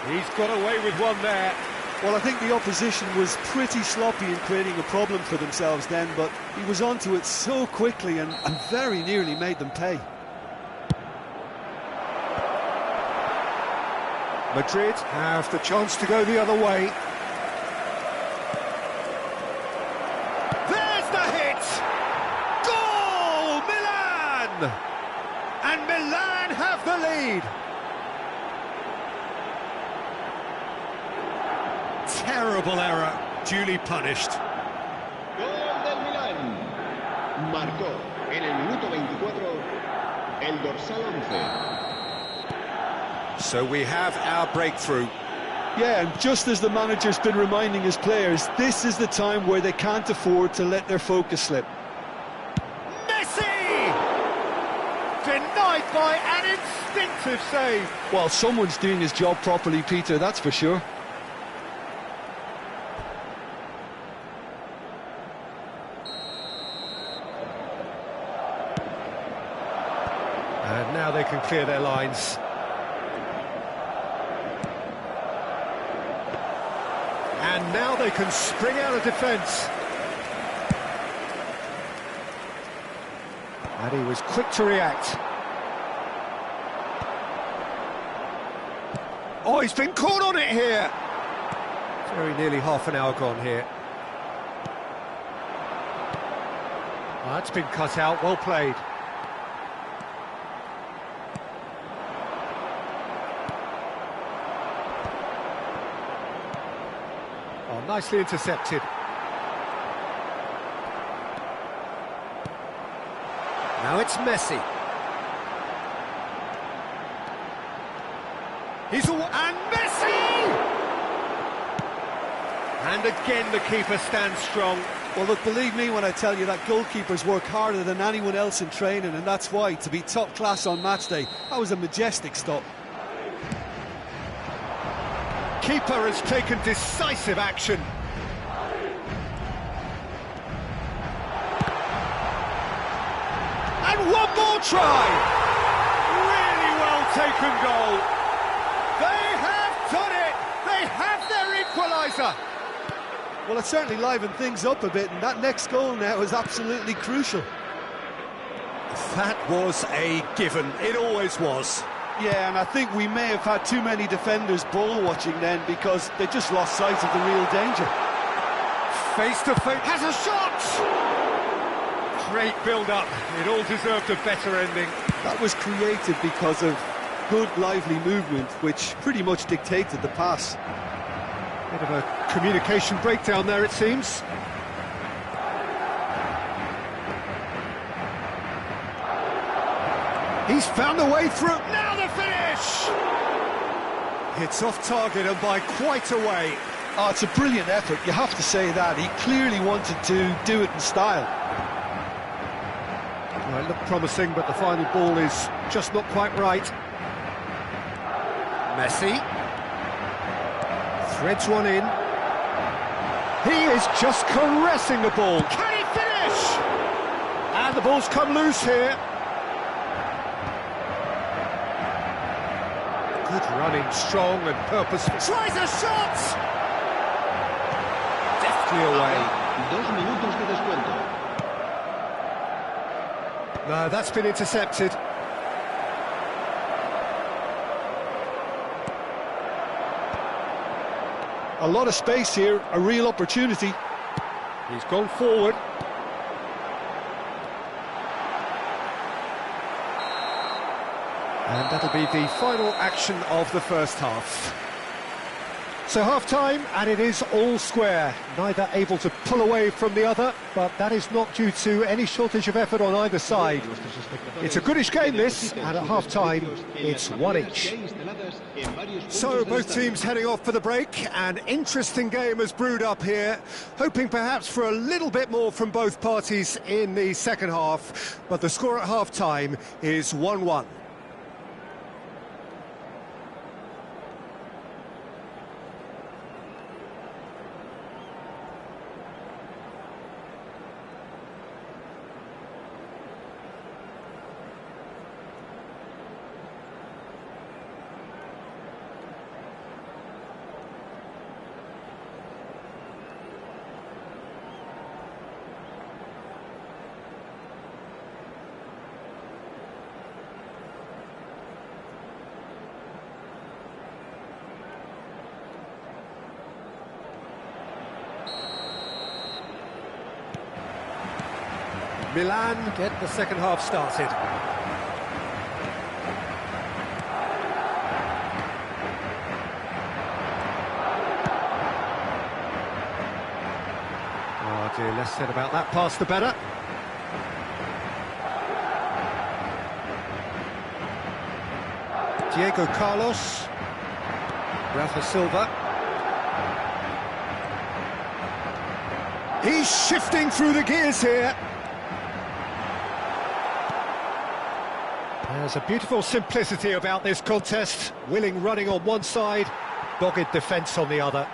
He's got away with one there. Well, I think the opposition was pretty sloppy in creating a problem for themselves then, but he was onto it so quickly and very nearly made them pay. Madrid have the chance to go the other way. There's the hit! Goal! Milan! And Milan have the lead. Terrible error, duly punished. Gol del Milán. Marcó en el minuto 24 el dorsal 11. So we have our breakthrough. Yeah, and just as the manager's been reminding his players, this is the time where they can't afford to let their focus slip. Messi! Denied by an instinctive save. Well, someone's doing his job properly, Peter, that's for sure. And now they can clear their lines. And now they can spring out of defence. And he was quick to react. Oh, he's been caught on it here. Very nearly half an hour gone here. Oh, that's been cut out, well played. Oh, nicely intercepted. Now it's Messi. And Messi! And again the keeper stands strong. Well, look, believe me when I tell you that goalkeepers work harder than anyone else in training, and that's why, to be top class on match day, that was a majestic stop. Keeper has taken decisive action. And one more try! Really well taken goal. They have done it! They have their equaliser! Well, it certainly livened things up a bit, and that next goal now is absolutely crucial. That was a given. It always was. Yeah, and I think we may have had too many defenders ball-watching then because they just lost sight of the real danger. Face to face, has a shot! Great build-up, it all deserved a better ending. That was created because of good, lively movement, which pretty much dictated the pass. Bit of a communication breakdown there, it seems. He's found a way through. Now the finish! It's off target and by quite a way. Oh, it's a brilliant effort, you have to say that. He clearly wanted to do it in style. Well, it looked promising, but the final ball is just not quite right. Messi threads one in. He is just caressing the ball. Can he finish? And the ball's come loose here. Good running, strong and purposeful. Tries a shot! Deftly away. 2 minutos de descuento. No, that's been intercepted. A lot of space here, a real opportunity. He's gone forward. And that'll be the final action of the first half. So half-time, and it is all square. Neither able to pull away from the other, but that is not due to any shortage of effort on either side. It's a goodish game, this, and at half-time, it's one each. So both teams heading off for the break. An interesting game has brewed up here, hoping perhaps for a little bit more from both parties in the second half, but the score at half-time is 1-1. Milan get the second half started. Oh dear, less said about that pass the better. Diego Carlos. Rafa Silva. He's shifting through the gears here. There's a beautiful simplicity about this contest. Willing running on one side, dogged defence on the other.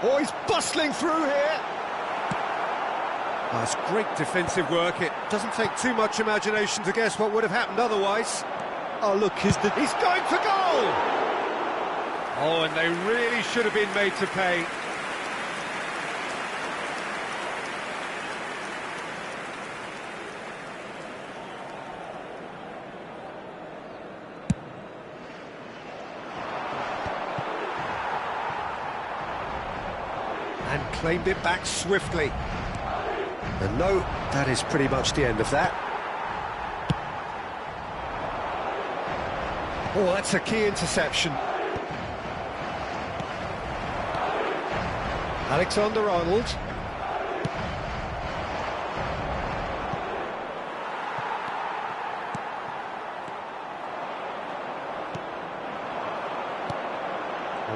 Oh, he's bustling through here. That's great defensive work. It doesn't take too much imagination to guess what would have happened otherwise. Oh, look, he's going for goal! Oh, and they really should have been made to pay. And claimed it back swiftly. And no, that is pretty much the end of that. Oh, that's a key interception. Alexander-Arnold.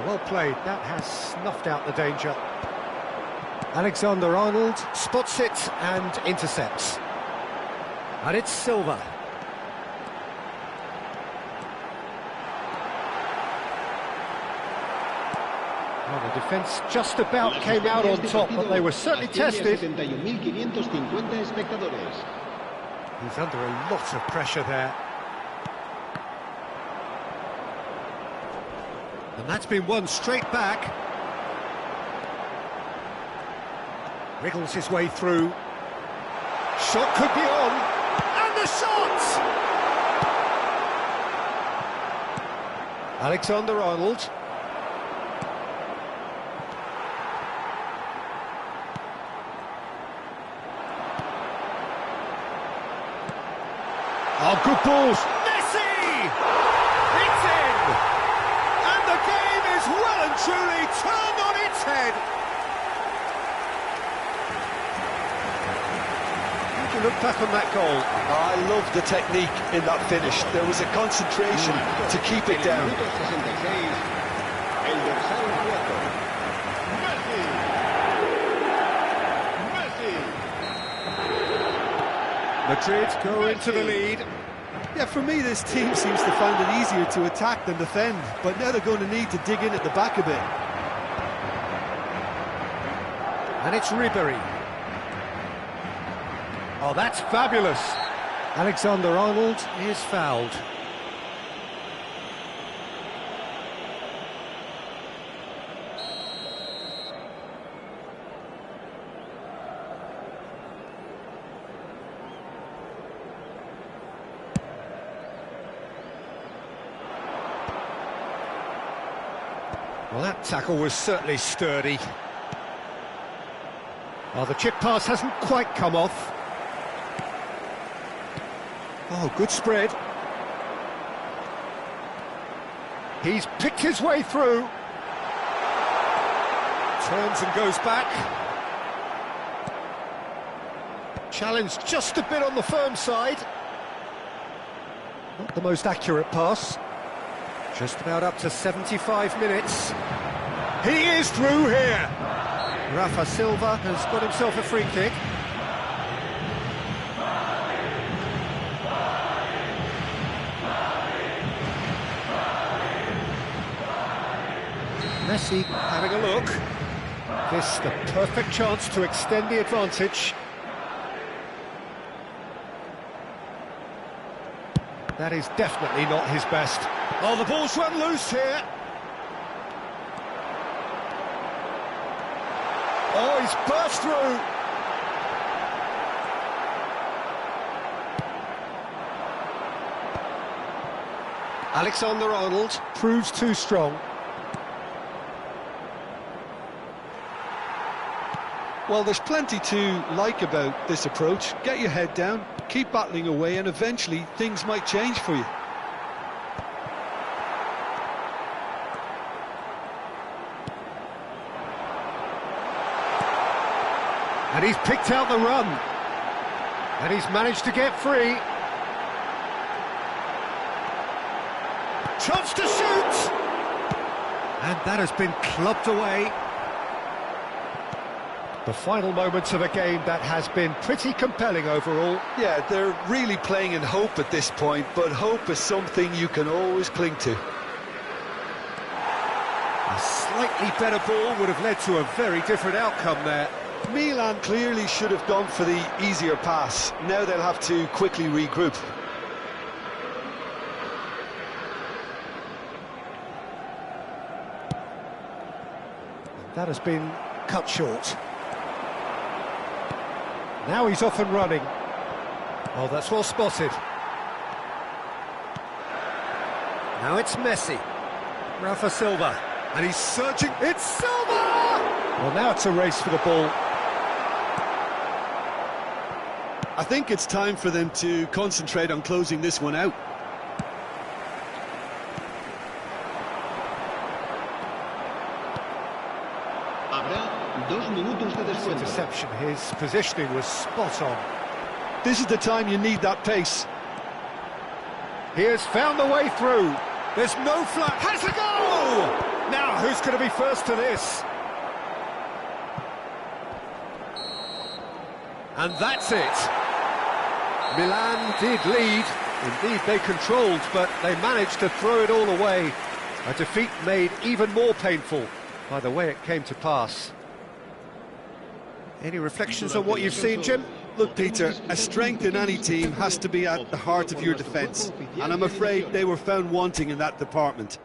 Well played, that has snuffed out the danger. Alexander-Arnold spots it and intercepts. And it's Silva. Well, the defence just about came out on top, but they were certainly tested. He's under a lot of pressure there. And that's been won straight back. Wriggles his way through. Shot could be on. And the shot! Alexander-Arnold. Oh, good balls. Messi! It's in! And the game is well and truly turned on its head. How do you look back on that goal? I love the technique in that finish. There was a concentration to keep it down. Madrid go into the lead. Yeah, for me, this team seems to find it easier to attack than defend, but now they're going to need to dig in at the back a bit. And it's Ribery. Oh, that's fabulous. Alexander-Arnold is fouled. Well, that tackle was certainly sturdy. Oh, the chip pass hasn't quite come off. Oh, good spread. He's picked his way through. Turns and goes back. Challenged just a bit on the firm side. Not the most accurate pass. Just about up to 75 minutes. He is through here. Rafa Silva has got himself a free kick. Messi having a look. This the perfect chance to extend the advantage. That is definitely not his best. Oh, the ball's run loose here. Oh, he's burst through. Alexander-Arnold proves too strong. Well, there's plenty to like about this approach. Get your head down, keep battling away, and eventually things might change for you. And he's picked out the run. And he's managed to get free. Chance to shoot! And that has been clubbed away. The final moments of a game that has been pretty compelling overall. Yeah, they're really playing in hope at this point, but hope is something you can always cling to. A slightly better ball would have led to a very different outcome there. Milan clearly should have gone for the easier pass. Now they'll have to quickly regroup. That has been cut short. Now he's off and running. Oh, that's well spotted. Now it's Messi. Rafa Silva. And he's searching. It's Silva! Well, now it's a race for the ball. I think it's time for them to concentrate on closing this one out. Interception, his positioning was spot on. This is the time you need that pace. He has found the way through. There's no flat. Has a goal! Now, who's going to be first to this? And that's it. Milan did lead. Indeed, they controlled, but they managed to throw it all away. A defeat made even more painful by the way it came to pass. Any reflections on what you've seen, Jim? Look, Peter, a strength in any team has to be at the heart of your defence, and I'm afraid they were found wanting in that department.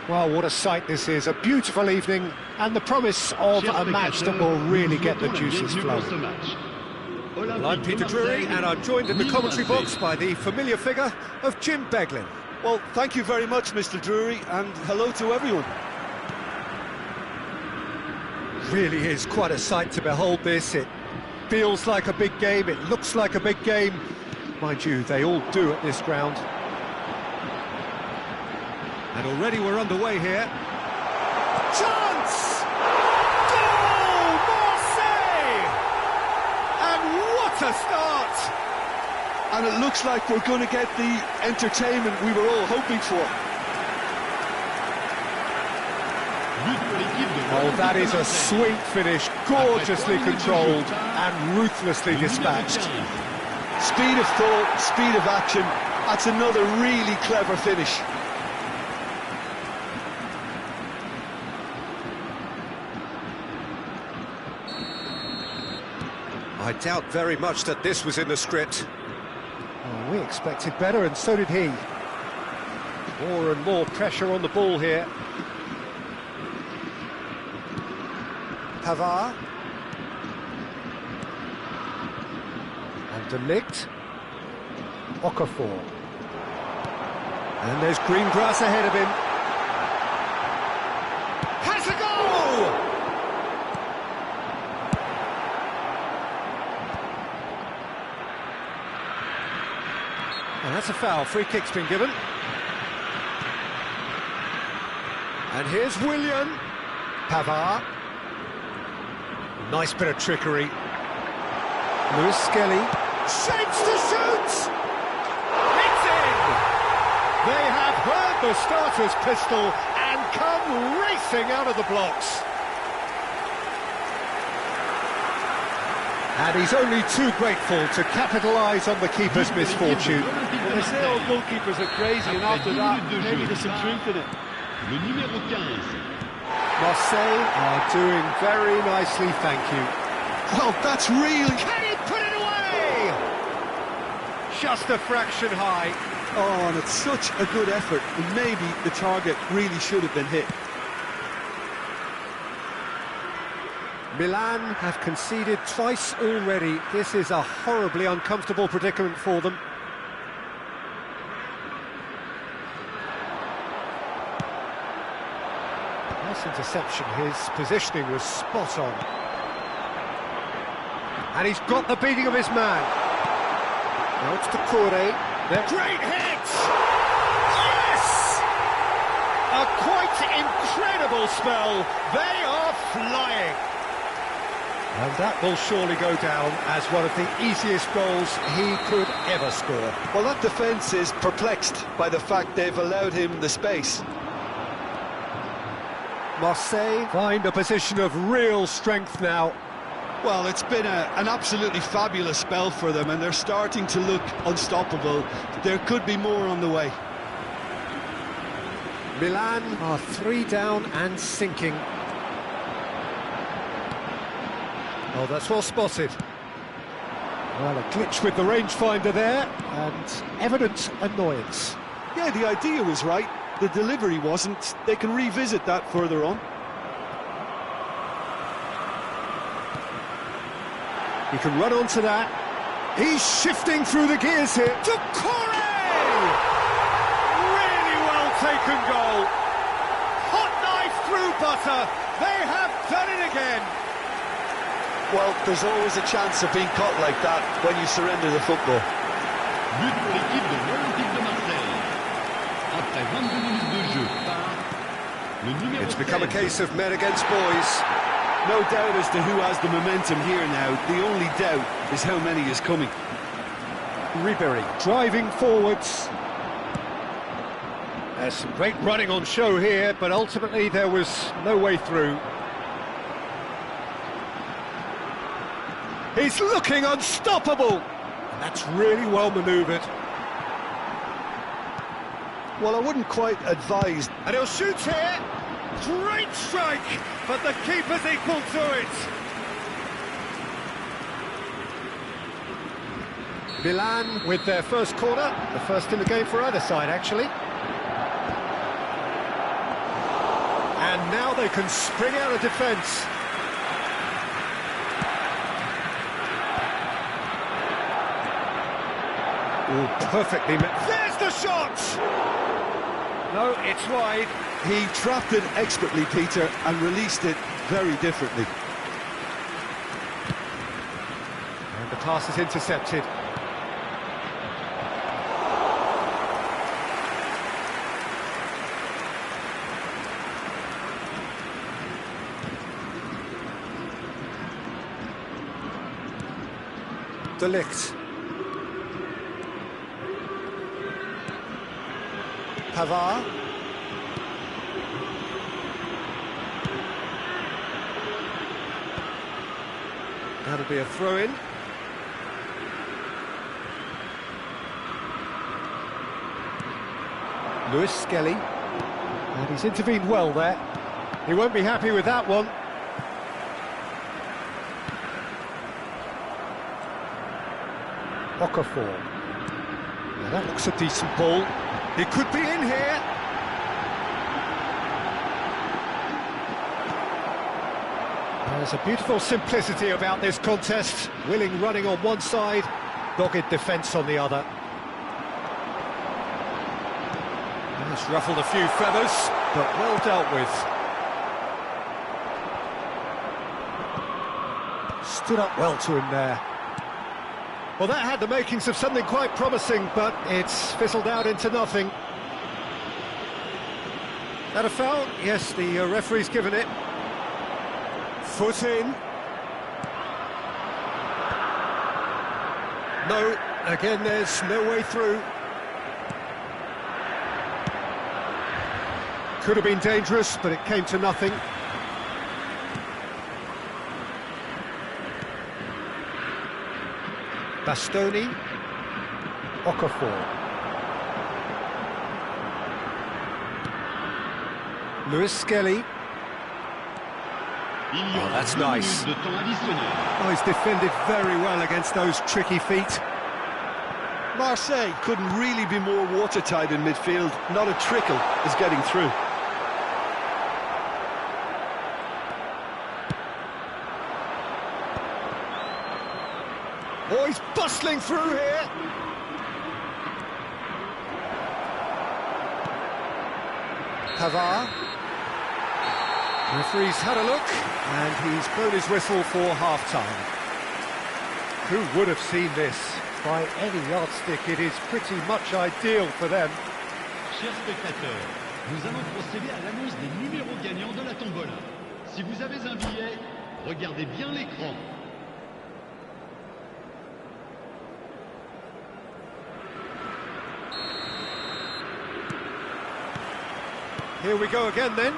Well, what a sight this is, a beautiful evening, and the promise of a match that will really get the juices flowing. Well, I'm Peter Drury, and I'm joined in the commentary box by the familiar figure of Jim Beglin. Well, thank you very much, Mr. Drury, and hello to everyone. Really is quite a sight to behold this. It feels like a big game, it looks like a big game. Mind you, they all do at this ground. And already we're underway here. Chance! Goal! Marseille! And what a start! And it looks like we're going to get the entertainment we were all hoping for. Oh, that is a sweet finish, gorgeously controlled and ruthlessly dispatched. Speed of thought, speed of action, that's another really clever finish. I doubt very much that this was in the script. Oh, we expected better, and so did he. More and more pressure on the ball here. Pavard. And De Ligt. Okafor. And there's green grass ahead of him. Has a goal! And that's a foul. Free kick's been given. And here's Willian. Pavard. Nice bit of trickery. Lewis Skelly. Shapes to shoot! It's in! They have heard the starter's pistol and come racing out of the blocks. And he's only too grateful to capitalise on the keeper's misfortune. Well, they say all goalkeepers are crazy, and after that, maybe there's some truth in it. Le numéro 15. Marseille are doing very nicely, thank you. Well, that's really... Can he put it away? Just a fraction high. Oh, and it's such a good effort, and maybe the target really should have been hit. Milan have conceded twice already. This is a horribly uncomfortable predicament for them. Nice interception, his positioning was spot on. And he's got the beating of his man. Now it's to Corre. Great hit! Yes! A quite incredible spell. They are flying. And that will surely go down as one of the easiest goals he could ever score. Well, that defence is perplexed by the fact they've allowed him the space. Marseille Find a position of real strength now. Well, it's been an absolutely fabulous spell for them, and they're starting to look unstoppable. There could be more on the way. Milan are 3 down and sinking. Oh, that's well spotted. Well, a glitch with the rangefinder there, and evident annoyance. Yeah, the idea was right. The delivery wasn't. They can revisit that further on. He can run onto that. He's shifting through the gears here. To Corre! Really well taken goal. Hot knife through butter. They have done it again. Well, there's always a chance of being caught like that when you surrender the football. But pour l'équipe de l'Olympique de Marseille. Après 22 minutes de jeu par le numéro 16. It's become a case of men against boys. No doubt as to who has the momentum here now. The only doubt is how many is coming. Ribéry driving forwards. There's some great running on show here, but ultimately there was no way through. He's looking unstoppable. And that's really well manoeuvred. Well, I wouldn't quite advise. And he'll shoot here. Great strike, but the keeper's equal to it. Milan with their first corner, the first in the game for either side, actually. And now they can spring out of defence. Oh, perfectly met. There's the shot! No, it's wide. He trapped it expertly, Peter, and released it very differently. And the pass is intercepted. De Ligt. Pavard. That'll be a throw-in. Lewis Skelly. And he's intervened well there. He won't be happy with that one. Okafor. Now that looks a decent ball. He could be in here. There's a beautiful simplicity about this contest. Willing running on one side, dogged defence on the other. It's ruffled a few feathers, but well dealt with. Stood up well to him there. Well, that had the makings of something quite promising, but it's fizzled out into nothing. That a foul? Yes, the referee's given it. Foot in. No, again, there's no way through. Could have been dangerous, but it came to nothing. Bastoni. Okafor. Lewis Skelly. Oh, that's nice. Oh, he's defended very well against those tricky feet. Marseille couldn't really be more watertight in midfield. Not a trickle is getting through. Oh, he's bustling through here. Pavard. Referee's had a look, and he's blown his whistle for half-time. Who would have seen this? By any yardstick, it is pretty much ideal for them. Chers spectateurs, nous allons procéder à l'annonce des numéros gagnants de la tombola. Si vous avez un billet, regardez bien l'écran. Here we go again then.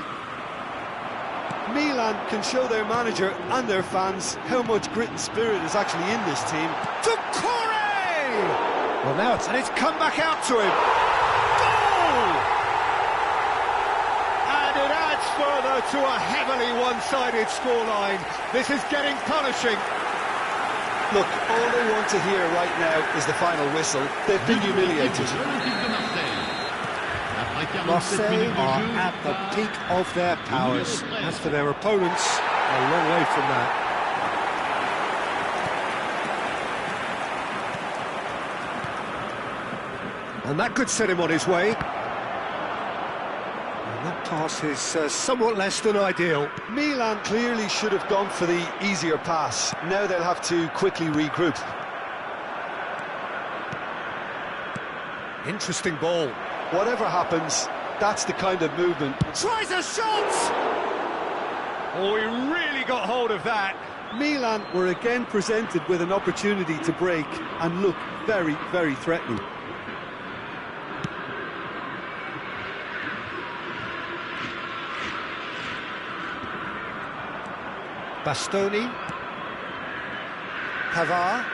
Milan can show their manager and their fans how much grit and spirit is actually in this team. Doucouré! Well, now it's come back out to him. Goal! And it adds further to a heavily one-sided scoreline. This is getting punishing. Look, all they want to hear right now is the final whistle. They've been humiliated. Marseille are at the peak of their powers. As for their opponents, a long way from that. And that could set him on his way. And that pass is somewhat less than ideal. Milan clearly should have gone for the easier pass. Now they'll have to quickly regroup. Interesting ball. Whatever happens, that's the kind of movement. Tries a shot! Oh, he really got hold of that. Milan were again presented with an opportunity to break and look very, very threatening. Bastoni. Pavard.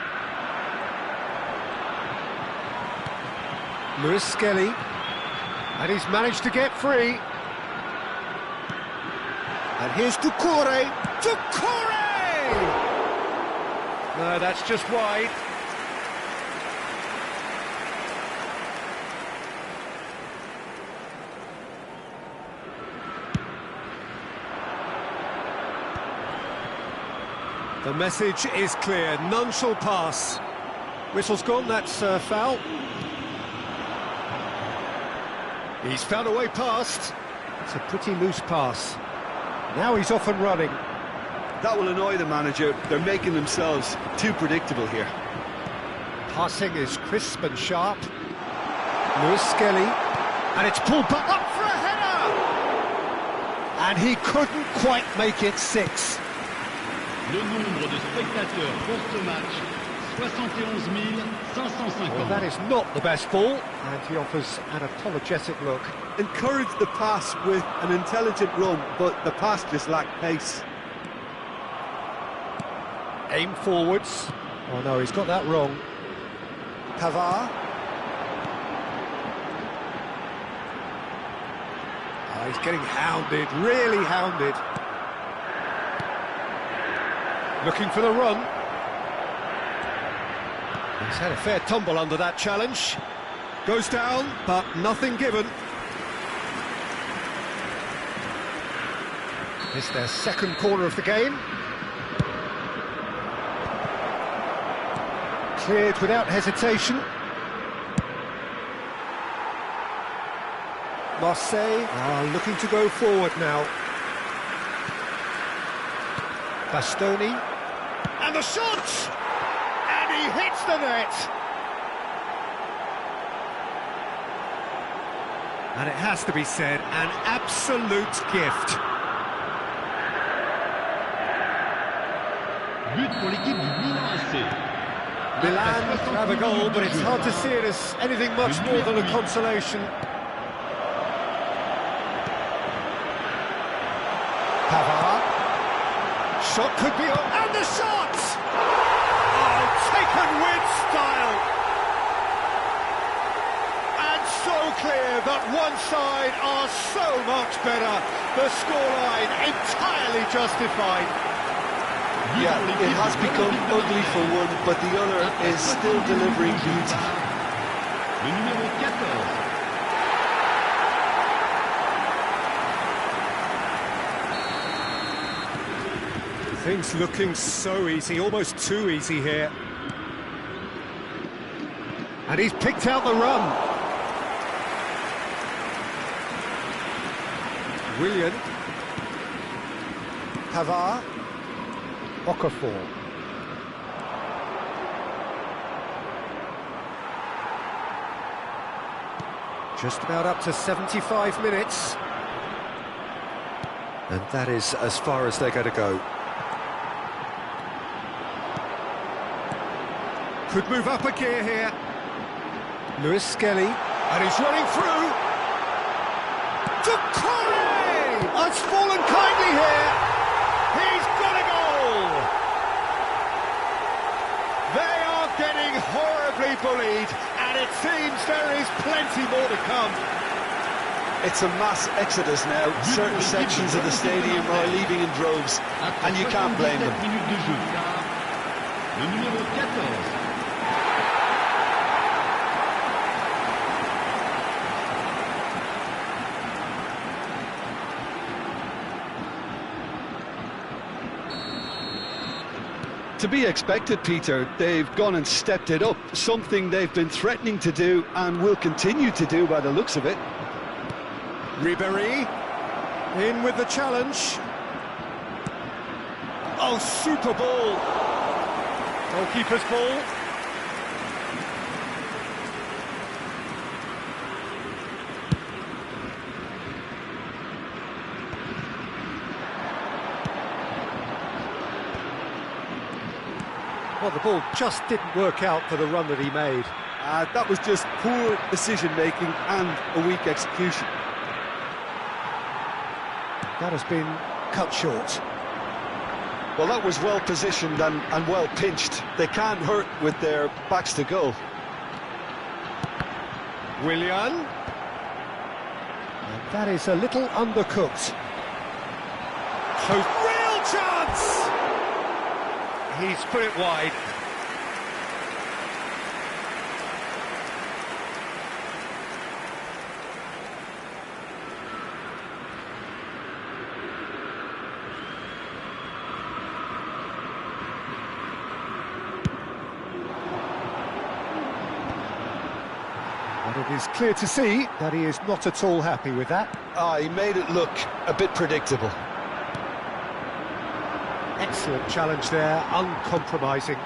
Lewis Skelly. And he's managed to get free. And here's Doucouré. Doucouré! No, that's just wide. The message is clear, none shall pass. Whistle's gone, that's foul. He's found a way past. It's a pretty loose pass. Now he's off and running. That will annoy the manager. They're making themselves too predictable here. Passing is crisp and sharp. Lewis Skelly. And it's pulled back up for a header! And he couldn't quite make it 6. Le nombre de spectateurs pour ce match, 71 550. Well, that is not the best ball, and he offers an apologetic look. Encourage the pass with an intelligent run, but the pass just lacked pace. Aim forwards. Oh no, he's got that wrong. Pavard. Oh, he's getting hounded, really hounded. Looking for the run. He's had a fair tumble under that challenge. Goes down, but nothing given. It's their second corner of the game. Cleared without hesitation. Marseille are looking to go forward now. Bastoni. And the shot! And he hits the net! And it has to be said, an absolute gift. But pour l'équipe du Milan AC. Milan have a goal, but it's hard to see it as anything much more than a consolation. Pavard. Shot could be on, and the shot! Oh, taken with style! And so clear that one side are so much better. The scoreline entirely justified. Yeah, it has become ugly for one, but the other is still delivering beauty. Le numéro 14. Things looking so easy, almost too easy here. And he's picked out the run. Willian. Pavard. Okafor. Just about up to 75 minutes. And that is as far as they're going to go. Could move up a gear here. Lewis Skelly. And he's running through. Doucouré! Has fallen kindly here. He's got a goal! They are getting horribly bullied, and it seems there is plenty more to come. It's a mass exodus now. Certain sections of the stadium are leaving in droves, and you can't blame them. Le numéro 14. To be expected, Peter. They've gone and stepped it up, something they've been threatening to do and will continue to do by the looks of it. Ribéry in with the challenge. Oh, super ball. Goalkeeper's ball. Well, the ball just didn't work out for the run that he made. That was just poor decision-making and a weak execution. That has been cut short. Well, that was well positioned and well pinched. They can't hurt with their backs to goal. Willian. And that is a little undercooked. Close. Real chance! He's put it wide. But it is clear to see that he is not at all happy with that. He made it look a bit predictable. Excellent challenge there, uncompromising.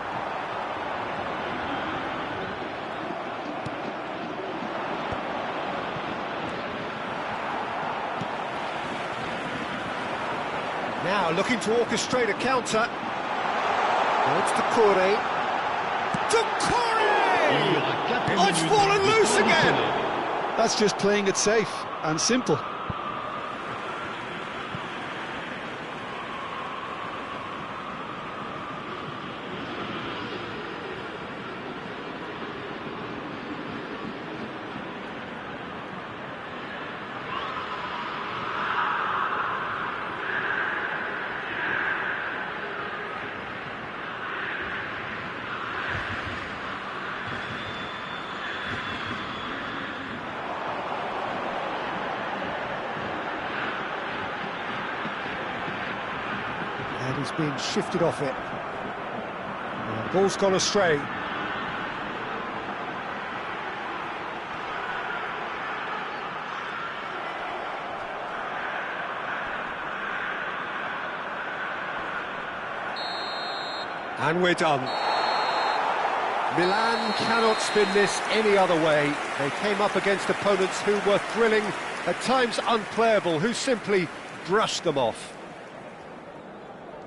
Now looking to orchestrate a counter. It's Doucouré. Doucouré! Oh, it's fallen loose again! That's just playing it safe and simple. And he's been shifted off it. Ball's gone astray. And we're done. Milan cannot spin this any other way. They came up against opponents who were thrilling, at times unplayable, who simply brushed them off.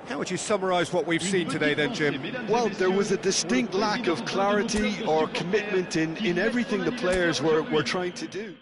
How would you summarise what we've seen today then, Jim? Well, there was a distinct lack of clarity or commitment in everything the players were trying to do.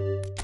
You